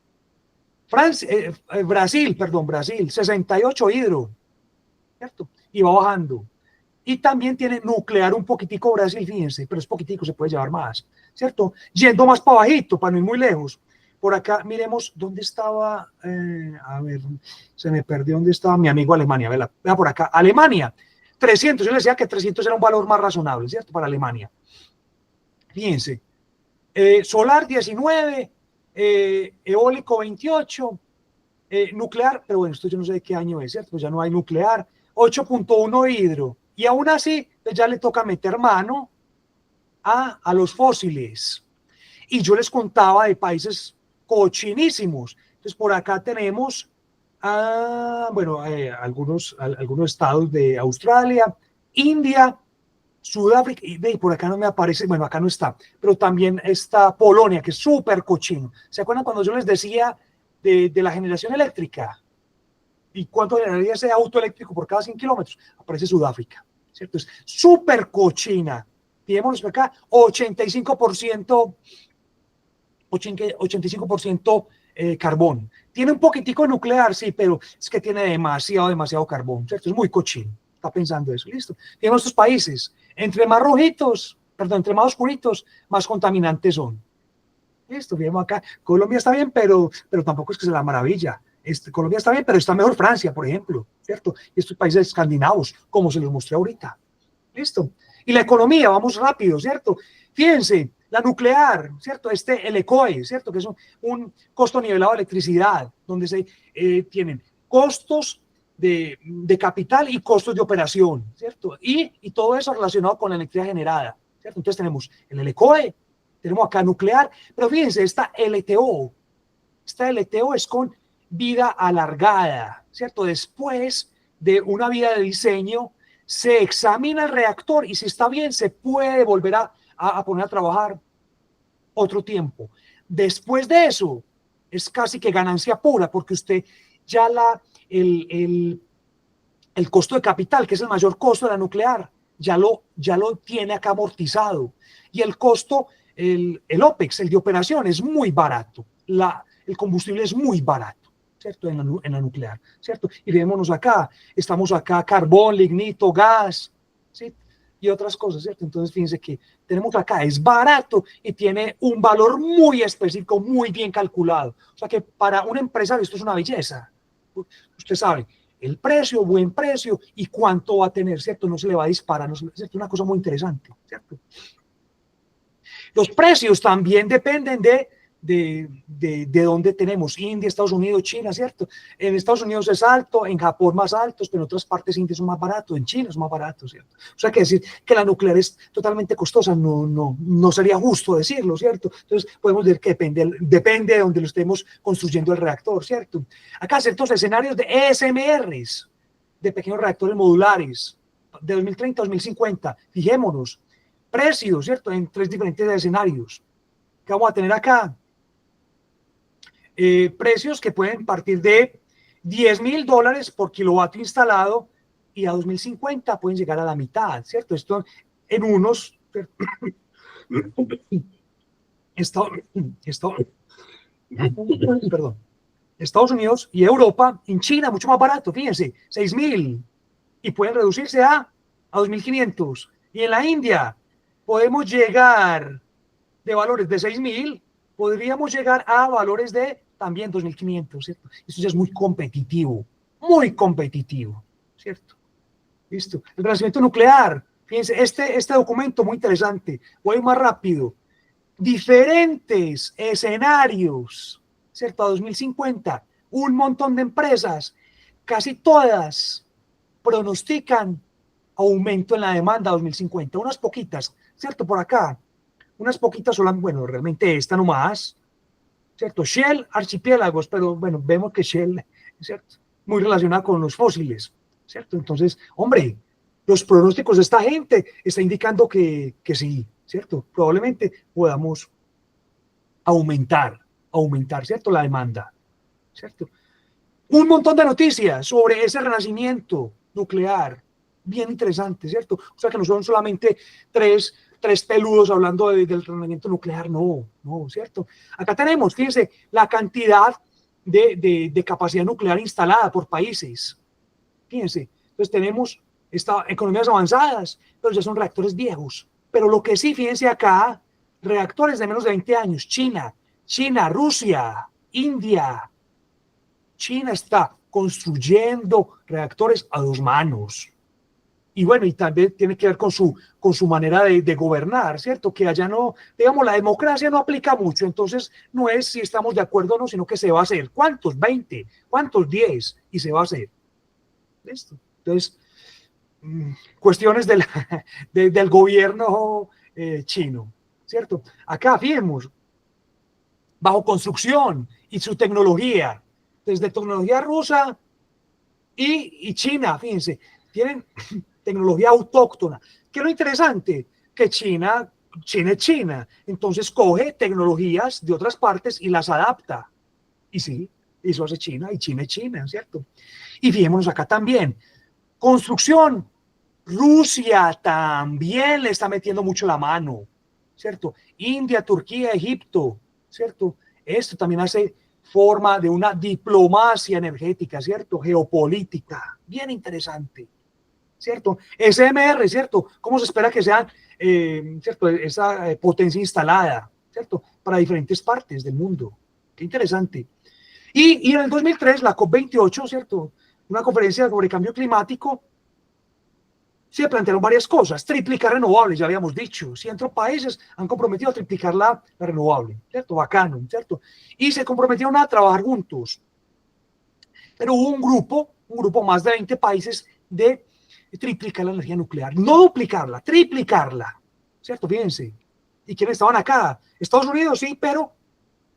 Brasil, 68 hidro, ¿cierto? Y va bajando. Y también tiene nuclear un poquitico Brasil, fíjense, pero es poquitico, se puede llevar más, ¿cierto? Yendo más para bajito, para no ir muy lejos. Por acá, miremos dónde estaba, a ver, se me perdió dónde estaba mi amigo Alemania, vea por acá, Alemania, 300, yo le decía que 300 era un valor más razonable, ¿cierto? Para Alemania. Fíjense, solar 19, eólico 28, nuclear, pero bueno, esto yo no sé de qué año es, ¿cierto? Pues ya no hay nuclear, 8.1 hidro, y aún así pues ya le toca meter mano a los fósiles. Y yo les contaba de países cochinísimos. Entonces por acá tenemos algunos estados de Australia, India, Sudáfrica, y por acá no me aparece, bueno, acá no está, pero también está Polonia, que es súper cochino. ¿Se acuerdan cuando yo les decía de la generación eléctrica? ¿Y cuánto generaría ese auto eléctrico por cada 100 kilómetros? Aparece Sudáfrica, ¿cierto? Es súper cochina. Fijémonos acá, 85% carbón. Tiene un poquitico de nuclear, sí, pero es que tiene demasiado carbón, ¿cierto? Es muy cochino. Está pensando eso, listo. Tienen estos países, entre más oscuritos, más contaminantes son. Listo, vemos acá. Colombia está bien, pero tampoco es que sea la maravilla. Colombia está bien, pero está mejor Francia, por ejemplo, ¿cierto? Y estos países escandinavos, como se los mostré ahorita. Listo. Y la economía, vamos rápido, ¿cierto? Fíjense, la nuclear, ¿cierto? El ECOE, ¿cierto? Que es un costo nivelado de electricidad, donde se tienen costos de capital y costos de operación, ¿cierto? Y todo eso relacionado con la electricidad generada, ¿cierto? Entonces tenemos el ECOE, tenemos acá nuclear, pero fíjense, esta LTO es con vida alargada, ¿cierto? Después de una vida de diseño, se examina el reactor y si está bien, se puede volver a poner a trabajar otro tiempo. Después de eso, es casi que ganancia pura, porque usted ya el costo de capital, que es el mayor costo de la nuclear, ya lo tiene acá amortizado. Y el costo, el OPEX, el de operación, es muy barato. El combustible es muy barato, ¿cierto? En la nuclear, ¿cierto? Y veámonos acá, estamos acá, carbón, lignito, gas, ¿sí? Y otras cosas, ¿cierto? Entonces, fíjense que tenemos acá, es barato y tiene un valor muy específico, muy bien calculado. O sea que para una empresa esto es una belleza. Usted sabe, el precio, buen precio y cuánto va a tener, ¿cierto? No se le va a disparar, ¿no? ¿Cierto? Una cosa muy interesante, ¿cierto? Los precios también dependen de dónde tenemos, India, Estados Unidos, China, ¿cierto? En Estados Unidos es alto, en Japón más altos, pero en otras partes India son más baratos, en China es más barato, ¿cierto? O sea, que decir que la nuclear es totalmente costosa, no sería justo decirlo, ¿cierto? Entonces, podemos decir que depende de donde lo estemos construyendo el reactor, ¿cierto? Acá ciertos escenarios de ESMRs, de pequeños reactores modulares, de 2030 a 2050, fijémonos, precios, ¿cierto? En 3 diferentes escenarios. ¿Qué vamos a tener acá? Precios que pueden partir de $10,000 por kilovatio instalado y a 2050 pueden llegar a la mitad, ¿cierto? Esto en unos... Estados Unidos y Europa, en China mucho más barato, fíjense, 6,000 y pueden reducirse a 2,500. Y en la India podemos llegar de valores de 6,000, podríamos llegar a valores de también 2.500, ¿cierto? Esto ya es muy competitivo, ¿cierto? Listo. El renacimiento nuclear, fíjense, este documento muy interesante, voy más rápido. Diferentes escenarios, ¿cierto? A 2050, un montón de empresas, casi todas pronostican aumento en la demanda a 2050, unas poquitas, ¿cierto? Por acá, unas poquitas son, bueno, realmente esta nomás, ¿cierto? Shell, archipiélagos, pero bueno, vemos que Shell, ¿cierto? Muy relacionada con los fósiles, ¿cierto? Entonces, hombre, los pronósticos de esta gente está indicando que sí, ¿cierto? Probablemente podamos aumentar, ¿cierto? La demanda, ¿cierto? Un montón de noticias sobre ese renacimiento nuclear, bien interesante, ¿cierto? O sea que no son solamente tres peludos hablando del renacimiento nuclear, no, ¿cierto? Acá tenemos, fíjense, la cantidad de capacidad nuclear instalada por países. Fíjense, entonces tenemos economías avanzadas, pero ya son reactores viejos. Pero lo que sí, fíjense acá, reactores de menos de 20 años, China, Rusia, India. China está construyendo reactores a 2 manos. Y bueno, y también tiene que ver con su manera de gobernar, ¿cierto? Que allá no, digamos, la democracia no aplica mucho, entonces no es si estamos de acuerdo o no, sino que se va a hacer. ¿Cuántos? 20, ¿cuántos? 10, y se va a hacer. ¿Listo? Entonces, cuestiones del gobierno chino, ¿cierto? Acá, fijemos, bajo construcción y su tecnología, desde tecnología rusa y China, fíjense, tienen tecnología autóctona. ¿Qué es lo interesante? Que China es China, entonces coge tecnologías de otras partes y las adapta. Y sí, eso hace China, y China es China, ¿cierto? Y fijémonos acá también, construcción, Rusia también le está metiendo mucho la mano, ¿cierto? India, Turquía, Egipto, ¿cierto? Esto también hace forma de una diplomacia energética, ¿cierto? Geopolítica, bien interesante, ¿cierto? SMR, ¿cierto? ¿Cómo se espera que sea, ¿cierto? Esa potencia instalada, ¿cierto? Para diferentes partes del mundo. Qué interesante. Y en el 2003, la COP28, ¿cierto? Una conferencia sobre cambio climático, se plantearon varias cosas. Triplicar renovables, ya habíamos dicho. 100 países han comprometido a triplicar la renovable, ¿cierto? Bacano, ¿cierto? Y se comprometieron a trabajar juntos. Pero hubo un grupo más de 20 países de triplicar la energía nuclear. No duplicarla, triplicarla, ¿cierto? Fíjense. ¿Y quiénes estaban acá? Estados Unidos, sí, pero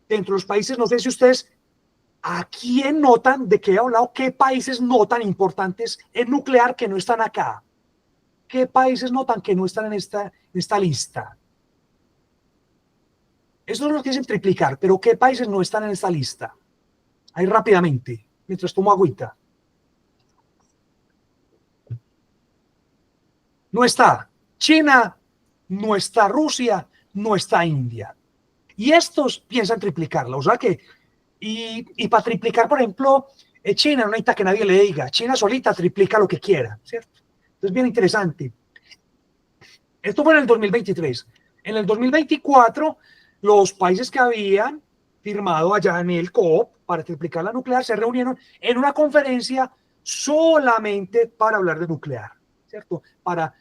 dentro de los países, no sé si ustedes, ¿a quién notan, de qué he hablado, qué países notan importantes en nuclear que no están acá? ¿Qué países notan que no están en esta lista? Eso es lo que dicen triplicar, pero ¿qué países no están en esta lista? Ahí rápidamente, mientras tomo agüita. No está China, no está Rusia, no está India. Y estos piensan triplicarla. O sea que, y para triplicar, por ejemplo, China no necesita que nadie le diga. China solita triplica lo que quiera, ¿cierto? Entonces, bien interesante. Esto fue en el 2023. En el 2024, los países que habían firmado allá en el COP para triplicar la nuclear se reunieron en una conferencia solamente para hablar de nuclear, ¿cierto? Para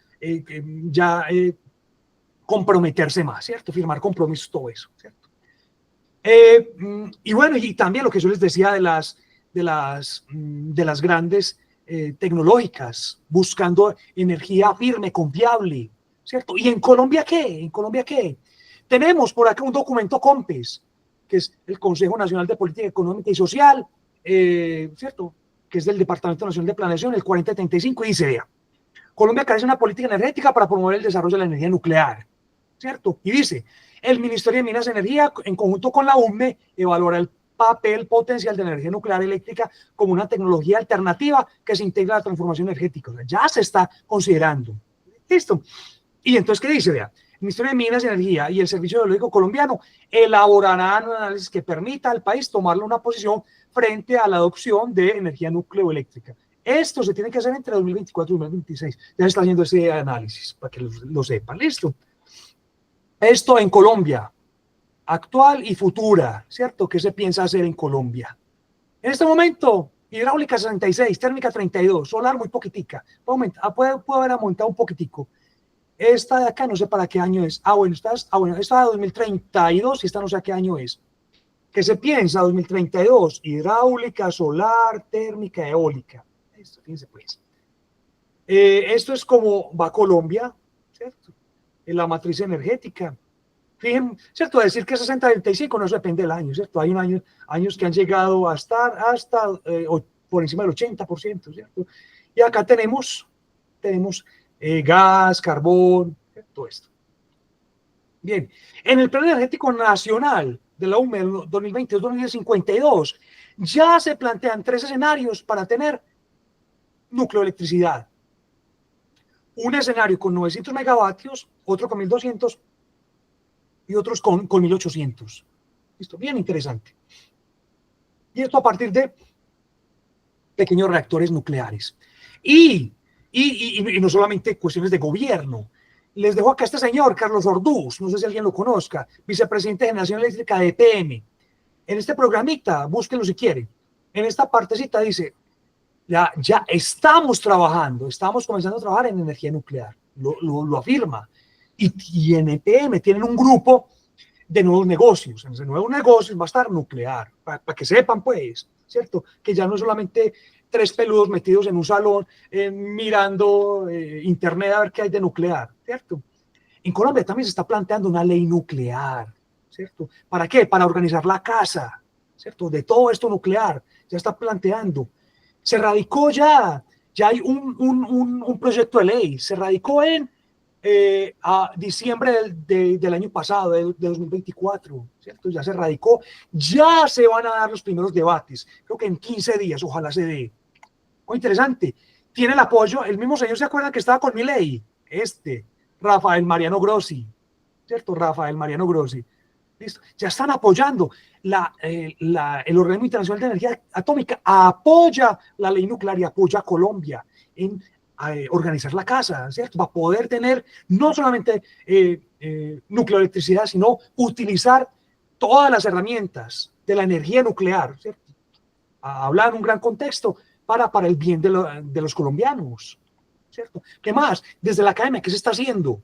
comprometerse más, ¿cierto? Firmar compromisos, todo eso, ¿cierto? Y bueno, y también lo que yo les decía de las grandes tecnológicas, buscando energía firme, confiable, ¿cierto? ¿Y en Colombia qué? ¿En Colombia qué? Tenemos por acá un documento COMPES, que es el Consejo Nacional de Política Económica y Social, ¿cierto? Que es del Departamento Nacional de Planeación, el 4075, y dice, vea, Colombia carece de una política energética para promover el desarrollo de la energía nuclear, ¿cierto? Y dice, el Ministerio de Minas y Energía, en conjunto con la UNME, evaluará el papel potencial de la energía nuclear eléctrica como una tecnología alternativa que se integra a la transformación energética. O sea, ya se está considerando. ¿Listo? Y entonces, ¿qué dice? Vea, el Ministerio de Minas y Energía y el Servicio Geológico Colombiano elaborarán un análisis que permita al país tomar una posición frente a la adopción de energía nucleoeléctrica. Esto se tiene que hacer entre 2024 y 2026. Ya se está haciendo ese análisis, para que lo sepan. ¿Listo? Esto en Colombia. actual y futura, ¿cierto? ¿Qué se piensa hacer en Colombia? En este momento, hidráulica 66, térmica 32, solar muy poquitica. Puede haber aumentado un poquitico. Esta de acá no sé para qué año es. Esta de 2032 y esta no sé a qué año es. ¿Qué se piensa? 2032, hidráulica, solar, térmica, eólica. Esto, fíjense pues. Esto es como va Colombia, ¿cierto? En la matriz energética. Fíjense, ¿cierto? Decir que 60-35 no depende del año, ¿cierto? Hay años que han llegado a estar hasta por encima del 80%, ¿cierto? Y acá tenemos gas, carbón, todo esto. Bien, en el Plan Energético Nacional de la UME 2022-2052 ya se plantean 3 escenarios para tener núcleo de electricidad. Un escenario con 900 megavatios, otro con 1200 y otros con 1800. Listo, bien interesante. Y esto a partir de pequeños reactores nucleares. Y no solamente cuestiones de gobierno. Les dejo acá a este señor, Carlos Orduz, no sé si alguien lo conozca, vicepresidente de Generación Eléctrica de EPM. En este programita, búsquenlo si quieren. En esta partecita dice, ya estamos trabajando, estamos comenzando a trabajar en energía nuclear. Lo afirma. Y en EPM tienen un grupo de nuevos negocios. En ese nuevo negocio va a estar nuclear, para que sepan, pues, ¿cierto? Que ya no es solamente 3 peludos metidos en un salón mirando internet a ver qué hay de nuclear, ¿cierto? En Colombia también se está planteando una ley nuclear, ¿cierto? ¿Para qué? Para organizar la casa, ¿cierto? De todo esto nuclear, ya está planteando. Se radicó ya hay un proyecto de ley, se radicó a diciembre del año pasado, de 2024, ¿cierto? Ya se radicó, ya se van a dar los primeros debates, creo que en 15 días, ojalá se dé. Muy interesante, tiene el apoyo, el mismo señor, ¿se acuerdan que estaba con Milei? Rafael Mariano Grossi, ¿cierto? Rafael Mariano Grossi. Listo. Ya están apoyando. El Organismo Internacional de Energía Atómica apoya la ley nuclear y apoya a Colombia en organizar la casa, ¿cierto? Para poder tener no solamente nucleoelectricidad, sino utilizar todas las herramientas de la energía nuclear, ¿cierto? Hablar en un gran contexto para el bien de los colombianos, ¿cierto? ¿Qué más? Desde la academia, ¿qué se está haciendo?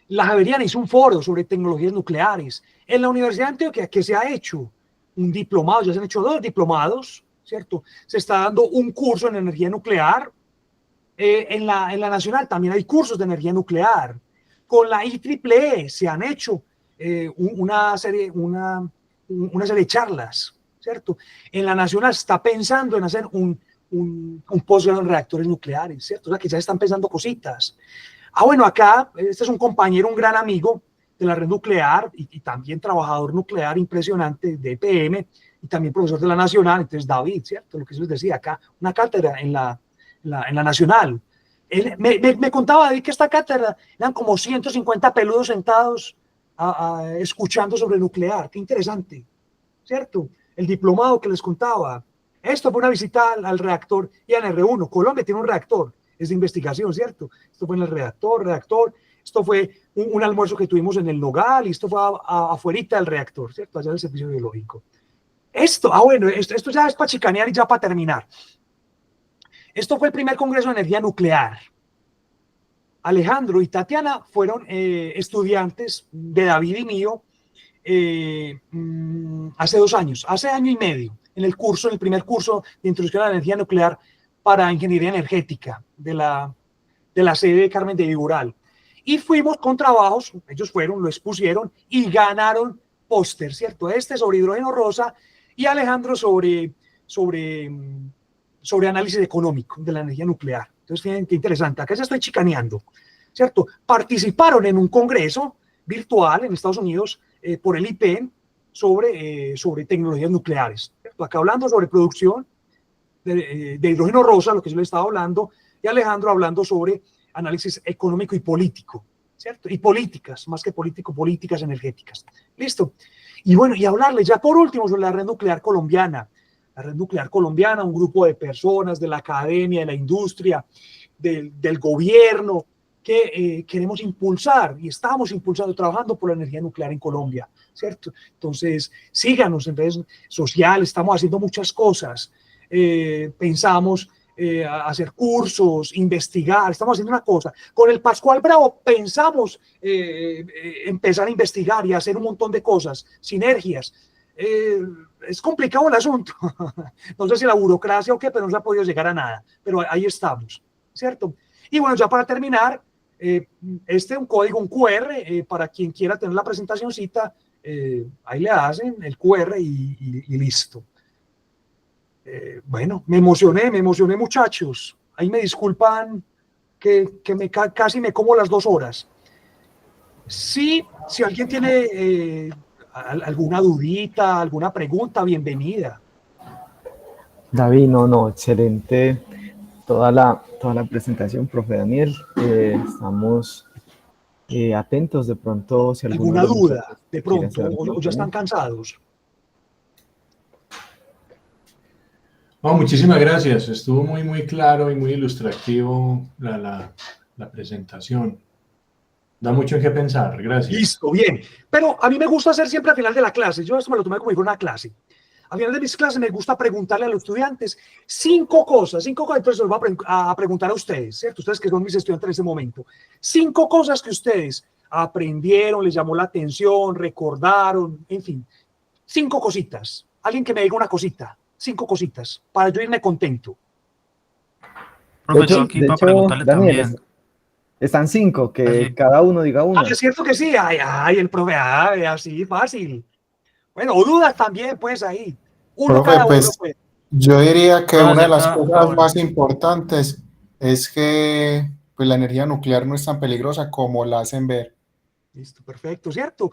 La Javeriana hizo un foro sobre tecnologías nucleares. En la Universidad de Antioquia, ¿qué se ha hecho? Un diplomado, ya se han hecho 2 diplomados, ¿cierto? Se está dando un curso en energía nuclear. En la Nacional también hay cursos de energía nuclear. Con la IEEE se han hecho una serie de charlas, ¿cierto? En la Nacional se está pensando en hacer un posgrado en reactores nucleares, ¿cierto? O sea, que ya están pensando cositas. Bueno, acá, este es un compañero, un gran amigo de la red nuclear y también trabajador nuclear impresionante de EPM y también profesor de la Nacional, entonces David, ¿cierto? Lo que yo les decía acá, una cátedra en la Nacional. Él me contaba David que esta cátedra eran como 150 peludos sentados escuchando sobre nuclear, qué interesante, ¿cierto? El diplomado que les contaba. Esto fue una visita al reactor INR1. Colombia tiene un reactor, es de investigación, ¿cierto? Esto fue en el reactor, esto fue un almuerzo que tuvimos en el Nogal y esto fue afuerita del reactor, ¿cierto? Allá en el servicio biológico. Esto ya es para chicanear y ya para terminar. Esto fue el primer congreso de energía nuclear. Alejandro y Tatiana fueron estudiantes de David y mío hace 2 años, hace año y medio, en el primer curso de introducción a la energía nuclear para ingeniería energética de la sede de Carmen de Viboral. Y fuimos con trabajos, ellos fueron, lo expusieron y ganaron póster, ¿cierto? Este sobre hidrógeno rosa y Alejandro sobre análisis económico de la energía nuclear. Entonces, fíjense qué interesante. Acá ya estoy chicaneando, ¿cierto? Participaron en un congreso virtual en Estados Unidos por el IPEN sobre tecnologías nucleares, ¿cierto? Acá hablando sobre producción de hidrógeno rosa, lo que yo le estaba hablando, y Alejandro hablando sobre análisis económico y político, ¿cierto? Y políticas, más que político, políticas energéticas. ¿Listo? Y bueno, y hablarles ya por último sobre la red nuclear colombiana. La red nuclear colombiana, un grupo de personas de la academia, de la industria, del gobierno, que queremos impulsar y estamos impulsando, trabajando por la energía nuclear en Colombia, ¿cierto? Entonces, síganos en redes sociales, estamos haciendo muchas cosas, pensamos hacer cursos, investigar, estamos haciendo una cosa. Con el Pascual Bravo pensamos empezar a investigar y hacer un montón de cosas, sinergias. Es complicado el asunto, no sé si la burocracia o qué, pero no se ha podido llegar a nada, pero ahí estamos, ¿cierto? Y bueno, ya para terminar, un código, un QR, para quien quiera tener la presentacioncita, ahí le hacen el QR y listo. Bueno, me emocioné muchachos, ahí me disculpan que casi me como las 2 horas. Sí, si alguien tiene alguna dudita, alguna pregunta, bienvenida. David, no, excelente toda la presentación, profe Daniel. Estamos atentos de pronto si alguno ¿Alguna de los duda muchachos de quiere pronto hacer alguna o ya están pregunta. cansados? No, muchísimas gracias. Estuvo muy claro y muy ilustrativo la presentación. Da mucho en qué pensar. Gracias. Listo, bien. Pero a mí me gusta hacer siempre al final de la clase. Yo esto me lo tomé como una clase. Al final de mis clases me gusta preguntarle a los estudiantes 5 cosas. Entonces los voy a preguntar a ustedes, ¿cierto? Ustedes que son mis estudiantes en este momento. 5 cosas que ustedes aprendieron, les llamó la atención, recordaron, en fin. 5 cositas. Alguien que me diga una cosita. 5 cositas para yo irme contento. Profe, yo aquí para preguntarle Daniel, también. están 5, que Así, cada uno diga una. Es cierto que sí. Ay, el profe, así fácil. Bueno, o dudas también, pues ahí. Uno Profe, cada uno, pues pues. yo diría que profe, una de las acerca, cosas bueno, más importantes es que pues, la energía nuclear no es tan peligrosa como la hacen ver. Listo, perfecto, ¿cierto?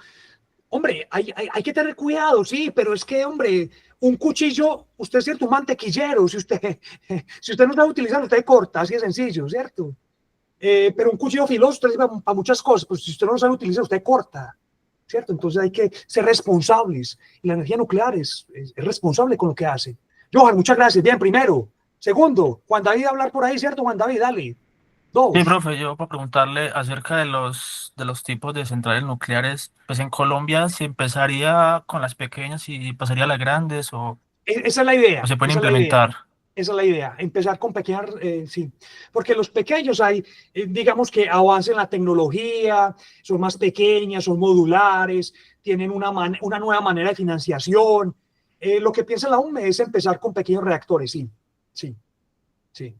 Hombre, hay que tener cuidado, sí, pero es que, hombre, un cuchillo, usted es cierto, un mantequillero, si usted no sabe utilizarlo, usted corta, así de sencillo, ¿cierto? Pero un cuchillo filoso, usted sirve para muchas cosas, pues si usted no lo sabe utilizar, usted corta, ¿cierto? Entonces hay que ser responsables, y la energía nuclear es responsable con lo que hace. Johan, muchas gracias, bien, primero. Segundo, Juan David a hablar por ahí, ¿cierto, Juan David? Dale. sí, 2. profe, yo para preguntarle acerca de los tipos de centrales nucleares, pues en Colombia se empezaría con las pequeñas y pasaría a las grandes Esa es la o idea, se pueden esa es la idea. implementar. Esa es la idea, empezar con pequeñas, sí, porque los pequeños hay, digamos que avancen la tecnología, son más pequeñas, son modulares, tienen una nueva manera de financiación. Lo que piensa la UME es empezar con pequeños reactores, sí, sí, sí,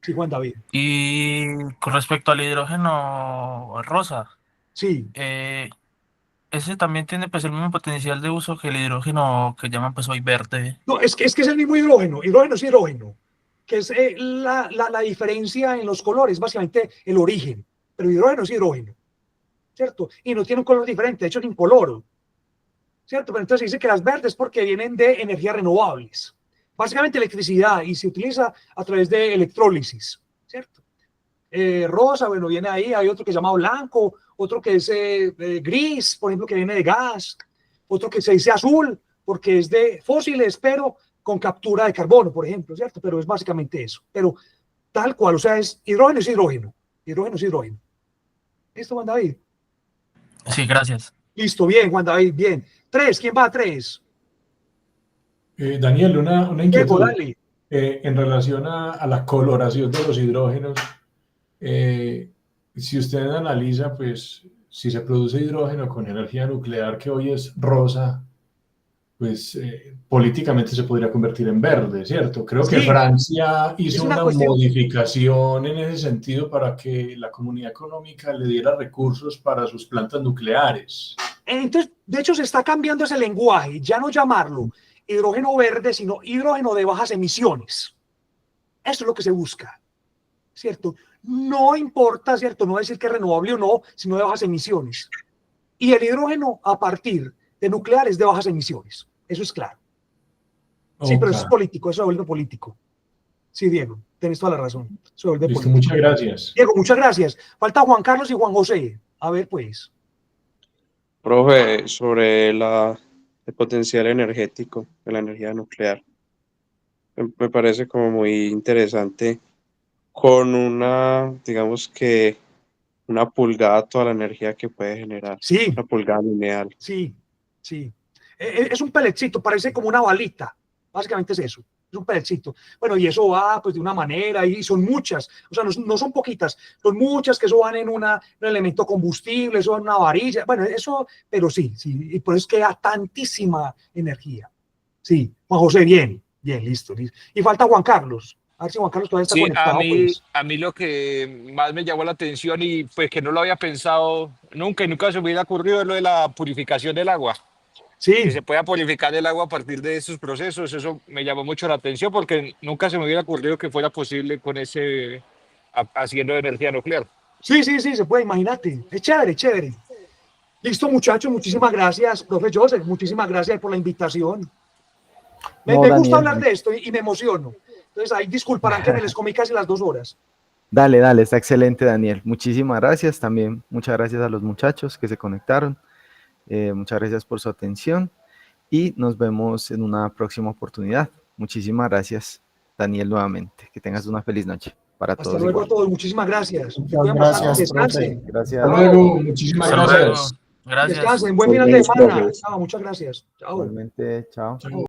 sí, Juan David, Y con respecto al hidrógeno rosa, sí. eh, ese también tiene pues el mismo potencial de uso que el hidrógeno que llaman pues hoy verde. No, es el mismo hidrógeno, hidrógeno es hidrógeno, que es la diferencia en los colores, básicamente el origen, pero hidrógeno es hidrógeno, ¿cierto? Y no tiene un color diferente, de hecho es incoloro. ¿Cierto? Pero entonces se dice que las verdes porque vienen de energías renovables, básicamente electricidad, y se utiliza a través de electrólisis, ¿cierto? Rosa, bueno, viene ahí, hay otro que se llama blanco, otro que es gris, por ejemplo, que viene de gas, otro que se dice azul, porque es de fósiles, pero con captura de carbono, por ejemplo, ¿cierto? Pero es básicamente eso, pero tal cual, o sea, es hidrógeno, es hidrógeno, hidrógeno es hidrógeno. ¿Listo, Juan David? Sí, gracias. Listo, bien, Juan David, bien. 3, ¿quién va a 3? Daniel, una Diego, inquietud dale. en relación a la coloración de los hidrógenos. Si usted analiza, pues, si se produce hidrógeno con energía nuclear que hoy es rosa, pues políticamente se podría convertir en verde, ¿cierto? Creo que Sí, Francia es hizo una una cuestión. modificación en ese sentido para que la comunidad económica le diera recursos para sus plantas nucleares. Entonces, de hecho, se está cambiando ese lenguaje, ya no llamarlo hidrógeno verde, sino hidrógeno de bajas emisiones. Eso es lo que se busca, ¿cierto? No importa, ¿cierto? No decir que es renovable o no, sino de bajas emisiones. Y el hidrógeno a partir de nucleares de bajas emisiones. Eso es claro. Sí, pero Ok, eso es político, eso se vuelve político. Sí, Diego, tenés toda la razón. Se vuelve listo, político. muchas gracias. Diego, muchas gracias. Falta Juan Carlos y Juan José. A ver, pues. Profe, sobre el potencial energético de la energía nuclear. Me parece como muy interesante con una, digamos que una pulgada toda la energía que puede generar. Sí, Una pulgada lineal. sí, sí. Es un pelecito, parece como una balita. Básicamente es eso. Es un pelecito. Bueno, y eso va pues de una manera, y son muchas, o sea, no son poquitas, son muchas que eso van en un elemento combustible, eso va en una varilla, bueno, eso, pero sí, y por eso es que da tantísima energía. Sí, Juan José, bien, listo. Y falta Juan Carlos. A ver si Juan Carlos todavía está Sí, conectado, pues. a mí lo que más me llamó la atención y pues que no lo había pensado nunca y nunca se me hubiera ocurrido es lo de la purificación del agua. Que Sí, se pueda purificar el agua a partir de esos procesos, eso me llamó mucho la atención porque nunca se me hubiera ocurrido que fuera posible con haciendo energía nuclear. sí, se puede, imagínate. Es chévere, chévere. Listo, muchachos, muchísimas gracias, profe Joseph, muchísimas gracias por la invitación. Me No, gusta Daniel, hablar de esto y me emociono. Entonces, ahí disculparán que me les comí casi las 2 horas. dale, está excelente, Daniel. Muchísimas gracias también. Muchas gracias a los muchachos que se conectaron. Muchas gracias por su atención y nos vemos en una próxima oportunidad. Muchísimas gracias, Daniel, nuevamente. Que tengas una feliz noche para Hasta todos. luego Igual. a todos, muchísimas gracias. Muchas Cuídense, gracias, descansen. Gracias. Hasta luego, muchísimas Hasta luego. gracias. Gracias. Descansen, buen final de Saludos, semana. profe. Chao, muchas gracias. Chao. Igualmente, chao.